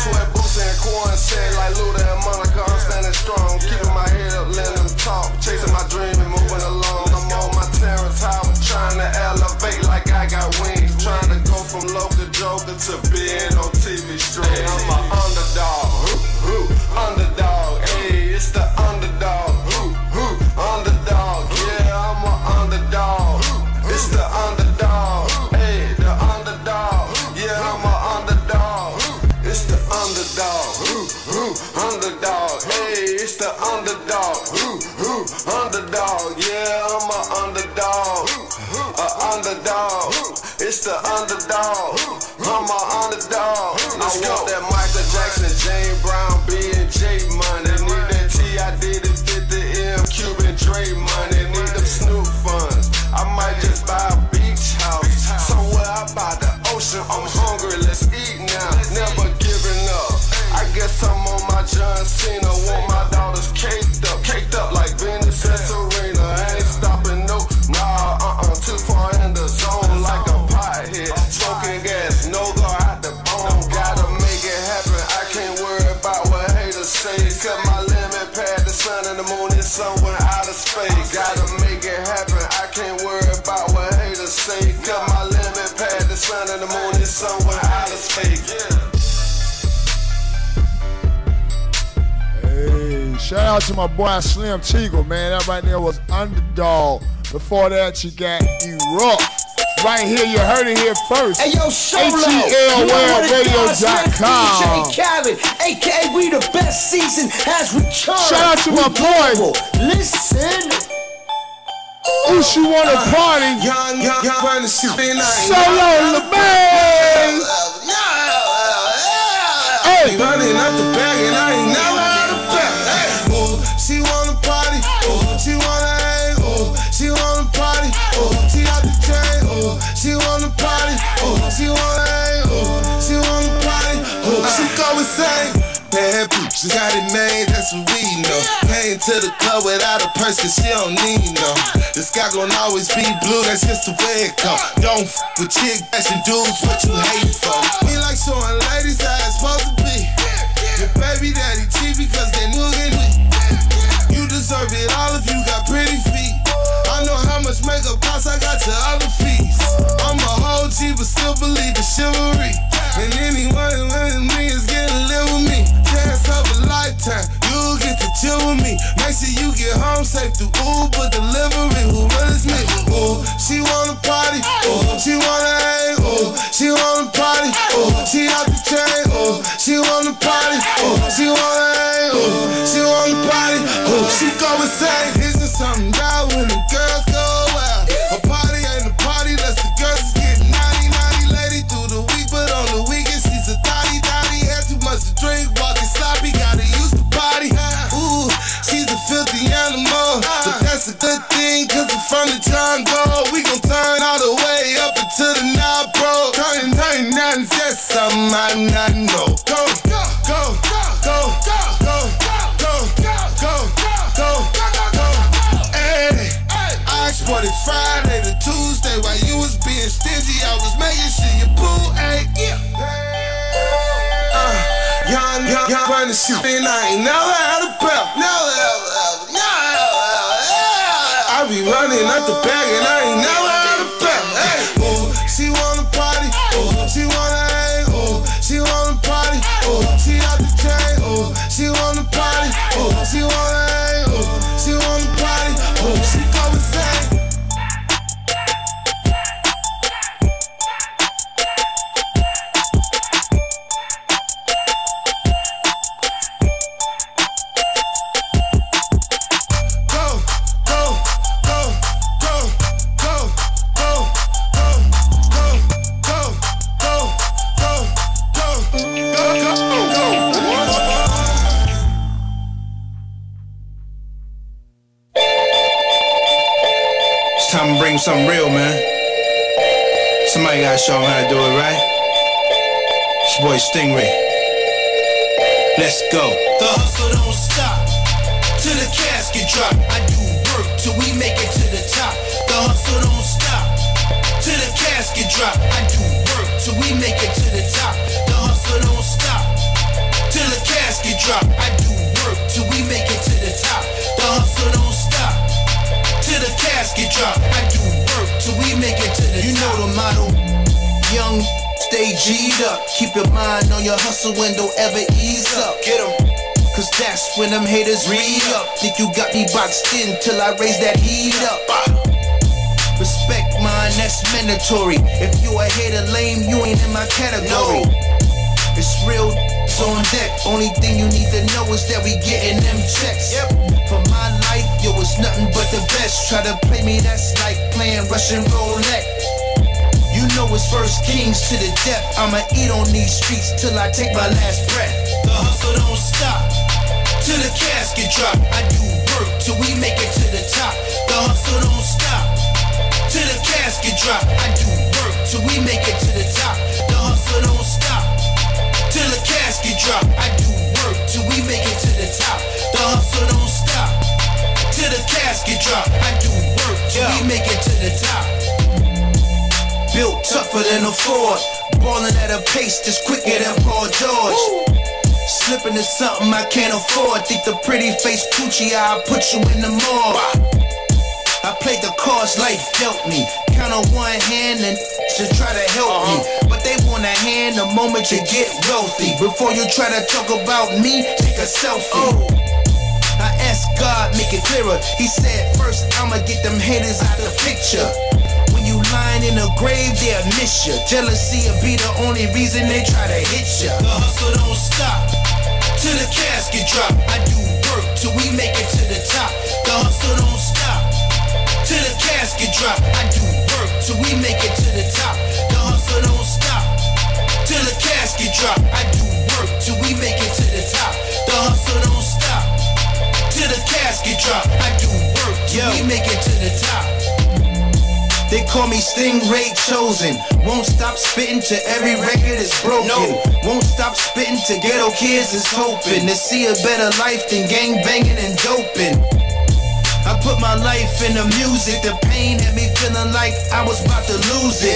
sweat boots and corn said like Luda and Monica. I'm standing strong, keeping my head up, letting them talk, chasing my dream and moving along. I'm on my Terrence Howard, trying to elevate like I got wings, trying to go from local joker to being on TV straight. Hey, I'm an underdog, underdog. Hey, it's the underdog, underdog. Yeah, I'm an underdog. It's the underdog. Hey, the underdog. Yeah, I'm an underdog. It's the underdog. Underdog. Hey, it's the underdog. Underdog. Yeah, I'm an underdog. Underdog. It's the underdog. I'm an underdog. I want that Michael Jackson, James Brown, B&J money. Need that T.I. did it, 50 M, Cuban Dre money. Need them Snoop funds. I might just buy a beach house somewhere out by the ocean. I'm hungry, let's eat now. Never giving up. I guess I'm on my John Cena. Want my daughters caked up like Venus and Serena. I ain't stopping, no, nah, too far in the zone like a pothead. Smoking gas, no go out the bone. Gotta make it happen. I can't worry about what haters say. Cut my limit pad, the sun and the moon is somewhere out of space. Gotta make it happen. I can't worry about what haters say. Cut my limit pad, the sun and the moon is somewhere out of space. Hey, shout out to my boy Slim Teagle, man. That right there was Underdog. Before that, you got Erupt. Right here, you heard it here first. Hey, yo, Solo. atlwebradio.com. DJ Khaled, a.k.a. we the best season has returned. Shout out to my boy. Listen. Ushi wanna party. Solo LeBay. Hey. Running out the bag and I ain't never out of bag. Hey. Oh, she wanna party. Oh, she wanna hang. Oh, she wanna party. Oh, she out the chain. Oh, she wanna party. Oh, she wanna hang. Oh, she wanna party. Oh, she go insane. Bad bitch, she got it made, that's what we know. Came to the club without a purse cause she don't need no. The sky gon' always be blue, that's just the way it go. Don't f with chick fashion dudes, what you hate for? We like showing ladies how it's supposed to be. Your baby daddy cheap because they noogie me. You deserve it all if you got pretty feet. I know how much makeup costs, I got your other fees. I'm a whole G but still believe in chivalry. And anyone with me is getting live with me. Chance of a lifetime, you'll get to chill with me. Make sure you get home safe through Uber delivery. Who is me? Oh, she wanna party. Oh, she wanna hang. Oh, she wanna party. Oh, she out the chain. Oh, she wanna party. Oh, she wanna hang. Oh, she wanna party. Oh, she go insane. Isn't something wild when the girls go wild? A party ain't a party unless the girls is getting naughty, naughty lady through the week, but on the weekend she's a thotty, thotty. Had too much to drink, walking sloppy, gotta use the body. Ooh, she's a filthy animal, but that's a good thing, cause from the time go, we gon' turn all the way up into the knob, bro. Turning, nothing's just something I not know. Go, go, go, go, go, go, go, go, go, go. Hey, I exported Friday to Tuesday while you was being stingy. I was making sure your pool ate. Young, running shit, and I ain't never had a pep. Never, ever. I be running out the bag and I ain't never had a pep. Hey, oh, she wanna party. Oh, she wanna hang. Oh, she wanna party. Oh, she out the chain. Oh, she wanna party. Oh, she wanna hang. Oh, she wanna party. Oh, she go insane. Time to bring something real, man. Somebody gotta show me how to do it, right? It's your boy Stingray. Let's go. The hustle don't stop till the casket drop. I do work till we make it to the top. The hustle don't stop till the casket drop. I do work till we make it to the top. The hustle don't stop stay G'd up. Keep your mind on your hustle and don't ever ease up. Get 'em. Cause that's when them haters re-up. Think you got me boxed in till I raise that heat up. Respect mine, that's mandatory. If you a hater lame, you ain't in my category. It's real on deck. Only thing you need to know is that we getting them checks. For my life, yo, it's nothing but the best. Try to play me, that's like playing Russian roulette. You know it's first kings to the death. I'ma eat on these streets till I take my last breath. The hustle don't stop till the casket drop. I do work till we make it to the top. The hustle don't stop till the casket drop. I do work till we make it to the top. The hustle don't stop till the casket drop. I do work till we make it to the top. The hustle don't stop till the casket drop. I do work till we make it to the top. Built tougher than a Ford, ballin' at a pace that's quicker than Paul George. Slipping to something I can't afford. Think the pretty face coochie, I'll put you in the morgue. I played the cards life dealt me. Count on one hand and just try to help me. But they want a hand the moment you get wealthy. Before you try to talk about me, take a selfie. I asked God, make it clearer. He said, first I'ma get them haters out the picture. When you lying in a grave, they'll miss you. Jealousy will be the only reason they try to hit you. The hustle don't stop till the casket drop. I do work till we make it to the top. The hustle don't stop till the casket drop. I do work till we make it to the top. The hustle don't stop till the casket drop. I do work till we make it to the top. The hustle don't stop till the casket drop. I do work till we make it to the top. They call me Stingray Chosen. Won't stop spitting till every record is broken. Won't stop spitting till ghetto kids is hoping to see a better life than gang banging and doping. I put my life in the music. The pain had me feeling like I was about to lose it.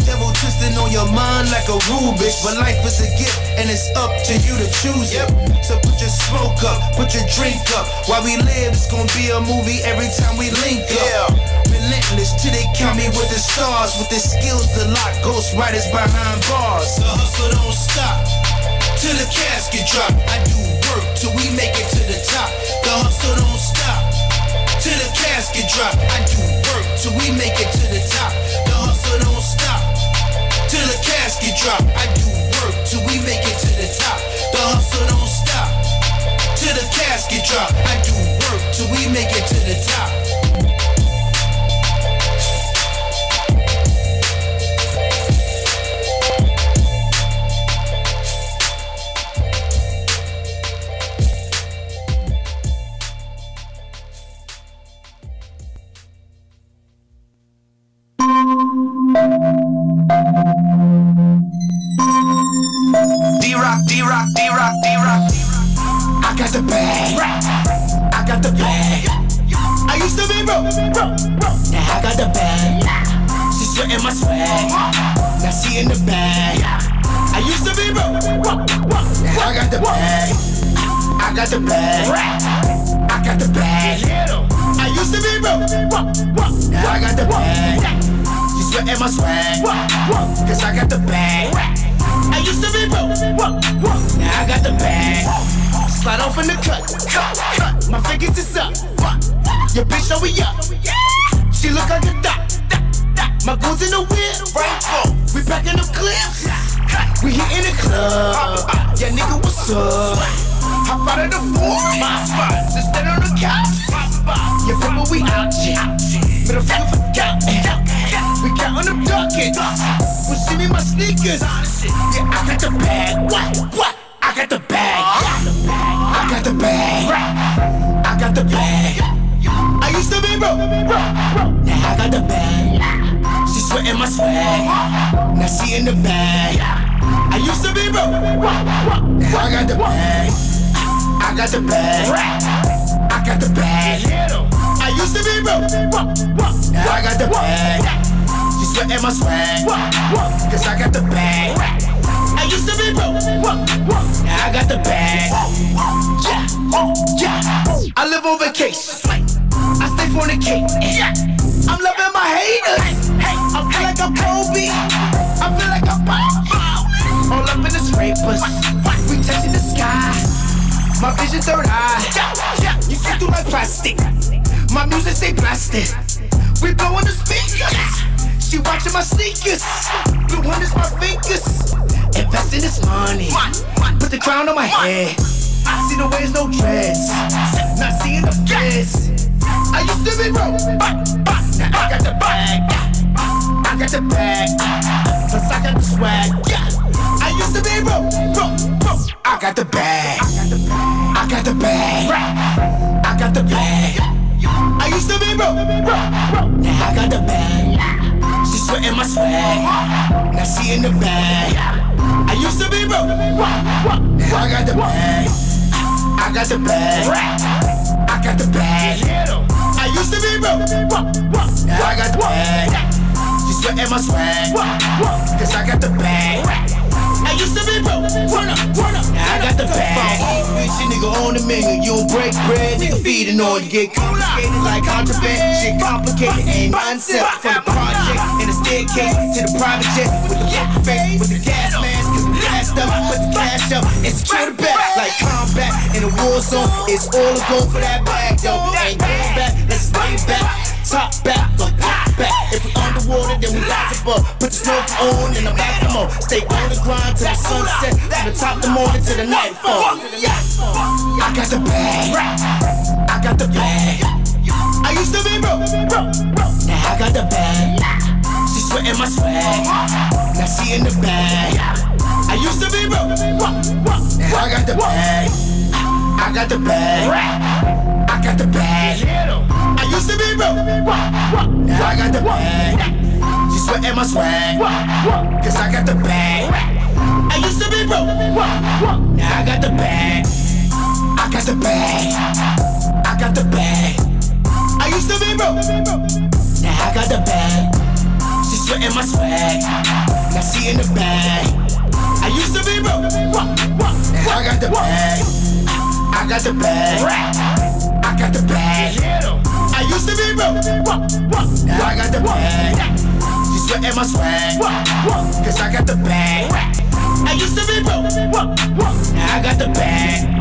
Devil twisting on your mind like a Rubik's. But life is a gift and it's up to you to choose it. So put your smoke up, put your drink up. While we live, it's gonna be a movie every time we link up. Relentless till they count me with the stars. With the skills to lock ghost riders behind bars. The hustle don't stop till the casket drop. I do work till we make it to the top. The hustle don't stop till the casket drop. I do work till we make it to the top. The hustle don't stop till the casket drop. I do work till we make it to the top. The hustle don't stop till the casket drop. I do work till we make it to the top. I got the bag. I got the bag. I used to be broke. Now I got the bag. She sweating my swag. Now she in the bag. I used to be broke. Now I got the bag. I got the bag. I got the bag. I used to be broke. Now I got the bag. She sweating my swag. Cause I got the bag. I used to be broke. Now I got the bag. Slide off in the cut. My fingers is up. Your bitch know we up. She look like a dot. My goons in the whip. We packing up clips. We hitting the club. Yeah, nigga, what's up? Hop out of the four. Just stand on the couch. Yeah, from where we out, middle finger for counting. We counting them duckets. Well, see me my sneakers. Yeah, I got the bag. What? I got the bag. I got the bag. I got the bag. I used to be broke. Now I got the bag. She sweating my swag. Now she in the bag. I used to be broke. Now I got the bag. I got the bag. I got the bag. I used to be broke. Now I got the bag. She sweating my swag. Cause I got the bag. I used to be broke. Now I got the bag. Yeah. I live on vacation. I stay fornicating. I'm loving my haters. I feel like I'm Kobe. I feel like I'm Bobby. all up in the scrapers. We touching the sky. My vision third eye. You see through like plastic. My music stay blasted. We blowing the speakers. She watching my sneakers. Blue one is my fingers. Invest in this money. Put the crown on my head. I see the waves, no dreads. Not seeing the feds. I used to be broke. Now I got the bag. I got the bag. Plus I got the swag. I used to be broke. I got the bag. I got the bag. I got the bag. I used to be broke. Now I got the bag. She sweating my swag. Now she in the bag. I used to be broke. Now I got the bag. I got the bag. I got the bag. I used to be broke. Now I got the bag. She sweating my swag. Cause I got the bag. I used to be broke. Run up. Now I got the bag. Bitch, you nigga on the menu. You don't break bread, nigga feeding on you. Get complicated like contraband. Shit complicated, ain't mindset. From the project and the staircase to the private jet. With the poker face, with the gas mask. Cause we gassed up, put the cash up and secure the back. Like combat in a war zone. It's all a go for that bag, though. Ain't going back, let's stay back. Top back, go top back. If we underwater, then we rise above. Put the smoke on and I'm back more. Stay on the grind till the sunset. From the top of the morning to the nightfall. I got the bag. I got the bag. I used to be broke. Now I got the bag. She sweating my swag. Now she in the bag. I used to be broke. Now I got the bag. I got the bag. I got the bag. I used to be broke. Now I got the bag. She sweating my swag. Cause I got the bag. I used to be broke. Now I got the bag. I got the bag. I got the bag. I used to be broke. Now I got the bag. She sweating my swag. Now she in the bag. I used to be broke. Now I got the bag. I got the bag. I got the bag. I used to be broke. Now I got the bag. She sweating my swag. Cause I got the bag. I used to be broke. Now I got the bag.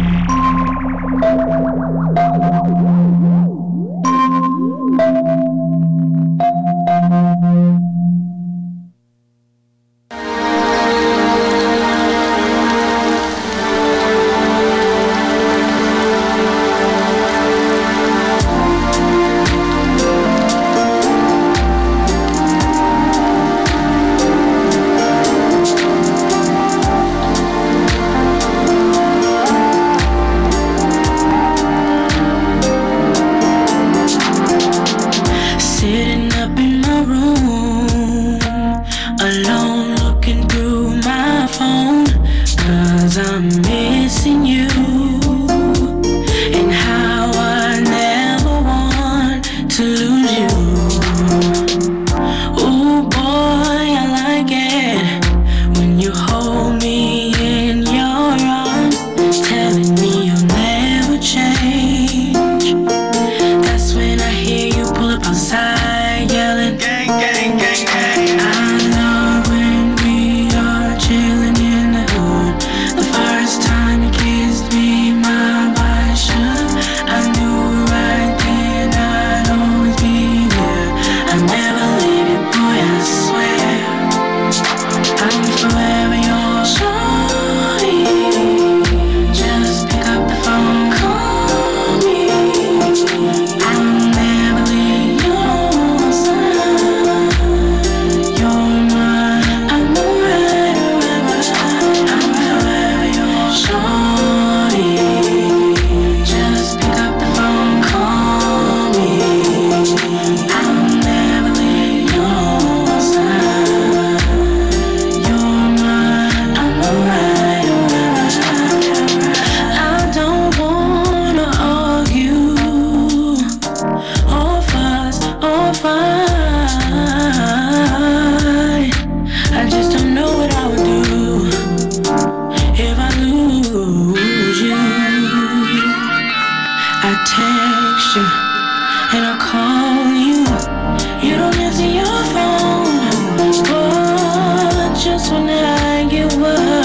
Just when I get worried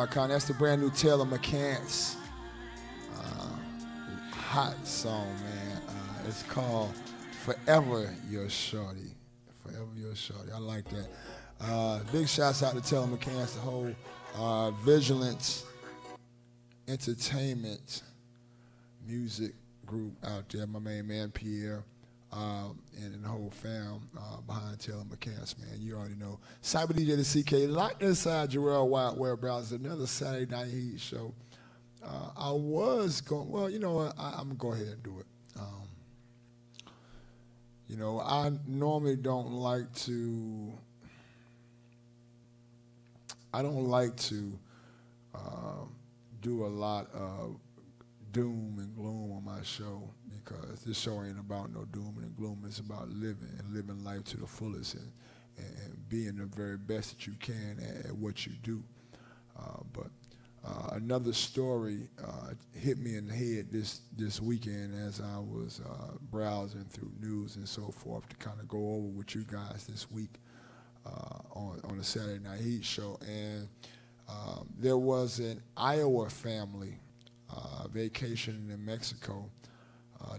atlwebradio.com. That's the brand new Taylor McCants hot song, man. It's called Forever Your Shorty. Forever Your Shorty. I like that. Big shouts out to Taylor McCants, the whole Vigilance Entertainment music group out there. My main man Pierre and the whole fam behind Taylor McCants, man. You already know. Cyber DJ the CK, locked inside Jarrell Wild Web Browser, another Saturday Night Heat show. I was going, well, you know what, I'm going to go ahead and do it. You know, I normally don't like to do a lot of doom and gloom on my show, because this show ain't about no doom and gloom. It's about living life to the fullest and being the very best that you can at what you do. But another story hit me in the head this weekend as I was browsing through news and so forth to kind of go over with you guys this week on the Saturday Night Heat show. And there was an Iowa family vacationing in Mexico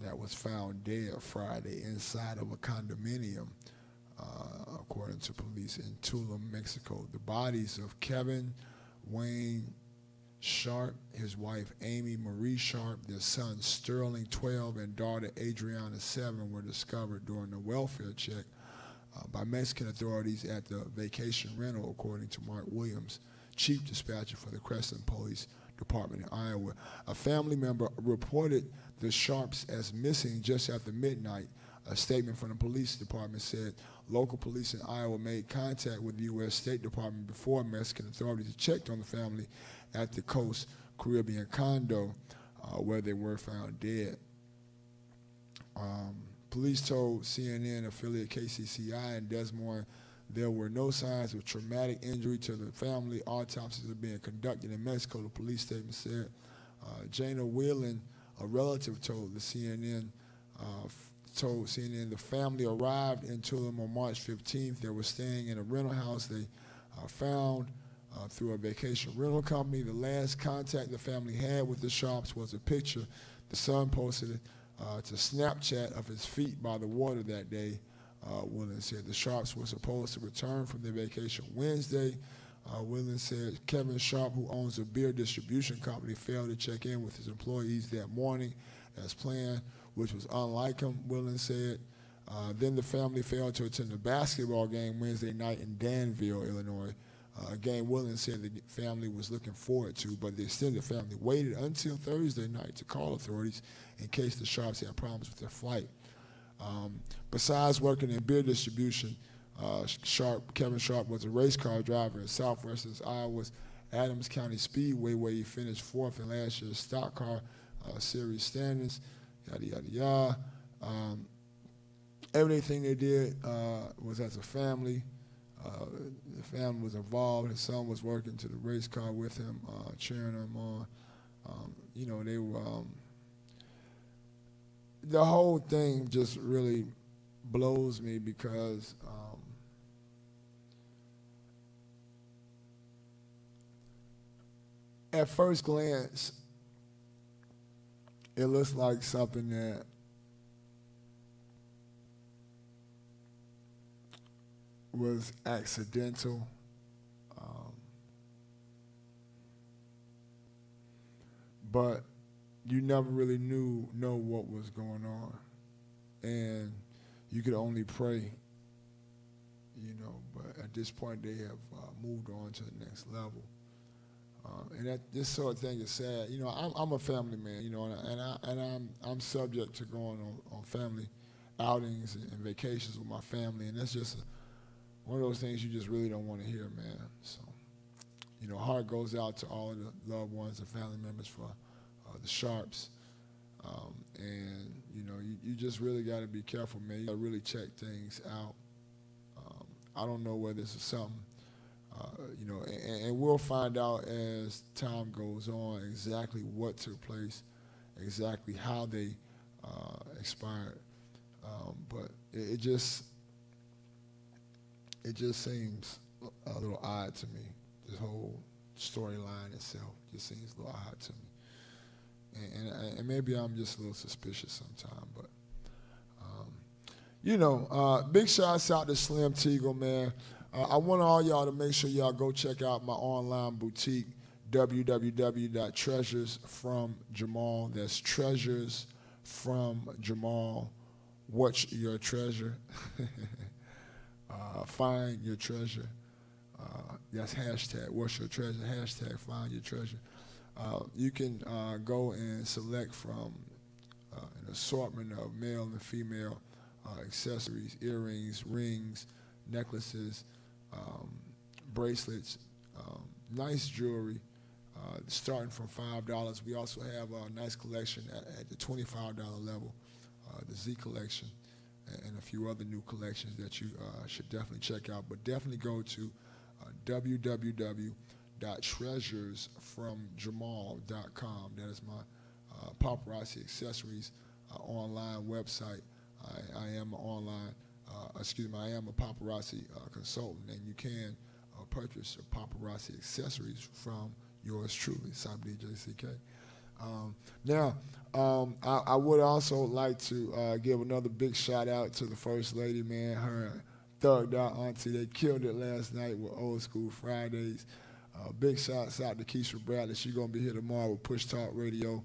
that was found dead Friday inside of a condominium, according to police in Tulum, Mexico. The bodies of Kevin Wayne Sharp, his wife Amy Marie Sharp, their son Sterling, 12, and daughter Adriana, 7, were discovered during a welfare check by Mexican authorities at the vacation rental, according to Mark Williams, chief dispatcher for the Crescent Police Department in Iowa. A family member reported the Sharps as missing just after midnight. A statement from the police department said local police in Iowa made contact with the U.S. State Department before Mexican authorities checked on the family at the Coast Caribbean condo where they were found dead. Police told CNN affiliate KCCI in Des Moines there were no signs of traumatic injury to the family. Autopsies are being conducted in Mexico, the police statement said. Jana Whelan, a relative, told CNN the family arrived in Tulum on March 15th. They were staying in a rental house they found through a vacation rental company. The last contact the family had with the Sharps was a picture the son posted to Snapchat of his feet by the water that day. Willen said the Sharps were supposed to return from their vacation Wednesday. Willen said Kevin Sharp, who owns a beer distribution company, failed to check in with his employees that morning as planned, which was unlike him, Willen said. Then the family failed to attend a basketball game Wednesday night in Danville, Illinois. A game Willen said the family was looking forward to, but the extended family waited until Thursday night to call authorities in case the Sharps had problems with their flight. Besides working in beer distribution, Kevin Sharp was a race car driver in southwestern Iowa's Adams County Speedway, where he finished 4th in last year's stock car series standings, yada, yada, yada. Everything they did was as a family. The family was involved. His son was working to the race car with him, cheering him on. You know, they were, the whole thing just really blows me because at first glance, it looks like something that was accidental. But you never really know what was going on. And you could only pray, you know, but at this point they have moved on to the next level. And this sort of thing is sad. You know, I'm a family man, you know, and I'm subject to going on family outings and vacations with my family, and that's just one of those things you just really don't want to hear, man. So, you know, heart goes out to all of the loved ones and family members for the Sharps. And, you know, you just really got to be careful, man. You got to really check things out. I don't know whether this is something, you know, and we'll find out as time goes on exactly what took place, exactly how they expired. But it just seems a little odd to me, this whole storyline itself just seems a little odd to me. And maybe I'm just a little suspicious sometimes, but you know, big shouts out to Slim Teagle, man. I want all y'all to make sure y'all go check out my online boutique, www.treasuresfromjamal. That's Treasures from Jamal. What's your treasure? Find your treasure. That's hashtag what's your treasure, hashtag find your treasure. You can go and select from an assortment of male and female accessories, earrings, rings, necklaces, bracelets, nice jewelry, starting from $5. We also have a nice collection at the $25 level, the Z collection, and a few other new collections that you should definitely check out. But definitely go to www.treasuresfromjamal.com. That is my paparazzi accessories online website. I am an online, I am a paparazzi consultant, and you can purchase paparazzi accessories from yours truly, Cyber DJ CK. Now, I would also like to give another big shout out to the First Lady, man. Her thugged out auntie, they killed it last night with Old School Fridays. Big shouts out to Keisha Bradley. She's going to be here tomorrow with Push Talk Radio,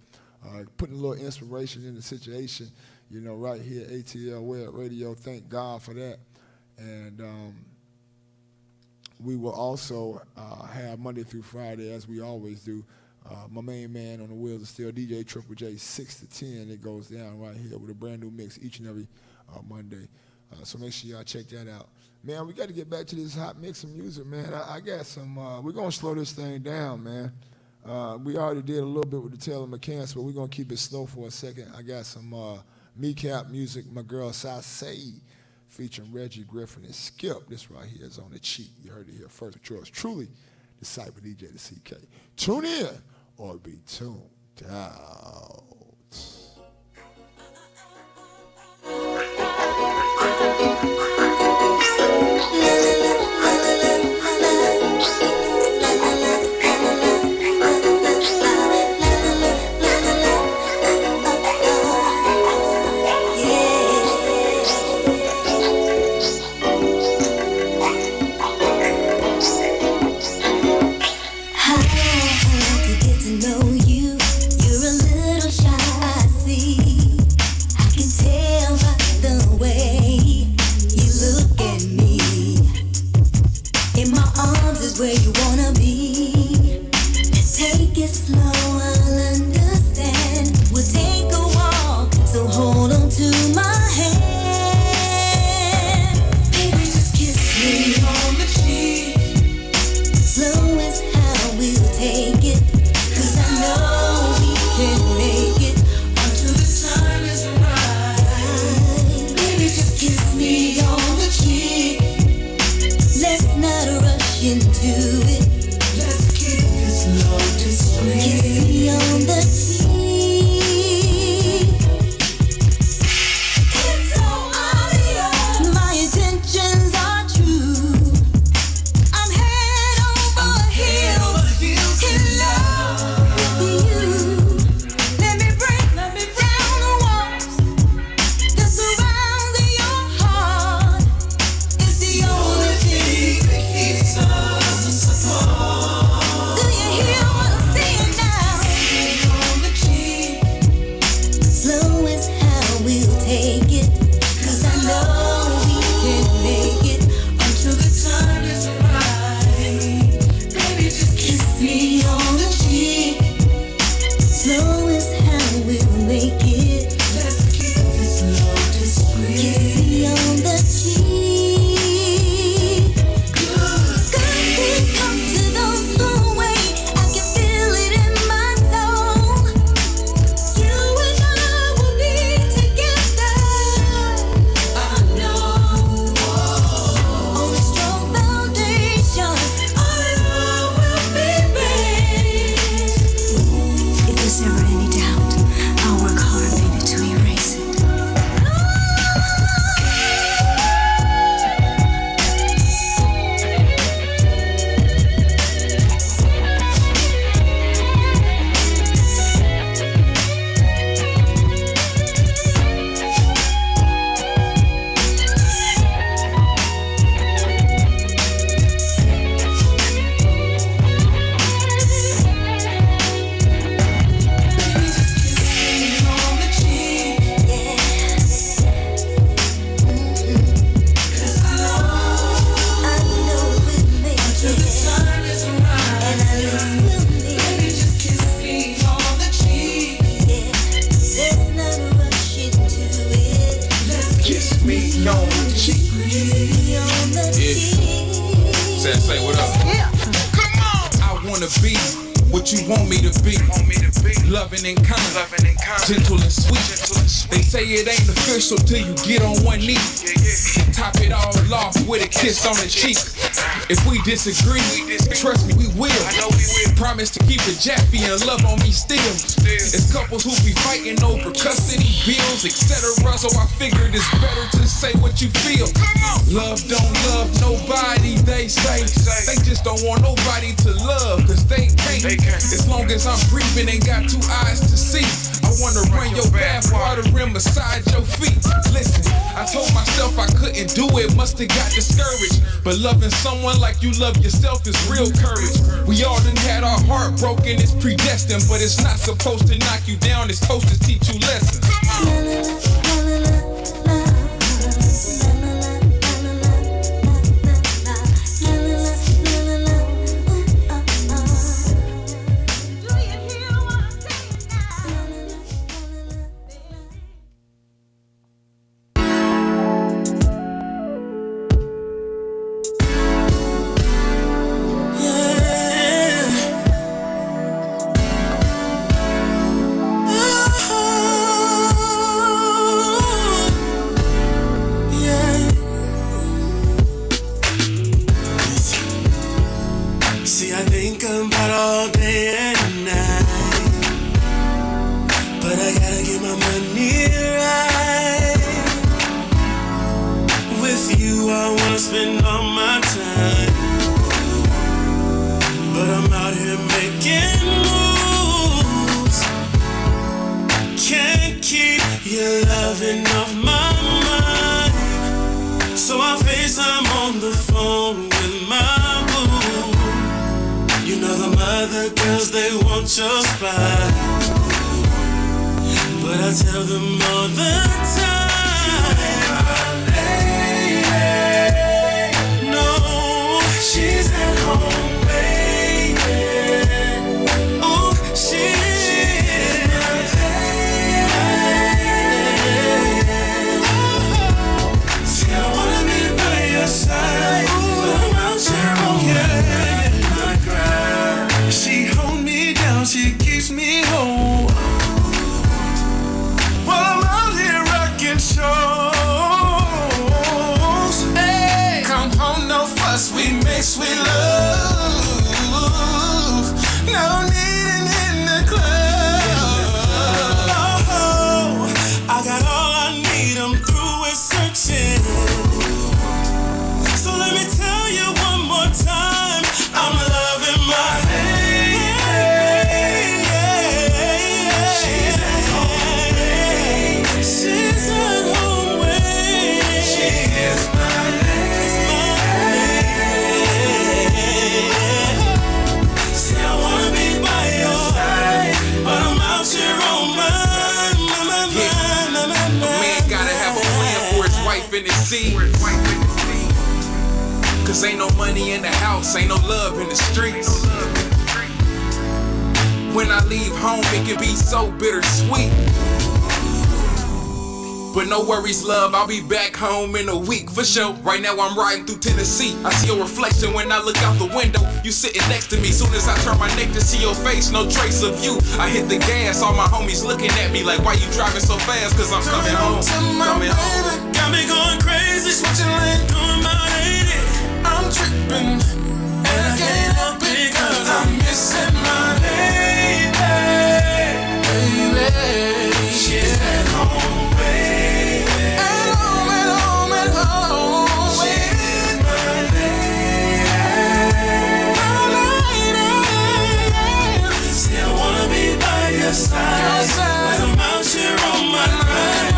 putting a little inspiration in the situation, you know, right here at ATL Web Radio. Thank God for that. And we will also have Monday through Friday, as we always do, my main man on the wheels of steel, DJ Triple J, 6 to 10. It goes down right here with a brand new mix each and every Monday. So make sure y'all check that out. Man, we got to get back to this hot mix of music, man. I got some, we're going to slow this thing down, man. We already did a little bit with the Taylor McCants, but we're going to keep it slow for a second. I got some kneecap music, my girl Sasay, featuring Reggie Griffin and Skip. This right here is on the cheek. You heard it here first. With yours truly, the Cyber DJ, the CK. Tune in or be tuned out. Know you, you're a little shy. be what you want me to be. Loving and kind, gentle and sweet. They say it ain't official till you get on one knee. Top it all off with a kiss on the cheek. If we disagree, trust me, we will. Promise to keep it Jaffy and love on me still. It's couples who be fighting over custody bills, etc. So I figured it's better to say what you feel. Love don't love nobody, they say. They just don't want nobody to love, cause they can't. As long as I'm breathing and got two eyes to see, I wanna run your bath water and massage your feet. Listen, I told myself I couldn't do it, must've got discouraged. But loving someone like you love yourself is real courage. We all done had our heart broken, it's predestined. But it's not supposed to knock you down, it's supposed to teach you lessons. Cause ain't no money in the house, ain't no love in the streets. When I leave home, it can be so bittersweet. But no worries, love, I'll be back home in a week for sure. Right now I'm riding through Tennessee. I see your reflection when I look out the window. You sitting next to me. Soon as I turn my neck to see your face, no trace of you. I hit the gas, all my homies looking at me like, why you driving so fast? Cause I'm coming home, coming home. Got me going crazy, switching lane, doing my 80. I'm tripping, and I can't help it cause I'm missing my lady. Baby, she's at home, baby. At home, at home, at home. She's my lady. My lady. See, I wanna be by your side, but I'm out here on my grind.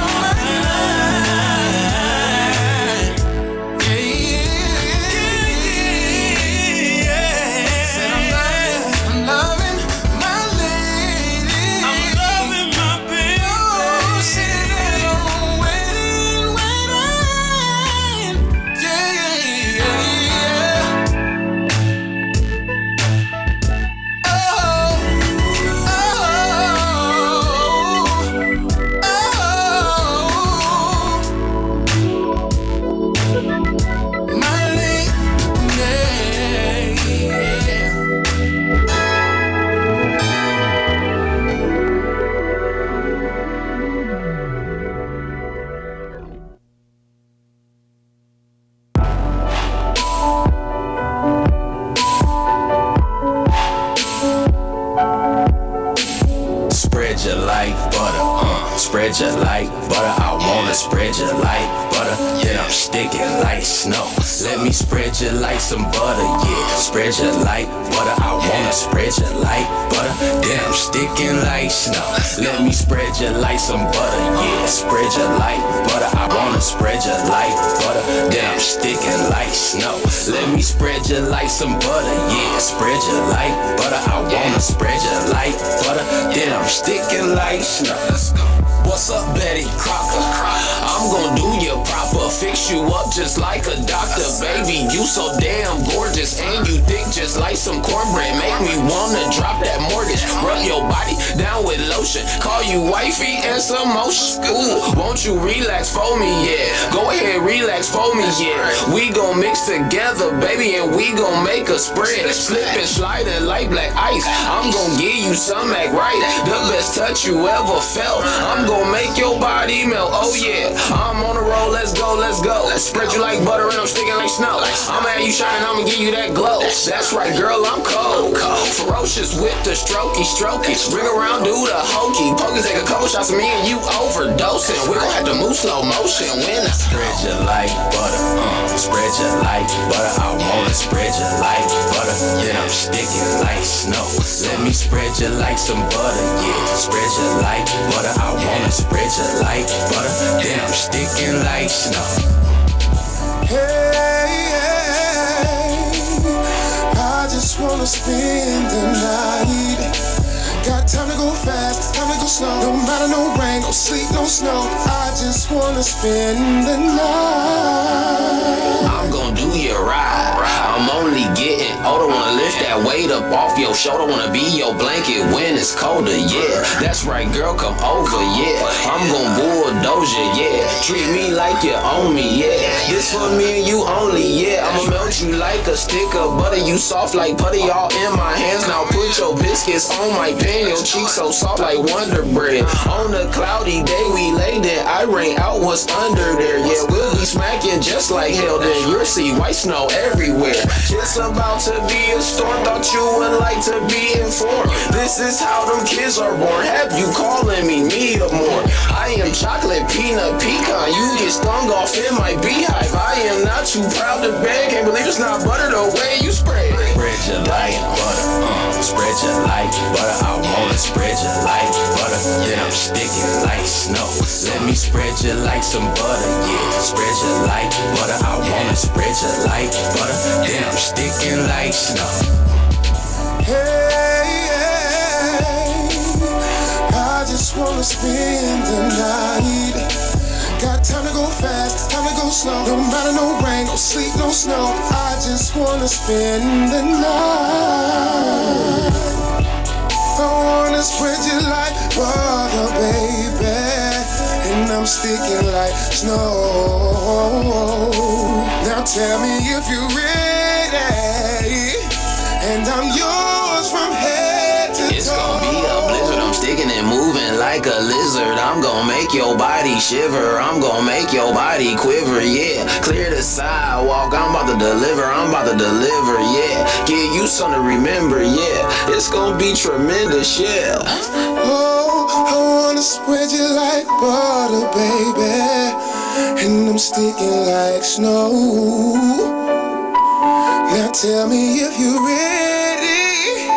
butter. I wanna spread you like butter, then I'm sticking like snow. Let me spread you like some butter, yeah. Spread you like butter. I wanna spread you like butter, then I'm sticking like snow. Let me spread you like some butter, yeah. Spread you like butter. I wanna spread you like butter, then I'm sticking like snow. Let me spread you like some butter, yeah. Spread you like butter. I wanna spread you like butter, then I'm sticking like snow. What's up, Betty Crocker? I'm gon' do you proper, fix you up just like a doctor. Baby, you so damn gorgeous, and you thick just like some cornbread. Make me wanna drop that mortgage, rub your body down with lotion, call you wifey and some motion. Ooh, won't you relax for me, yeah? Go ahead, relax for me, yeah. We gon' mix together, baby, and we gon' make a spread. Slip and slide it like black ice. I'm gon' give you some act right, the best touch you ever felt. I'm gon' make your body melt, oh yeah. I'm on the roll, let's go, let's go. Spread you like butter and I'm sticking like snow. I'ma have you shining, I'ma give you that glow. That's right, girl, I'm cold. Ferocious with the strokey. Ring around, do the hokey pokey. Take a couple shots of me and you overdosing. We gon' have to move slow motion when I spread you like butter. Spread you like butter. I wanna spread you like butter, then I'm sticking like snow. Let me spread you like some butter, yeah. Spread you like butter. I wanna spread you like butter, then I'm sticking like snow. Hey, I just wanna spend the night. Got time to go fast, time to go slow. No matter no rain, no sleet, no snow. I just wanna spend the night. I'm gon' do you right. I'm only getting older, wanna lift that weight up off your shoulder. Wanna be your blanket when it's colder, yeah. That's right, girl, come over, yeah. I'm gon' bulldoze you, yeah. Treat me like you own me, yeah. This for me and you only, yeah. I'ma melt you like a stick of butter. You soft like putty, all in my hands. Now put your biscuits on my pan. Your cheeks so soft like Wonder Bread. On a cloudy day we laid in, I rain out what's under there. Yeah, we'll be smacking just like hell. Then you'll see white snow everywhere. It's about to be a storm, thought you would like to be informed. This is how them kids are born. Have you calling me or more? I am chocolate peanut pecan. You get stung off in my beehive. I am not too proud to beg. Can't believe it's not butter the way you spread. Spread you like butter, spread you like butter. I wanna spread you like butter, then I'm sticking like snow. Let me spread you like some butter, yeah. Spread you like butter. I wanna spread you like butter, then I'm sticking like snow. Hey, I just wanna spend the night. Got time to go fast, time to go slow. No matter no rain, no sleet, no snow. I just wanna spend the night. I wanna spread you like butter, baby, and I'm sticking like snow. Now tell me if you're ready, and I'm yours from head to toe. It's gonna be a blizzard, I'm sticking and moving like a lizard. I'm gonna make your body shiver, I'm gonna make your body quiver, yeah. Clear the sidewalk, I'm about to deliver, yeah. Give you something to remember, yeah. It's gonna be tremendous, yeah. Oh, I wanna spread you like butter, baby, and I'm sticking like snow. Now tell me if you're ready,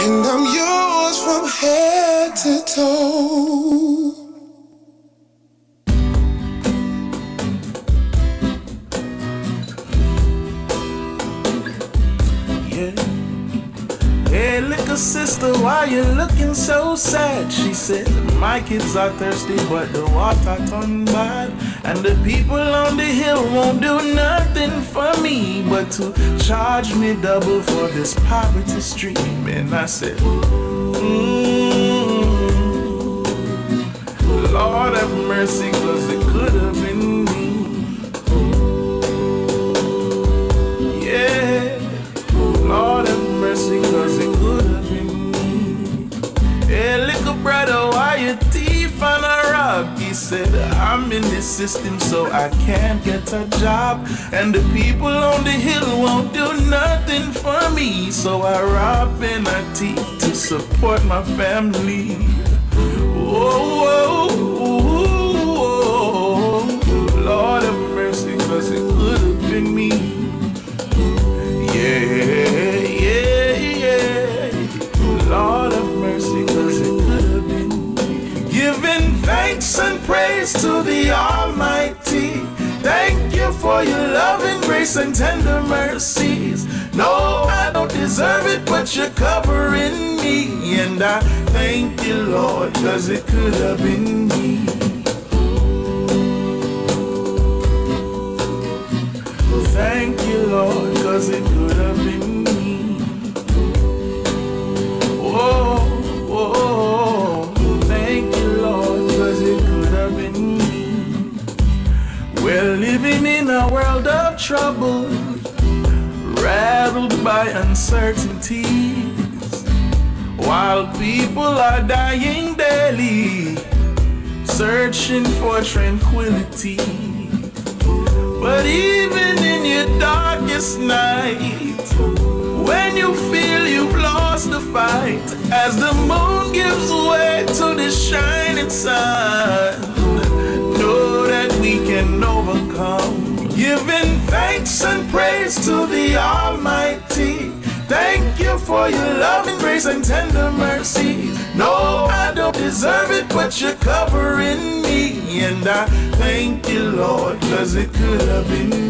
and I'm yours from head to toe. Hey, little sister, why you looking so sad? She said, my kids are thirsty, but the water turned bad. And the people on the hill won't do nothing for me but to charge me double for this poverty stream. And I said, Lord have mercy, cause it could have been me. Yeah, Lord have mercy, cause it could have been me. Hey, little brother, why you thief and a rob? He said, I'm in this system so I can't get a job. And the people on the hill won't do nothing for me. So I rob and I thief to support my family. Whoa, whoa, whoa. praise to the Almighty. Thank you for your love and grace and tender mercies. No, I don't deserve it, but you're covering me. And I thank you, Lord, cause it could have been me. Thank you, Lord, cause it could have been me. Whoa, whoa, thank you, Lord, cause it could have been me. We're living in a world of trouble, rattled by uncertainties, while people are dying daily, searching for tranquility. But even in your darkest night, when you feel you've lost the fight, as the moon gives way to the shining sun, know that we can overcome. Giving thanks and praise to the Almighty. Thank you for your love and grace and tender mercy. No, I don't deserve it, but you're covering me. And I thank you, Lord, cause it could have been me.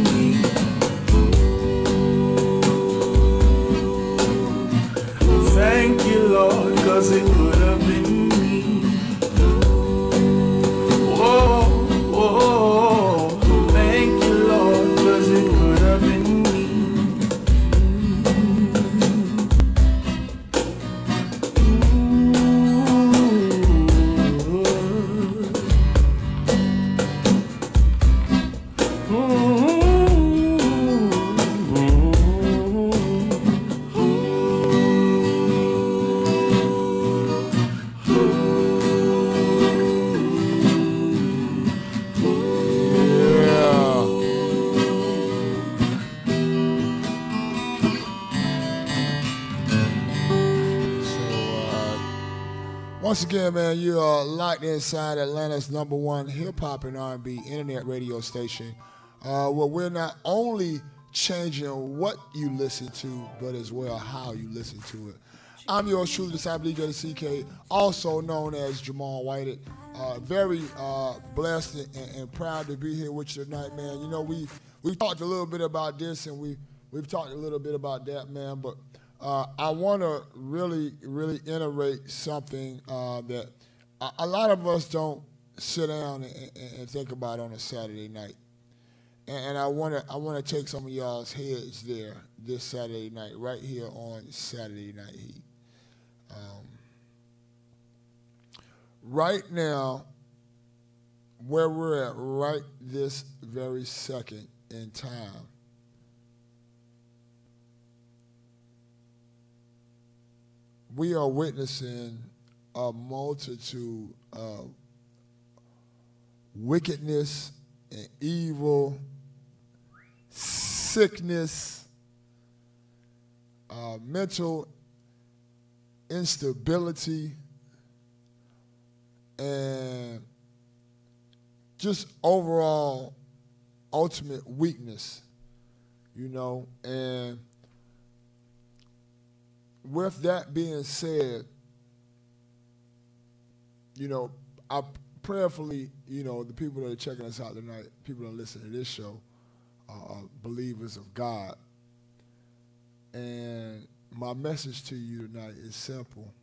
Thank you, Lord, cause it could have been me. Whoa, whoa, thank you, Lord, cause it could have been me. Once again, man, you are locked inside Atlanta's #1 hip-hop and R&B internet radio station, where we're not only changing what you listen to, but as well how you listen to it. I'm yours truly, Disciple DJ CK, also known as Jamal Whited. Very blessed and proud to be here with you tonight, man. You know, we've talked a little bit about this and we've talked a little bit about that, man, but I want to really iterate something that a lot of us don't sit down and think about on a Saturday night, and I want to take some of y'all's heads there this Saturday night, right here on Saturday Night Heat. Right now, where we're at right this very second in time, we are witnessing a multitude of wickedness and evil, sickness, mental instability, and just overall ultimate weakness, you know. And with that being said, you know, I prayerfully, you know, the people that are checking us out tonight, people that listen to this show, are believers of God. And my message to you tonight is simple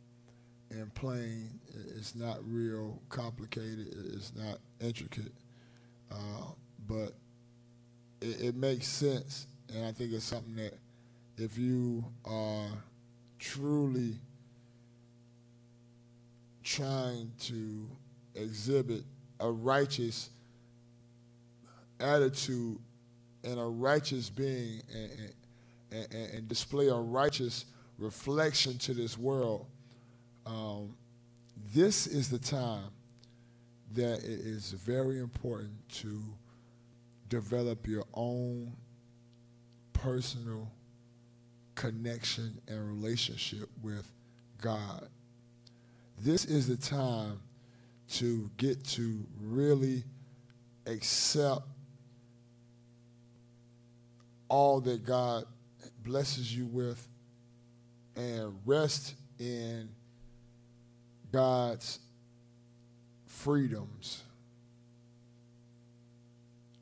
and plain. It's not real complicated. It's not intricate. But it makes sense. And I think it's something that if you are truly trying to exhibit a righteous attitude and a righteous being and display a righteous reflection to this world, this is the time that it is very important to develop your own personal connection and relationship with God. This is the time to get to really accept all that God blesses you with and rest in God's freedoms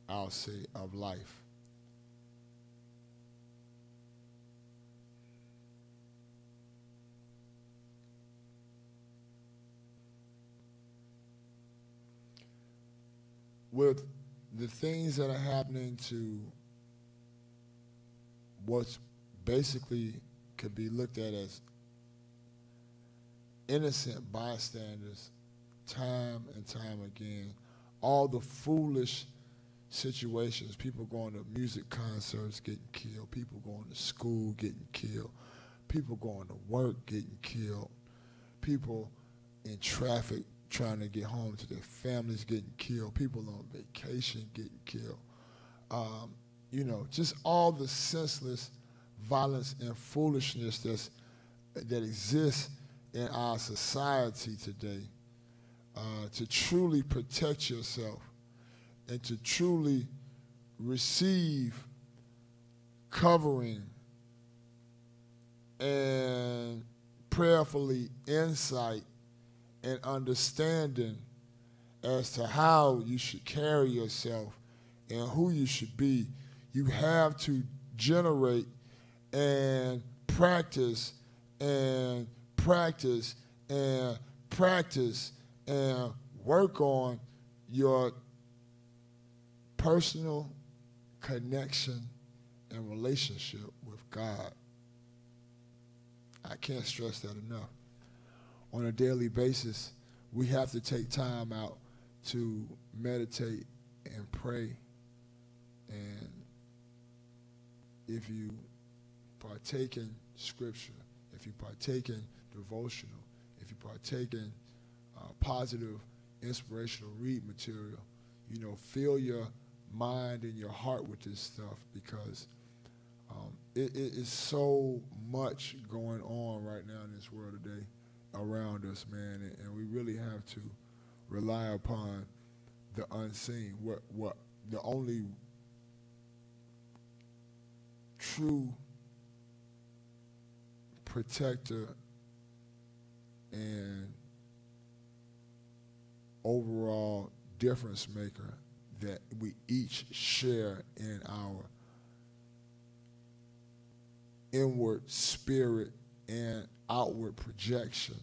I'll say, of life. With the things that are happening to what's basically could be looked at as innocent bystanders, time and time again, all the foolish situations, people going to music concerts getting killed, people going to school getting killed, people going to work getting killed, people in traffic trying to get home to their families getting killed, people on vacation getting killed. You know, just all the senseless violence and foolishness that exists in our society today. To truly protect yourself and to truly receive covering and prayerfully insight and understanding as to how you should carry yourself and who you should be, you have to generate and practice and practice and practice and work on your personal connection and relationship with God. I can't stress that enough. On a daily basis, we have to take time out to meditate and pray. And if you partake in scripture, if you partake in devotional, if you partake in positive, inspirational read material, you know, fill your mind and your heart with this stuff, because it is so much going on right now in this world today around us, man, and we really have to rely upon the unseen. What the only true protector and overall difference maker that we each share in our inward spirit and outward projection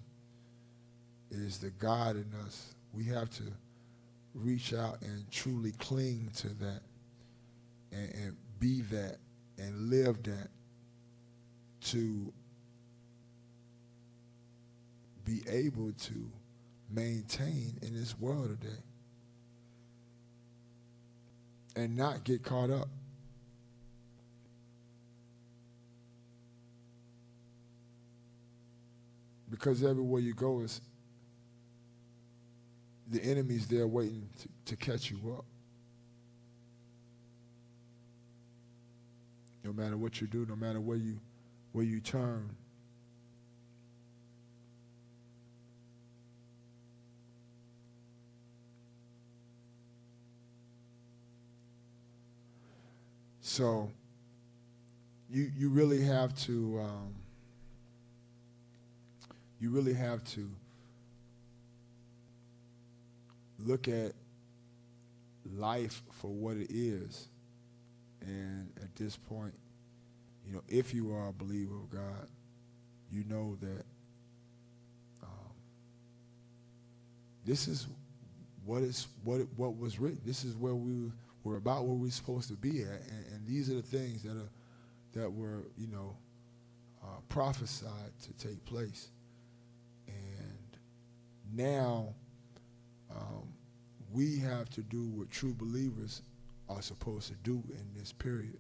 is the God in us. We have to reach out and truly cling to that and be that and live that to be able to maintain in this world today and not get caught up. Because everywhere you go is the enemy's there waiting to catch you up. No matter what you do, no matter where you turn. So you really have to look at life for what it is. And at this point, you know, if you are a believer of God, you know that this is what was written. This is where we're about where we're supposed to be at, and these are the things that were, you know, prophesied to take place. And now we have to do what true believers are supposed to do in this period.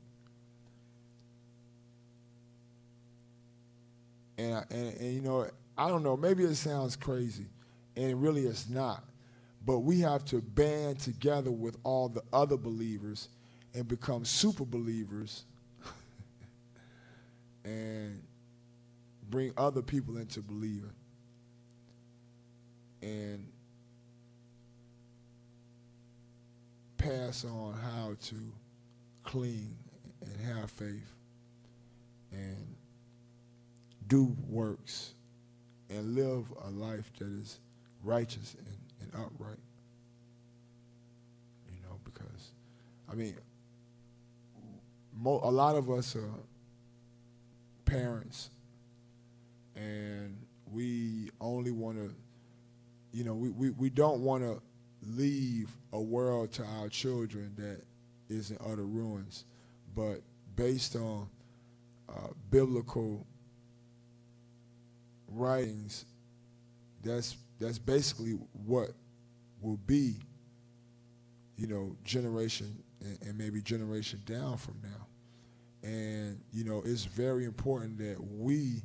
And you know, I don't know, maybe it sounds crazy, and really it's not. But we have to band together with all the other believers and become super believers and bring other people into believing. And pass on how to cling and have faith and do works and live a life that is righteous and upright. You know, because I mean, a lot of us are parents, and we only want to, you know, we don't want to leave a world to our children that is in utter ruins. But based on biblical writings, that's basically what will be, you know, generation and maybe generation down from now. And, you know, it's very important that we,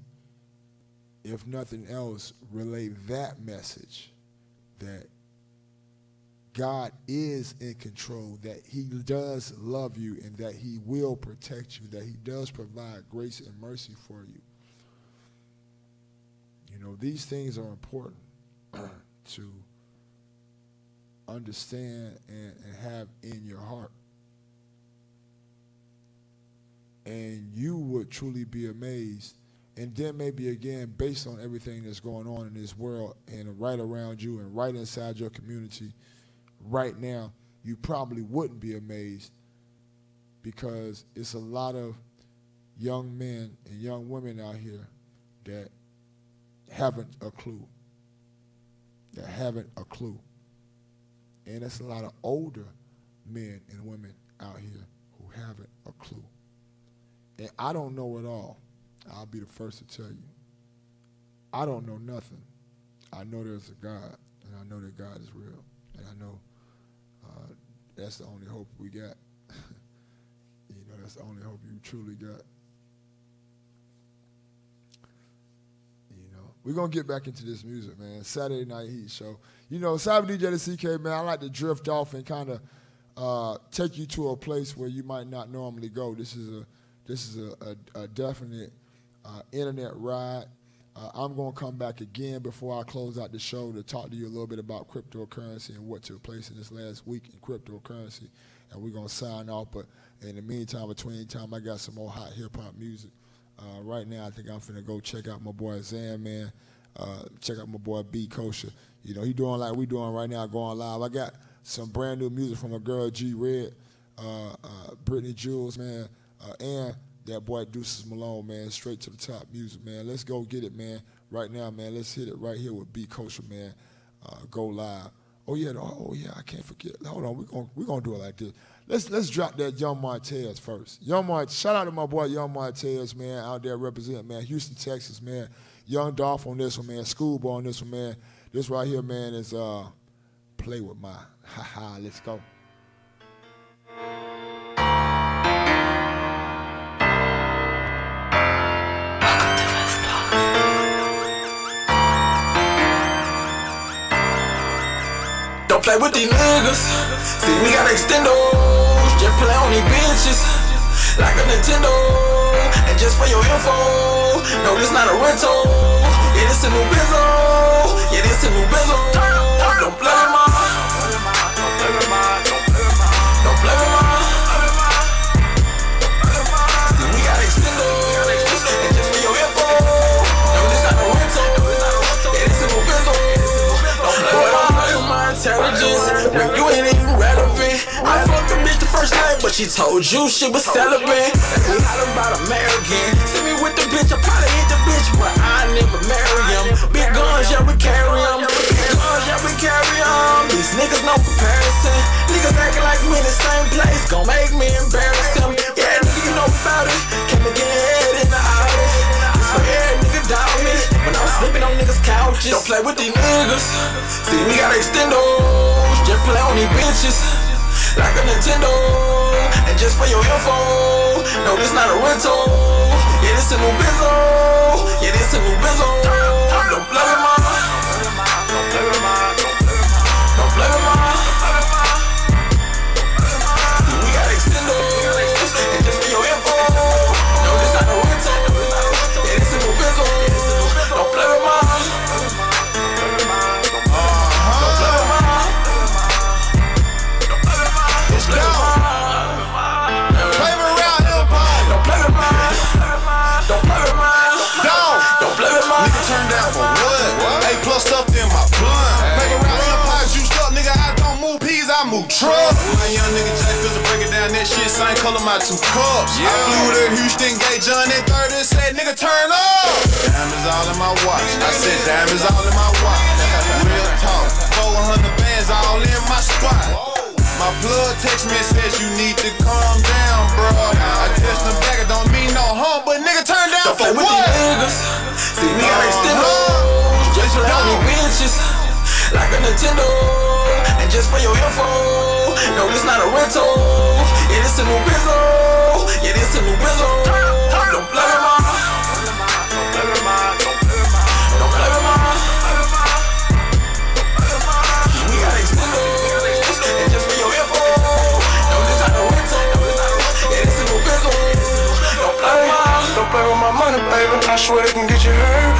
if nothing else, relay that message that God is in control, that he does love you, and that he will protect you, that he does provide grace and mercy for you. You know, these things are important to understand and have in your heart. And you would truly be amazed. And then maybe again, based on everything that's going on in this world and right around you and right inside your community right now, you probably wouldn't be amazed, because it's a lot of young men and young women out here that haven't a clue. And it's a lot of older men and women out here who haven't a clue. And I don't know it all. I'll be the first to tell you. I don't know nothing. I know there's a God, and I know that God is real. And I know that's the only hope we got. You know, that's the only hope you truly got. You know, we're going to get back into this music, man. Saturday Night Heat Show. You know, Cyber DJ the CK, man, I like to drift off and kind of take you to a place where you might not normally go. This is a definite internet ride. I'm going to come back again before I close out the show to talk to you a little bit about cryptocurrency and what took place in this last week in cryptocurrency. And we're going to sign off. But in the meantime, between time, I got some more hot hip-hop music. Right now, I think I'm finna go check out my boy Zan, man. Check out my boy B Kosher. You know, he doing like we doing right now, going live. I got some brand new music from a girl, G Red, Brittany Jules, man, and that boy Deuces Malone, man. Straight to the top music, man. Let's go get it, man. Right now, man. Let's hit it right here with B Kosher, man. Go live. Oh yeah, I can't forget. Hold on, we're gonna do it like this. Let's drop that Young Martez first. Shout out to my boy Young Martez, man, out there representing, man, Houston, Texas, man. Young Dolph on this one, man. Schoolboy on this one, man. This right here, man, is Play With My. Haha, let's go. Don't play with these niggas. See me got extendos. Just play on these bitches like a Nintendo. And just for your info, no, this not a rental. Yeah, this a new bizzo. Yeah, this a new bizzo. Don't play with my. Don't play with my. See me got extendos. And just for your info, no, this not a rental. Yeah, this a new bizzo. Don't play with my intelligence when you ain't even relevant. I fucked a bitch the first night, but she told you she was celibate. That's not about American. See me with the bitch, I probably hit the bitch, but I never marry him. Big guns, yeah, we carry them. Big guns, yeah, we carry them. These niggas no comparison. Niggas acting like we in the same place, gon' make me embarrass them. Yeah, nigga, you know about it. Came and get head in the eye. So yeah, nigga doubt me when I was sleeping on niggas' couches. Don't play with these niggas. See me got extendos. Just play on these bitches like a Nintendo. And just for your info, no, this not a rental. Yeah, this a new bizzo. Yeah, this a new bizzo. Don't play with my. Don't play with my. Don't play with my. See, we got extendos. And just for your info, no, this not a rental. Yeah, this a new bizzo. Don't play with my. Turn down for what? truck. My young nigga Jay feels break it down, that shit same color my 2 cups. I flew to Houston, gay John and 30 said, nigga turn up. Diamonds all in my watch. I said diamonds all in my watch. Real talk, 400 bands all in my spot. My plug text me and says you need to calm down, bro. I test them back, it don't mean no harm, but nigga turn down for what? Niggas. See me got extendo, just around me bitches, like a Nintendo. And just for your info, no, this not a rental. It is a new bizzo. It is a new bizzo. Don't play with my. Don't play with my. Don't play with my. We got extendo. And just for your info, no, this not a rental. It is a new bizzo. Don't play with my. Don't play with my money, baby. I swear they can get you hurt.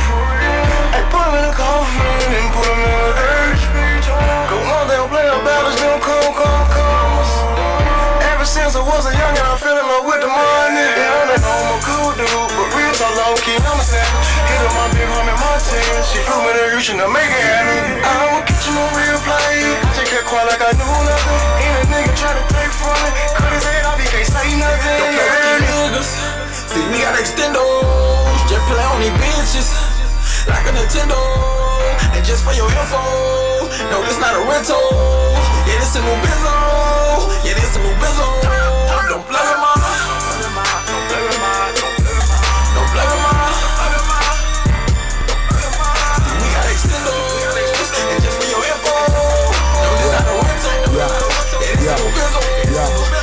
Hey, put them in a coffin and put them in a dirt. Go on, they don't play our battles, they don't come. Ever since I was a youngin', I fell in love with the money. Yeah, I know I'm a cool dude, but real talk low key, I'm a savage. Hit up my big homie Montana, she flew me to Houston to make it happen. I will get you no real play. I just kept quiet like I knew nothing. Ain't a nigga try to take from me. Cut his head off, he can't say nothing. Don't play with these niggas. See me got extendo, just play on these bitches, like a Nintendo. And just for your info, no, this not a rental. Yeah, this a new bizzo. Yeah, this a new bizzo. Don't play with my. Don't play with my. Don't play with my. See me got extendo, and just for your info, no, this not a rental. Yeah, this a new bizzo.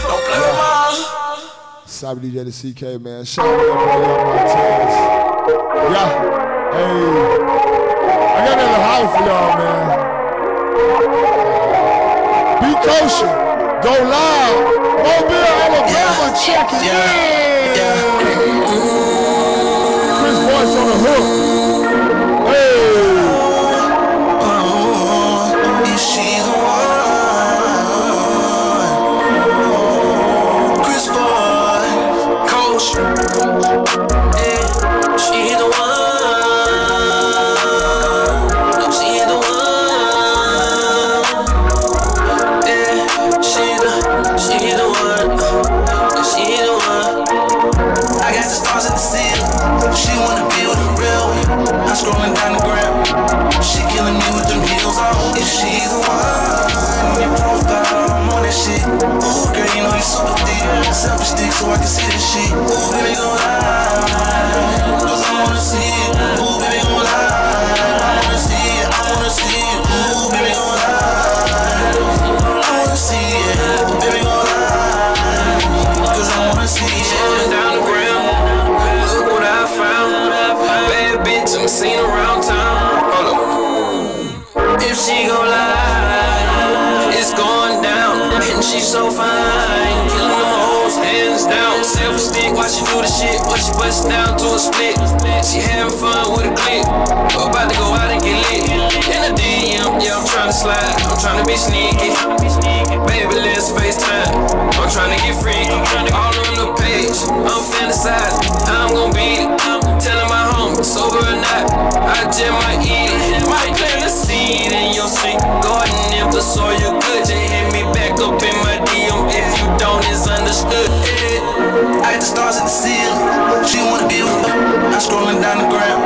Don't play with my. Cyber DJ the CK, man. Shout out to y'all, Martinez. Yeah. Hey. I got in the house for y'all, man. Be kosher. Go live. Mobile, Alabama, check it in. Chris Voice on the hook. Hey. She's the one. Chris Voice, Coach. Yeah, she's the one. I'm scrolling down the gram. She killing me with them heels on. If she's the one, your profile, I'm on that shit. Ooh, girl, you know you super thick. Selfie stick so I can see that shit. Ooh, baby, go live, cause I wanna see it. Ooh, baby, go live, I wanna see it. I wanna see it. Ooh, baby, go live, I wanna see it. Ooh, baby, go live, cause I wanna see it. Scrolling down the gram. Look what I found. Bad bitch, I'm seen around town. Hold on. If she go live, it's going down. And she's so fine, killing them hoes, hands down. Selfie stick, while she do the shit, while she bust down to a split. She having fun with a clip, about to go out and get lit. In the DM, yeah, I'm trying to slide, I'm trying to be sneaky. Baby, let's FaceTime, I'm trying to get free. All on the page, I'm fantasizing, I'm gon' beat it. Telling my homies, sober or not, I just might eat it. Might plant a seed in your sweet garden. If the soil good, just hit me back up in my DM. If you don't, it's understood. I got the stars in the ceiling. She wanna be with me. I'm scrolling down the ground.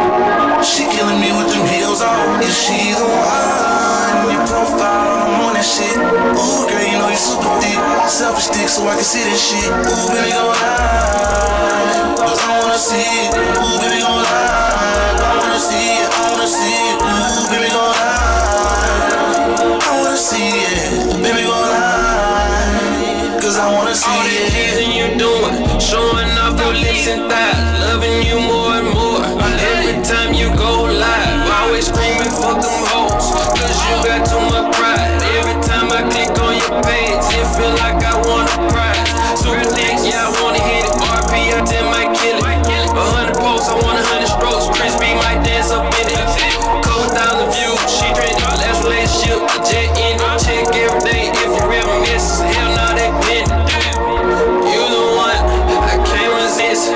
She killing me with them heels on. If she the one, your profile, I'm on that shit. Ooh, girl, you know you super thick. Selfie stick so I can see that shit. Ooh, baby, go live, cause I wanna see it. Ooh, baby, go live, I wanna see it. I wanna see it. Ooh, baby, go live, I wanna see it. Ooh, baby, go live, cause I wanna see it. All the teasing you doing, showing off your lips and thighs, loving you more and more. Every time you go live, always screaming fuck them hoes, cause you got too much pride. Every time I click on your page, it feel like I want a prize. Super thick, yeah, I wanna hit it. RP, I just might kill it. 100 posts, I want 100 strokes. Chris B might dance up in it. Couple thousand views, she dreamed our last relationship. I jet in, check every day. If you ever miss, hell nah, they been. You the one, I can't resist.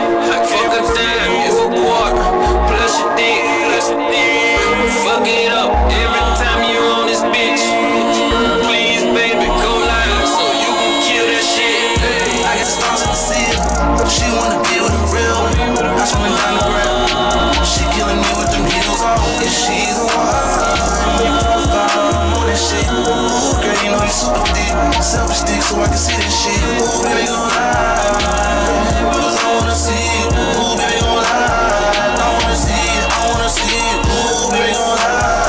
Fuck a dime, you a boy. Selfie stick so I can see this shit. Ooh, baby, gon' lie. Cause I wanna see it. Ooh, baby, gon' lie. I wanna see it. I wanna see it. Ooh, baby, gon' lie.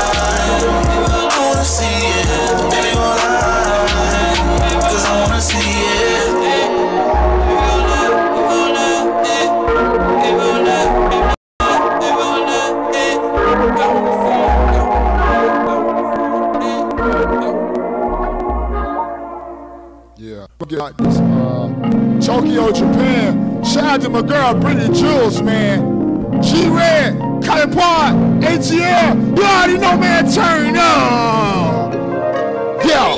I wanna see it. Baby, gon' lie. Cause I wanna see it. Yeah, like this, Tokyo, Japan. Shout out to my girl, Brittany Jules, man. G-Red, Cutting Part, ATL. You already know, man, turn up. Yeah,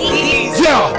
yeah,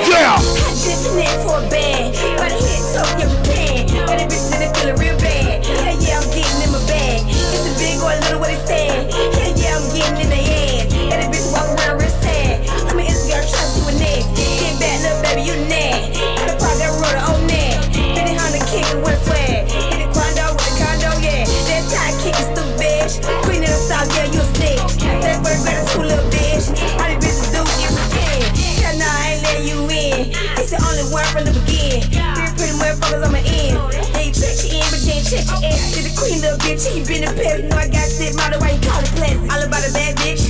yeah. I just in for a bag, but I hit Tokyo, Japan. But the bitches in the feeling real bad. Hell yeah, I'm getting in my bag. It's a big or a little, what it said. Hell yeah, I'm getting in their ass. And the bitch walk around real sad. I'm an Instagram trying to see what next. Get back, little baby, you nag. Got a park that road, oh nag. Benny Honda kicking with swag. Hit the condo with the condo, yeah. That's how I kick it, stupid bitch. Queen of the South, yeah, you a snitch. That bird got a school little bitch. All these bitches do give me 10. Hell nah, I ain't letting you in. It's the only one from the beginning. Three pretty motherfuckers on my end. Yeah, you trick you in, but you ain't check your ass. You're the queen, little bitch. You been in Paris, know I got shit, model, why you call it pleasant. All about a bad bitch.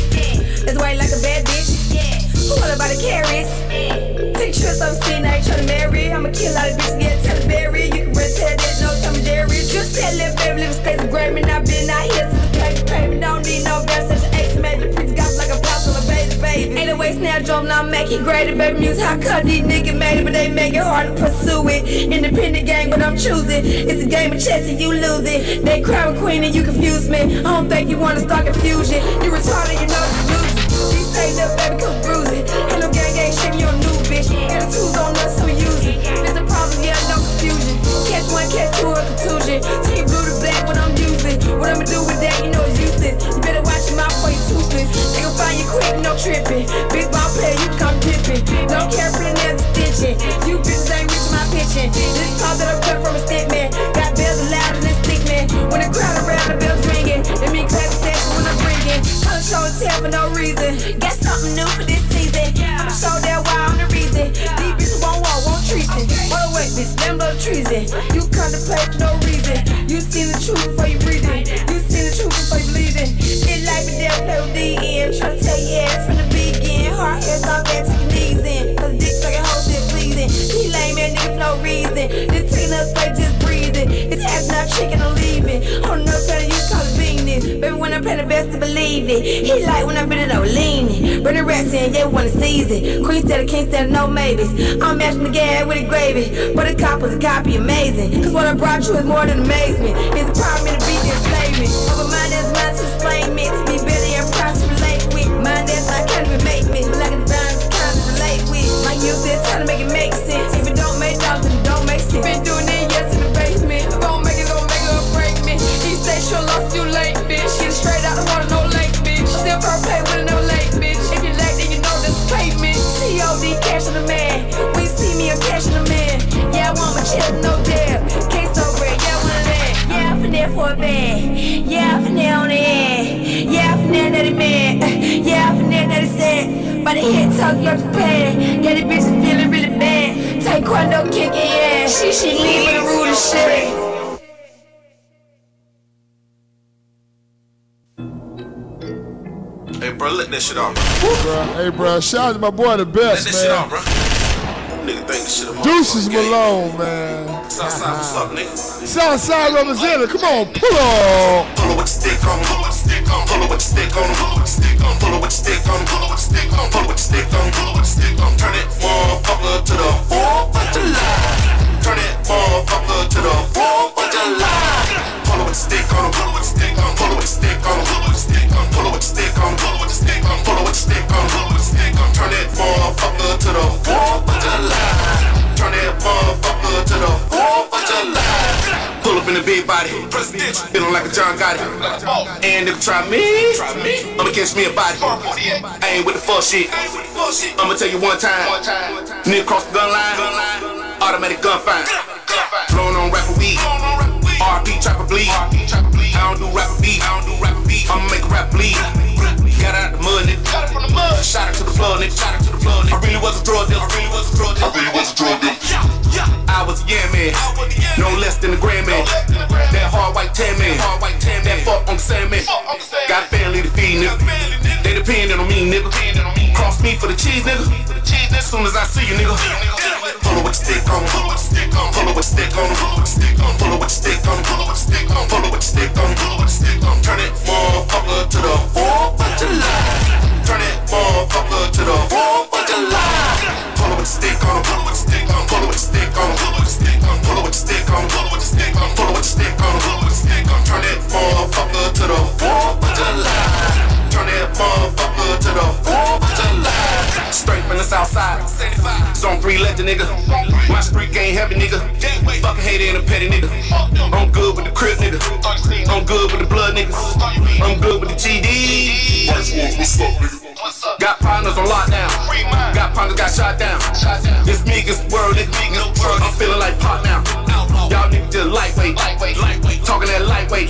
That's why you like a bad bitch. Who all about the carrots? Take trips overseas, now you tryna marry. I'ma kill all the bitches, yeah, tell the berry. You can really tell that, no Tom and Jerry. Just tell little baby, live stays of Grammy. Now been out here since the paper payment. Don't need no better, such an X magic. Preach got like a boss on a baby. Ain't no way snap drum, now make it graded. Baby music, how cut these niggas made it, but they make it hard to pursue it. Independent game, but I'm choosing. It's a game of chess and you lose it. They crown queen and you confuse me. I don't think you wanna start confusion. You retarded, you know you lose it. You say little baby, come bruise it. Ain't no gang shit, you a new bitch. Got the tools on us, so we use it. There's a problem, yeah, no confusion. Catch one, catch two, a contusion. Team blue to black when I'm using. What I'ma do with that, you know it's useless. You better watch your mouth for you toothless. They gon' find you quick, no tripping. Big ball player, you come pippin'. Don't care for the nails stitching. You bitches ain't reaching my pitching. This call that I cut from a stick man. Got bells loud and this stick man. When the crowd around, the bells ringing. It mean class session when I'm bringing. I'ma show and tell for no reason. Got something new for this season. I'ma show that why I'm the reason. These bitches won't walk, won't treason. What a wait, bitch, them no treason. You contemplate for no reason. You seen the truth before you breathing. You seen the truth before you bleeding. It like a damn play with D.N. Tryna tell you ass from the beginning. Hard heads off that, take your knees in. Cause dick sucking hoes still pleasing. He lame man, nigga for no reason. This taking us straight, just breathing. It's acting out chicken, I'm leaving. On no better, you call it Venus. Baby, when I play the best to believe it. He like when I been it over leaning. Bring the rats in, yeah, we wanna seize it. Queen said I can't stand no maybes. I'm matching the gas with the gravy. But the cop was a copy, amazing. Cause what I brought you is more than amazement. It's a problem in the beat that slave me. Over mine is mine to explain me. To be better and price to relate with. Mine that's I can't even make me. But like a dime, it's kind to relate with. My youth is trying to make it make sense. If it don't make dollars, then it don't make sense. Been doing it, yes, in the basement. If I don't make it, gon' make it or break me. He say sure lost you late, bitch. Get straight out the water, no lake, bitch. Still pro play with it, no late, bitch. If you late, then you know this pavement. COD cash on the man. When you see me, I'm cashing the man. Yeah, I want my chill, no debt. Case over, yeah, I want that. Yeah, I'm finna for a bag. Yeah, I'm finna on the head. Yeah, I'm finna that man. Yeah, I'm finna that set. By the head talk, you're Japan. Got the bitches feeling really bad. Taekwondo kicking ass. She leaving the rule of shit. Hey, bro, let that shit off, bro. Hey, bro, shout out to my boy, the best, let that man. shit off, bro. Nigga think this shit a Deuces Malone, man. Southside, what's up, nigga? Southside representative, come on, pull on. Pull with the stick on him, pull with the stick on him, pull with the stick on him, pull with the stick on him, pull with the stick on him, pull with the stick on him, pull with the stick on him, pull with the stick on him. Turn it motherfucker to the 4th of July. Turn it motherfucker to the 4th of July. Pull with the stick on him, pull with the stick on him, pull with the stick on him, pull with the stick on him, pull with the stick on him, pull with the stick on him, pull with the stick on him, pull with the stick on him. Turn it motherfucker to the 4th of July. Turn that motherfucker to the 4th of July. Pull up in the big body, feeling like a John Gotti. And if you try me, I'ma catch me a body. I ain't with the fuck shit. I'ma tell you one time, nigga cross the gun line, automatic gunfire. Blowing on rapper weed, RP trapper bleed. I don't do rapper beat, I'ma make a rap bleed. Got out the mud, nigga. Got it from the mud. Shot it to the plug, nigga. Shot it to the plug, nigga. I really was a drug dealer. I was a yeah man. No less than a grand man. That hard white tan man. That fuck on the sand man. Got family to feed, nigga. They dependin' on me, nigga. Cross me for the cheese, nigga. As soon as I see you, nigga. Pull up with the stick on him. Pull up with the stick on him. Pull up with the stick on him. Pull up with the stick on him. Pull up with the stick on him. Pull up with the stick on him. Turn that motherfucker to the 4th of July. Turn that motherfucker to the 4th of July. Pull up with the stick on him. Pull up with the stick on him. Pull up with the stick on him. Pull up with the stick on him. Pull up with the stick on him. Pull up with the stick on him. Pull up with the stick on him. Pull up with the stick on him. Turn that motherfucker to the 4th of July. Turn that motherfucker to the 4th of July. Straight from the south side. Zone 3 legend, nigga. My street game heavy, nigga. Fucking hater and a petty nigga. I'm good with the crib, nigga. I'm good with the blood, niggas. I'm good with the GD. What's up, nigga? Got partners on lockdown. Got partners got shot down. This nigga's world, nigga. I'm feeling like pop now. Y'all niggas just lightweight. Talking that lightweight.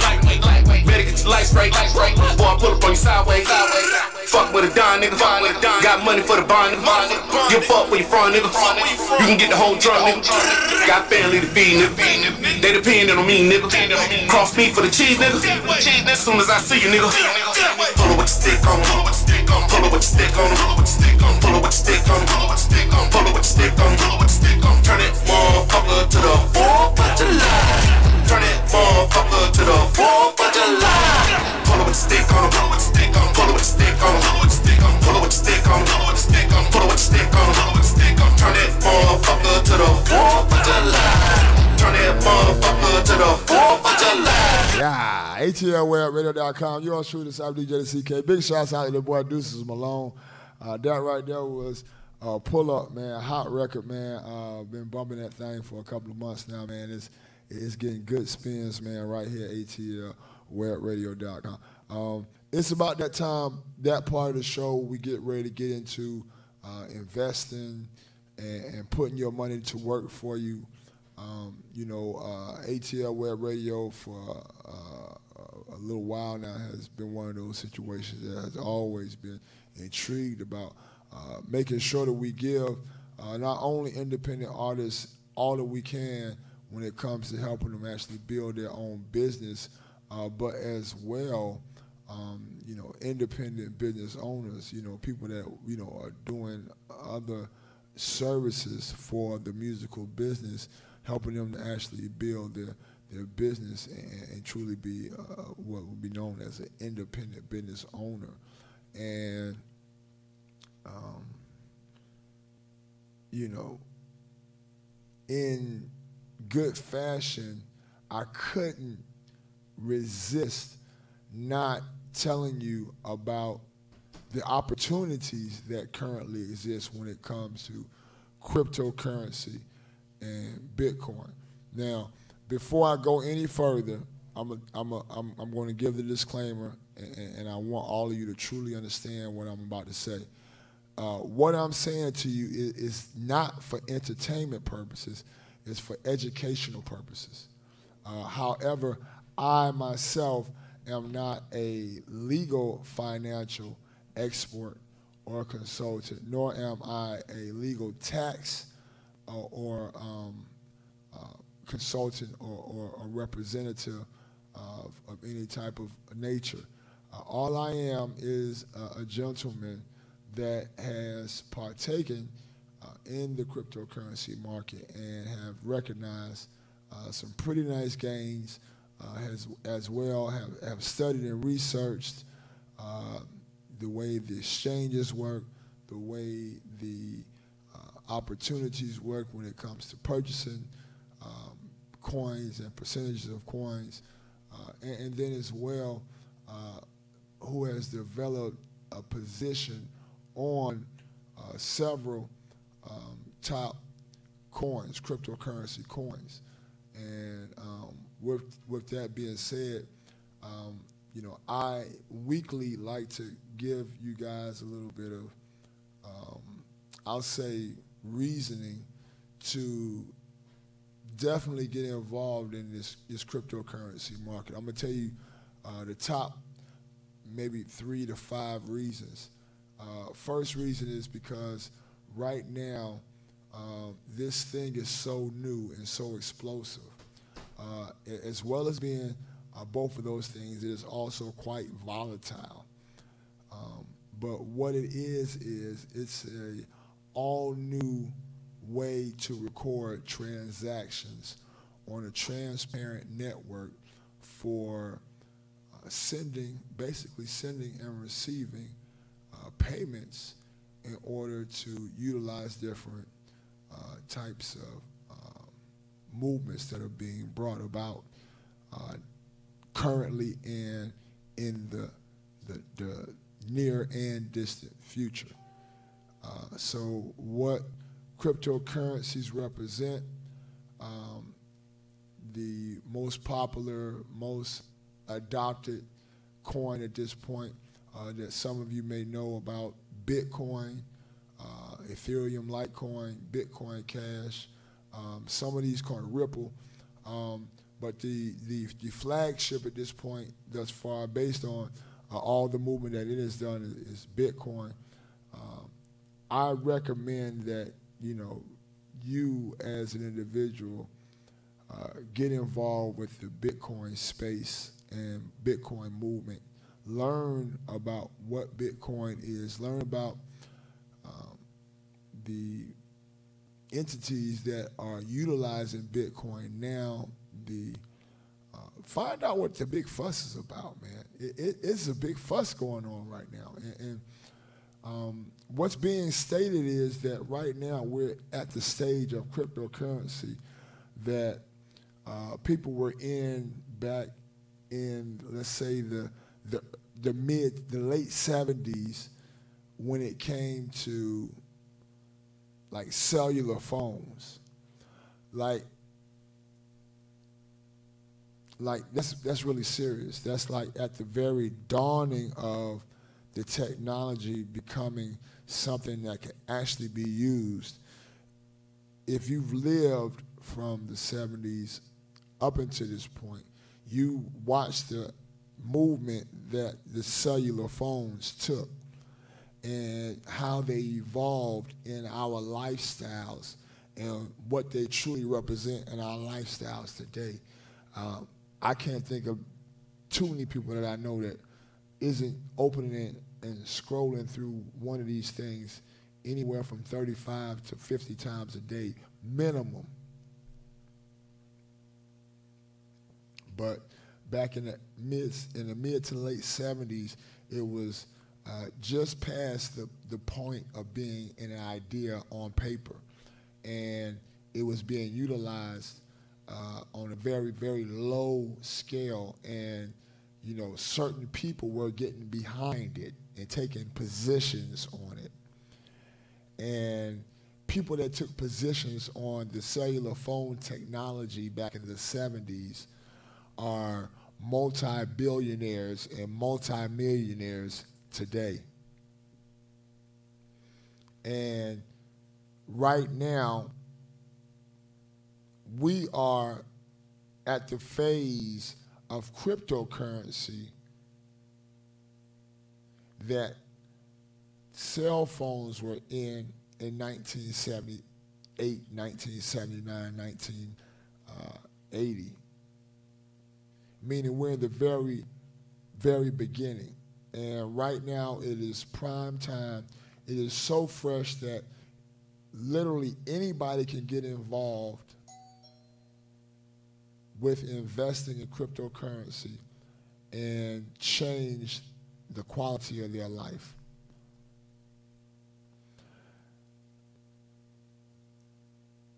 Better get your light straight. Boy, I pull up on you sideways. Fuck with a dime, nigga. Got money for the bond, nigga. Give a fuck where you from, nigga. You can get the whole drum, nigga. Got family to feed, nigga. They dependin' on me, nigga. Cross me for the cheese, nigga. As soon as I see you, nigga. Pull up with the stick on him. Pull up with the stick on him. Pull up with the stick on him. Pull up with the stick on him. Pull up with the stick on him. Pull up with the stick on him. Pull up with the stick on him. Pull up with the stick on him. Turn that motherfucker to the 4th of July. Turn that motherfucker to the 4th of July. Pull up with the stick on him. Pull up with the stick on him. Pull up with the stick on him. Pull up with the stick on him. Pull up with the stick on him. Pull up with the stick on him. Pull up with the stick on him. Pull up with the stick on him. Turn that motherfucker to the 4th of July. Turn that motherfucker to the 4th of July. Yeah, atlwebradio.com. You're on Shoot This. I'm DJ CK. Big shouts out to the boy Deuces Malone. That right there was Pull Up, man. Hot record, man. Been bumping that thing for a couple of months now, man. It's getting good spins, man, right here at atlwebradio.com. It's about that time, that part of the show, we get ready to get into investing and putting your money to work for you. ATL Web Radio for a little while now has been one of those situations that has always been intrigued about making sure that we give not only independent artists all that we can when it comes to helping them actually build their own business, but as well, independent business owners, people that, are doing other services for the musical business, helping them to actually build their business and truly be what would be known as an independent business owner. And, in good fashion, I couldn't resist not telling you about the opportunities that currently exist when it comes to cryptocurrency and Bitcoin. Now, before I go any further, I'm going to give the disclaimer, and I want all of you to truly understand what I'm about to say. What I'm saying to you is not for entertainment purposes, it's for educational purposes. However, I myself am not a legal financial expert or consultant, nor am I a legal tax or consultant or a representative of any type of nature. All I am is a gentleman that has partaken in the cryptocurrency market and have recognized some pretty nice gains, as well have studied and researched the way the exchanges work, the way the opportunities work when it comes to purchasing coins and percentages of coins, and then as well who has developed a position on several top coins, cryptocurrency coins. And with that being said, I weekly like to give you guys a little bit of, I'll say, reasoning to definitely get involved in this cryptocurrency market. I'm gonna tell you the top maybe 3 to 5 reasons. First reason is because right now, this thing is so new and so explosive. As well as being both of those things, it is also quite volatile. But what it is it's a all new way to record transactions on a transparent network for basically sending and receiving payments in order to utilize different types of movements that are being brought about currently and in the near and distant future. So what cryptocurrencies represent, the most popular, most adopted coin at this point that some of you may know about, Bitcoin, Ethereum, Litecoin, Bitcoin Cash, some of these called Ripple, but the flagship at this point thus far, based on all the movement that it has done, is Bitcoin. I recommend that you as an individual get involved with the Bitcoin space and Bitcoin movement. Learn about what Bitcoin is. Learn about the entities that are utilizing Bitcoin now. Find out what the big fuss is about, man. It's a big fuss going on right now. And what's being stated is that right now we're at the stage of cryptocurrency that people were in back in, let's say, the late 70s, when it came to like cellular phones. Like that's really serious. That's like at the very dawning of the technology becoming something that can actually be used. If you've lived from the 70s up until this point, you watched the movement that the cellular phones took and how they evolved in our lifestyles and what they truly represent in our lifestyles today. I can't think of too many people that I know that isn't opening it and scrolling through one of these things anywhere from 35 to 50 times a day, minimum. But back in the mid to late 70s, it was just past the point of being an idea on paper, and it was being utilized on a very, very low scale, and certain people were getting behind it and taking positions on it. And people that took positions on the cellular phone technology back in the 70s are multi-billionaires and multi-millionaires today. And right now, we are at the phase of cryptocurrency that cell phones were in 1978, 1979, 1980. Meaning we're in the very, very beginning. And right now it is prime time. It is so fresh that literally anybody can get involved with investing in cryptocurrency and change the quality of their life.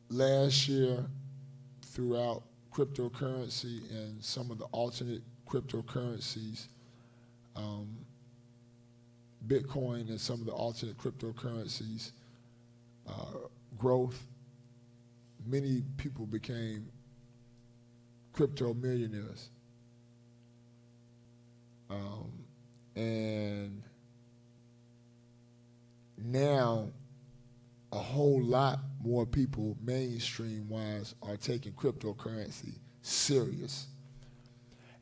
Last year, throughout cryptocurrency and some of the alternate cryptocurrencies, Bitcoin and some of the alternate cryptocurrencies growth, many people became crypto millionaires. And now a whole lot more people mainstream wise are taking cryptocurrency serious.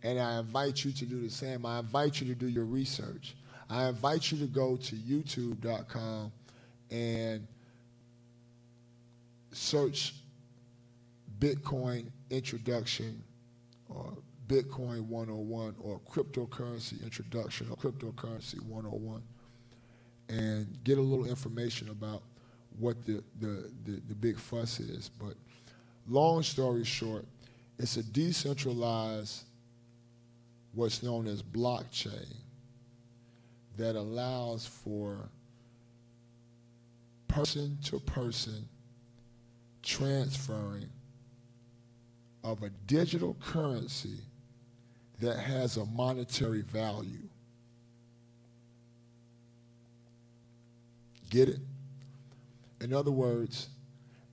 And I invite you to do the same. I invite you to do your research. I invite you to go to youtube.com and search Bitcoin Introduction or Bitcoin 101 or Cryptocurrency Introduction or Cryptocurrency 101 and get a little information about what the big fuss is. But long story short, it's a decentralized, what's known as blockchain, that allows for person-to-person transferring of a digital currency that has a monetary value. Get it? In other words,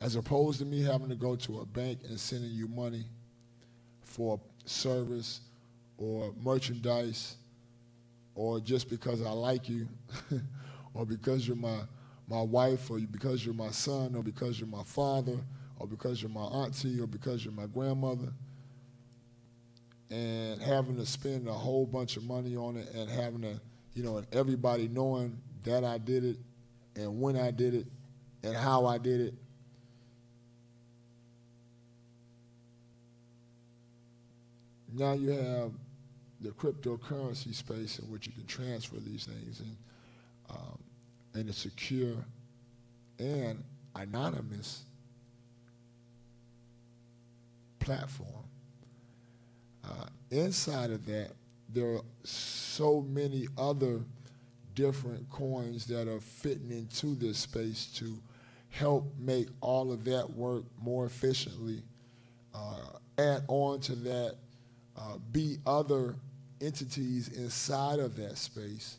as opposed to me having to go to a bank and sending you money for service or merchandise, or just because I like you, or because you're my wife, or because you're my son, or because you're my father, or because you're my auntie, or because you're my grandmother, and having to spend a whole bunch of money on it, and having to, and everybody knowing that I did it, and when I did it, and how I did it. Now you have the cryptocurrency space in which you can transfer these things in a secure and anonymous platform. Inside of that, there are so many other different coins that are fitting into this space to help make all of that work more efficiently. Add on to that, be other entities inside of that space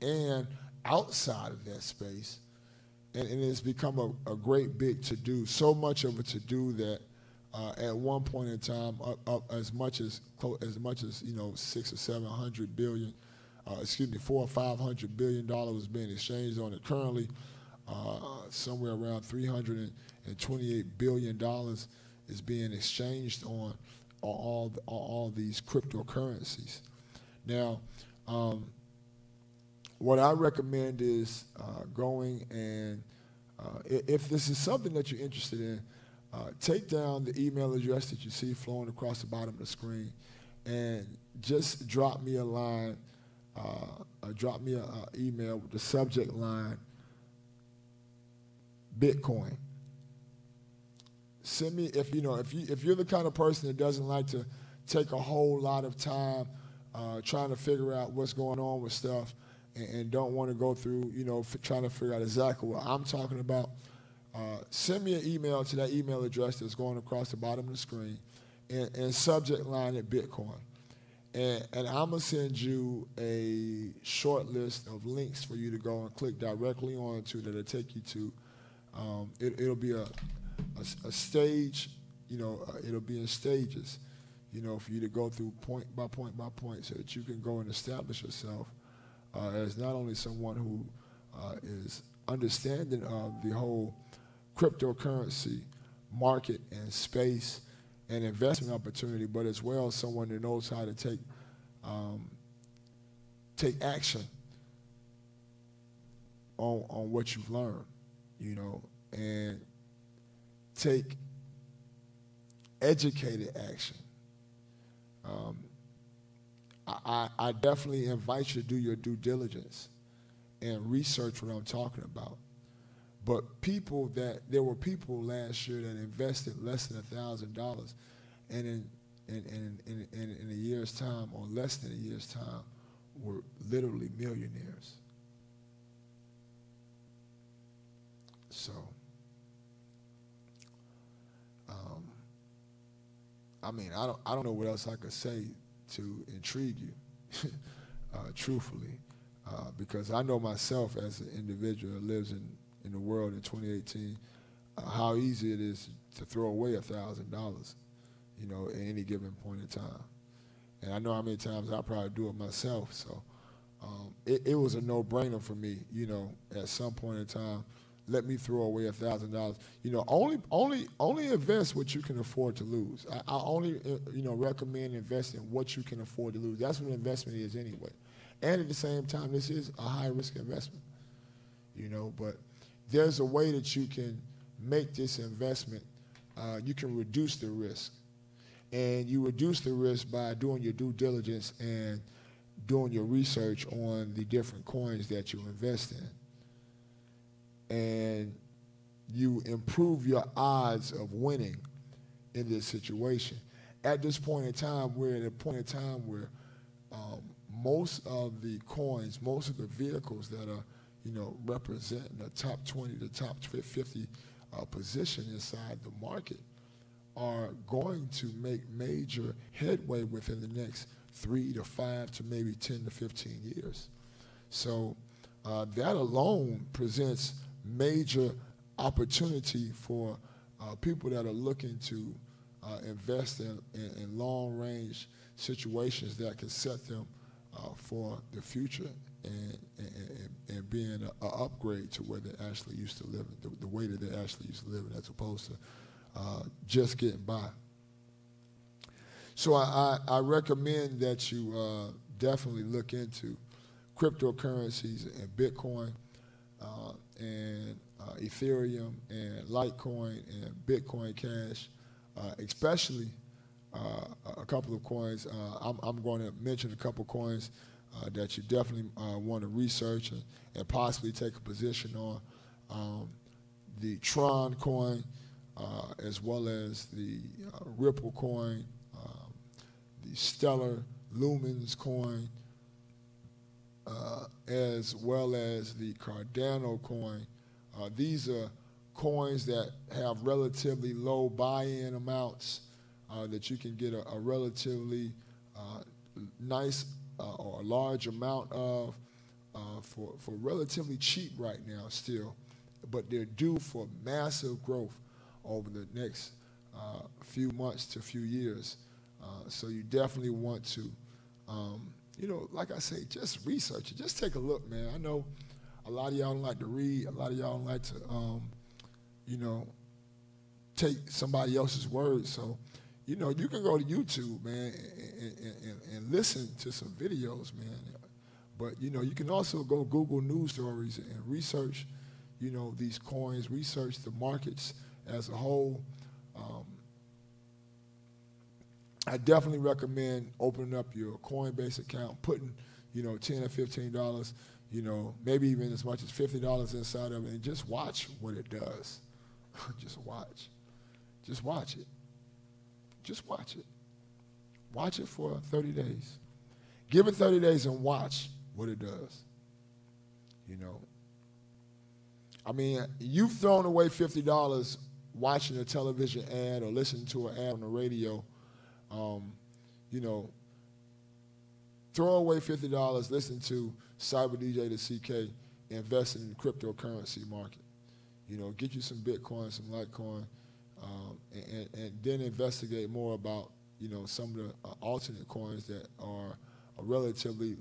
and outside of that space. And it's become a great big to-do, so much of a to-do that at one point in time, up as much as 600 or 700 billion, 400 or 500 billion dollars was being exchanged on it. Currently, somewhere around 328 billion dollars is being exchanged on all these cryptocurrencies. Now, what I recommend is going and if this is something that you're interested in, take down the email address that you see flowing across the bottom of the screen and just drop me a line, drop me an email with the subject line, Bitcoin. Send me, if you're the kind of person that doesn't like to take a whole lot of time trying to figure out what's going on with stuff and don't want to go through, trying to figure out exactly what I'm talking about, send me an email to that email address that's going across the bottom of the screen and subject line it Bitcoin. And I'm going to send you a short list of links for you to go and click directly onto that'll take you to, it'll be a stage, it'll be in stages, for you to go through point by point by point so that you can go and establish yourself as not only someone who is understanding of the whole cryptocurrency market and space and investment opportunity, but as well as someone that knows how to take action on what you've learned, and take educated action. I definitely invite you to do your due diligence and research what I'm talking about. But there were people last year that invested less than $1,000, and in a year's time, or less than a year's time, were literally millionaires. So, I don't know what else I could say to intrigue you, truthfully, because I know myself as an individual that lives in the world in 2018, how easy it is to throw away $1,000, at any given point in time. And I know how many times I probably do it myself. So it was a no-brainer for me, at some point in time, let me throw away $1,000. You know, only invest what you can afford to lose. I only recommend investing what you can afford to lose. That's what an investment is anyway. And at the same time, this is a high risk investment. You know, but there's a way that you can make this investment. You can reduce the risk, and you reduce the risk by doing your due diligence and doing your research on the different coins that you invest in. And you improve your odds of winning in this situation. At this point in time, we're at a point in time where most of the coins, most of the vehicles that are, representing the top 20, the top 50 position inside the market are going to make major headway within the next 3 to 5 to maybe 10 to 15 years. So that alone presents major opportunity for people that are looking to invest in long-range situations that can set them for the future and being an upgrade to where they actually used to live, the way that they actually used to live, as opposed to just getting by. So I recommend that you definitely look into cryptocurrencies and Bitcoin and Ethereum and Litecoin and Bitcoin Cash, especially a couple of coins. I'm going to mention a couple of coins that you definitely want to research and possibly take a position on. The Tron coin, as well as the Ripple coin, the Stellar Lumens coin, as well as the Cardano coin. These are coins that have relatively low buy-in amounts that you can get a relatively nice or a large amount of for relatively cheap right now still, but they're due for massive growth over the next few months to few years. So you definitely want to, like I say, just research it. Just take a look, man. I know a lot of y'all don't like to read. A lot of y'all don't like to, take somebody else's words. So, you can go to YouTube, man, and listen to some videos, man. But, you can also go Google news stories and research, these coins, research the markets as a whole. I definitely recommend opening up your Coinbase account, putting, $10 or $15, maybe even as much as $50 inside of it, and just watch what it does. Just watch. Just watch it. Just watch it. Watch it for 30 days. Give it 30 days and watch what it does. I mean, you've thrown away $50 watching a television ad or listening to an ad on the radio. Throw away $50, listen to Cyber DJ to CK, invest in the cryptocurrency market. Get you some Bitcoin, some Litecoin, and then investigate more about, some of the alternate coins that are relatively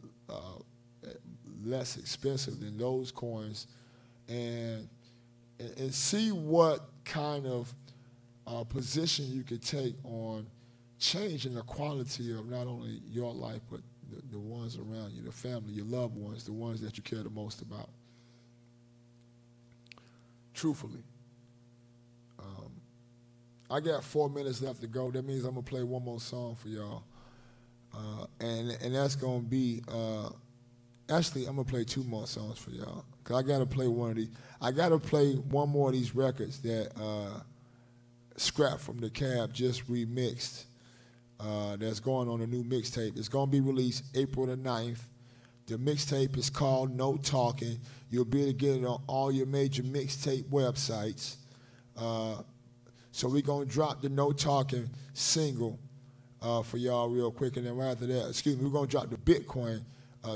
less expensive than those coins, and see what kind of position you could take on changing the quality of not only your life, but the ones around you, the family, your loved ones, the ones that you care the most about. Truthfully. I got 4 minutes left to go. That means I'm going to play one more song for y'all. And that's going to be, actually, I'm going to play 2 more songs for y'all. Because I got to play one of these. I got to play one more of these records that Scrap from the Cab just remixed. That's going on a new mixtape. It's going to be released April the 9th. The mixtape is called No Talking. You'll be able to get it on all your major mixtape websites. So we're going to drop the No Talking single for y'all real quick. And then right after that, we're going to drop the Bitcoin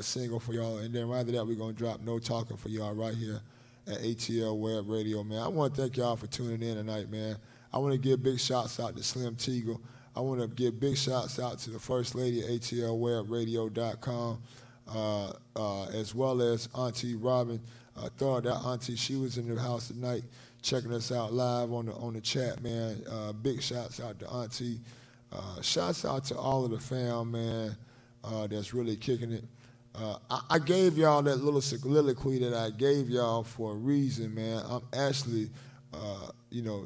single for y'all. And then right after that, we're going to drop No Talking for y'all right here at ATL Web Radio, man. I want to thank y'all for tuning in tonight, man. I want to give big shouts out to Slim Teagle. I want to give big shouts out to the First Lady at atlwebradio.com, as well as Auntie Robin Thought that auntie, she was in the house tonight checking us out live on the chat, man. Big shouts out to auntie. Shouts out to all of the fam, man, that's really kicking it. I gave y'all that little soliloquy that I gave y'all for a reason, man. I'm actually,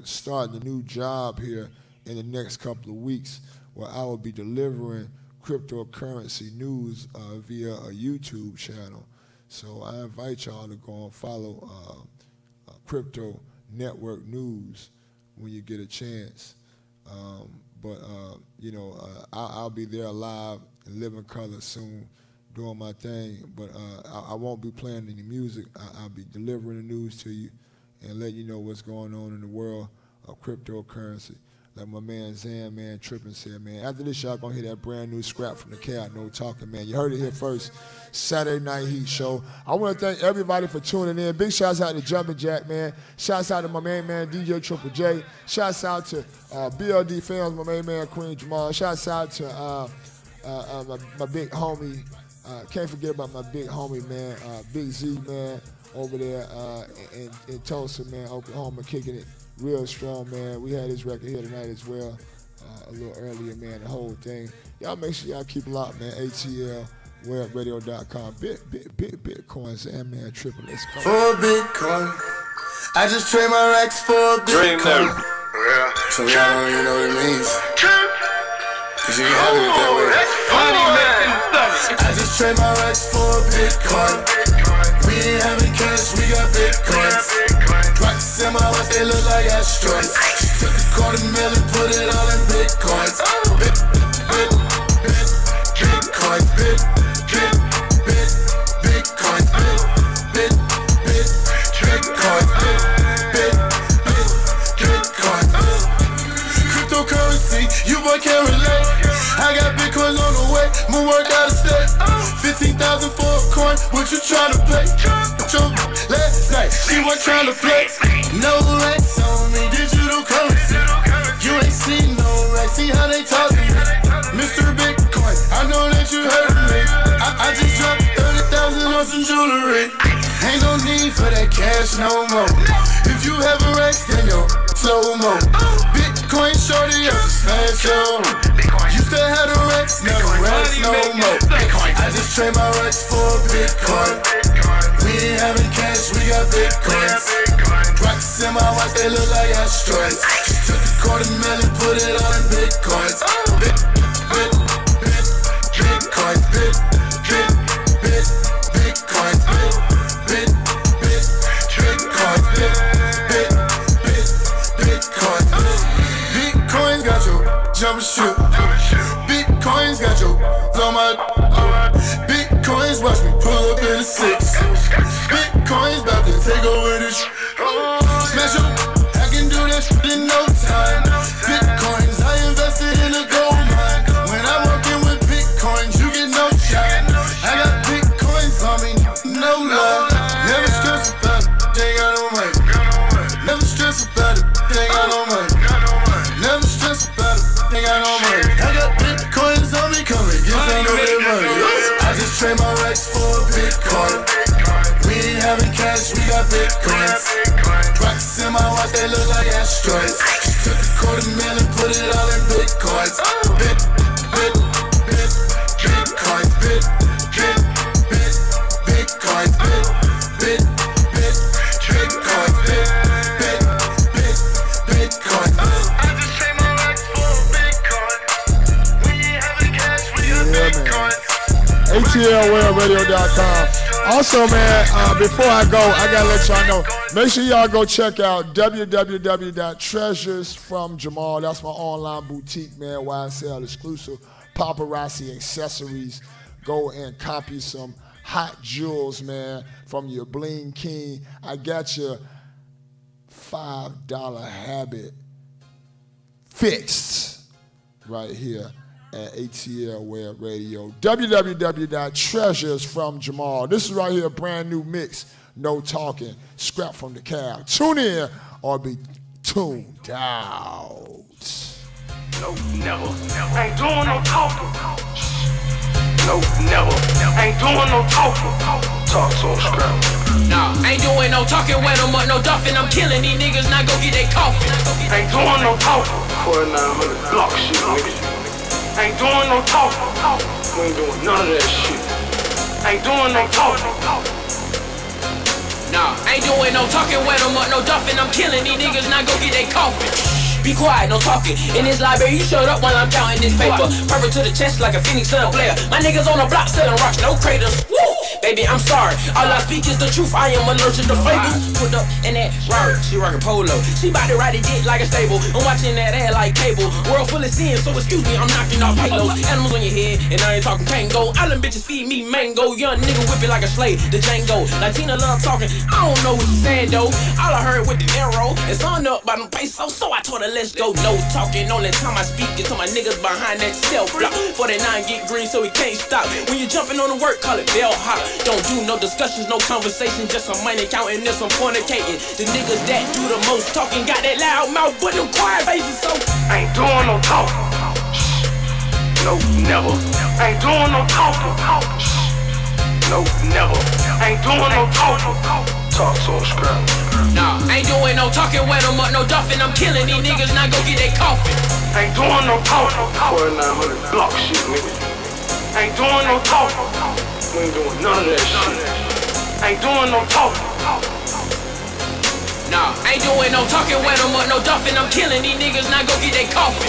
starting a new job here in the next couple of weeks where I will be delivering cryptocurrency news via a YouTube channel. So I invite y'all to go and follow Crypto Network News when you get a chance. I'll be there live in living color soon, doing my thing. But I won't be playing any music. I'll be delivering the news to you and letting you know what's going on in the world of cryptocurrency. Like my man Zan, man, Trippin' said, man, after this, y'all gonna hear that brand new scrap from the Cat, No Talking, man. You heard it here first. Saturday Night Heat Show. I want to thank everybody for tuning in. Big shouts out to Jumpin' Jack, man. Shouts out to my main man, DJ Triple J. Shouts out to BLD Films, my main man, Queen Jamal. Shouts out to my big homie. Can't forget about my big homie, man, Big Z, man, over there in Tulsa, man, Oklahoma, kicking it real strong, man. We had this record here tonight as well, a little earlier, man, the whole thing. Y'all make sure y'all keep it locked, man. atlwebradio.com. Bitcoins and man, triple. Let's go. For Bitcoin, I just trade my racks for Bitcoin. So y'all don't even know what it means. Cause you ain't having it that way. I just trade my racks for Bitcoin. We ain't having cash, we got Bitcoins. Rocks in my watch, they look like asteroids. Took a $250,000 and put it all in Bitcoins. Bitcoins, Bitcoins, Bitcoins. Cryptocurrency, you boy can't relate. I got Bitcoins on the way, move work out of state. 15,000 for a coin, what you tryna pay? Last night, she wasn't tryna play. No racks on me, digital currency. You ain't seen no racks, see how they talk to me. Mr. Bitcoin, I know that you heard me. I just dropped 30,000 on some jewelry. Ain't no need for that cash no more. If you have a racks, then you're slow-mo. Bitcoin shorty, I just smash on. Used to have the racks, now the racks no more. I just trade my racks for Bitcoin. We ain't having cash, we got Bitcoins. Rocks in my watch, they look like asteroids. Took a $250,000 and put it all in Bitcoins. Bitcoins, Bitcoins, Bitcoins, Bitcoins got your jump shit. Bitcoins got your on my. Bitcoins watch me pull up in a 6. Bitcoins about to take over this. Smash up, I can do that shit in no time. Bitcoins, I invested in a gold mine. When I'm working with Bitcoins, you get no shine. I got Bitcoins on me, no lie. Never stress about it, they got no money. Never stress about it, they got no money. Never stress about it, they got no money. I got Bitcoins on me, come and get some of that money. I just trade my racks for Bitcoin. We ain't having cash, we got Bitcoins. Rocks in my watch, they look like asteroids. Took a $250,000 and put it all in Bitcoins. Bitcoins, Bitcoins, Bitcoins, atlwebradio.com. Also, man, before I go, I gotta let y'all know. Make sure y'all go check out www.treasuresfromjamal. That's my online boutique, man, where I sell exclusive paparazzi accessories. Go and copy some hot jewels, man, from your bling king. I got your $5 habit fixed right here at ATL Web Radio. www.treasuresfromjamal. This is right here, a brand new mix. No talking, scrap from the cow. Tune in or be tuned out. No, never. Ain't doing no talking. No, never. Ain't doing no talking. Talk to him, scrap. Nah, ain't doing no talking with them or no duffing. I'm killing these niggas, now go get they coffee. Ain't doing no talking. 4900 block shit, nigga. Ain't doing no talking. We ain't doing none of that shit. Ain't doing no talking. Nah, ain't doing no talking with them or no duffing. I'm killing these niggas, now go get they coffee. Be quiet, no talking. In this library, you showed up while I'm counting this paper. Perfect to the chest like a Phoenix Sun player. My niggas on the block selling rocks, no craters. Woo! Baby, I'm sorry. All I speak is the truth. I am allergic to flavors. Put up in that rock, she rockin' polo. She bout to ride it dick like a stable. I'm watching that ad like cable. World full of sin, so excuse me, I'm knocking off halos. Animals on your head, and I ain't talking tango. Island bitches feed me mango. Young nigga whip it like a slave, the Django. Latina love talking. I don't know what she saying though. All I heard with the arrow is on up by them pesos. So I told her let's go. No talking. Only time I speak is to my niggas behind that cell block. 49 get green, so we can't stop. When you jumping on the work, call it bell hop. Don't do no discussions, no conversation, just some money counting and some fornicating. The niggas that do the most talking got that loud mouth, but them quiet faces, so ain't doing no talking. No, never. Ain't doing no talking. No, never. Ain't doing no talking. Talk to him, scrap. Nah, ain't doing no talking with them or no duffing. I'm killing these niggas, now go get they coffee. Ain't doing no talking. 4900 block shit, nigga. Ain't doing no talking. We ain't doing none of that shit. Ain't doing no talking. Nah, ain't doing no talking with them or no duffing. I'm killing these niggas, now go get they coffee.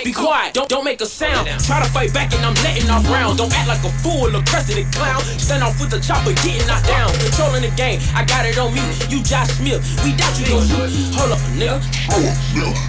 Be quiet, don't make a sound. Try to fight back and I'm letting off rounds. Don't act like a fool or crested clown. Stand off with the chopper, getting knocked down. Controlling the game, I got it on me. You Josh Smith, we doubt you gon' shoot. Hold up, nigga.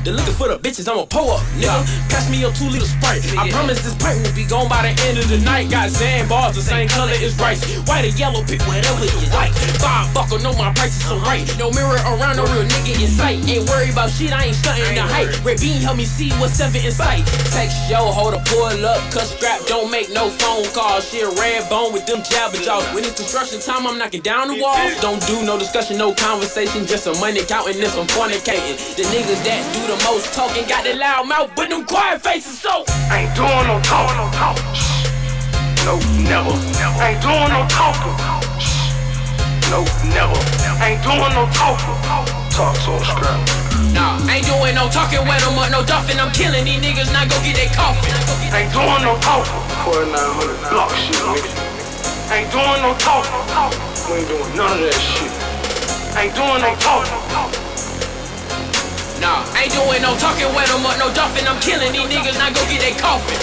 They're looking for the bitches, I'ma pull up, nigga. Pass me your 2 liter Sprite. I promise this pint will be gone by the end of the night. Got sand bars, the same color as rice. White or yellow, pick whatever you like. $5 know my price is so right. No mirror around, no real nigga in sight. Ain't worried about shit, I ain't stunting the height. Red Bean help me see what's 7 in sight. Text yo, hold up, pull up, cut scrap, don't make no phone calls. Shit, red bone with them jabber jaws. When it's construction time, I'm knocking down the walls. Don't do no discussion, no conversation, just some money counting and some fornicating. The niggas that do the most talking got that loud mouth, but them quiet faces, so ain't doing no talking. No, never. Ain't doing no talking. No, never. Ain't doing no talking. Talk to him, scrap. Nah, ain't doing no talking with them or no duffing. I'm killing these niggas, now go get they coffee. Ain't doing no talking. 4900 block shit, nigga. Ain't doing no talking. We ain't doing none of that shit. Ain't doing no talking. Nah, ain't doing no talking with them or no duffing. I'm killing these niggas, now go get they coffee.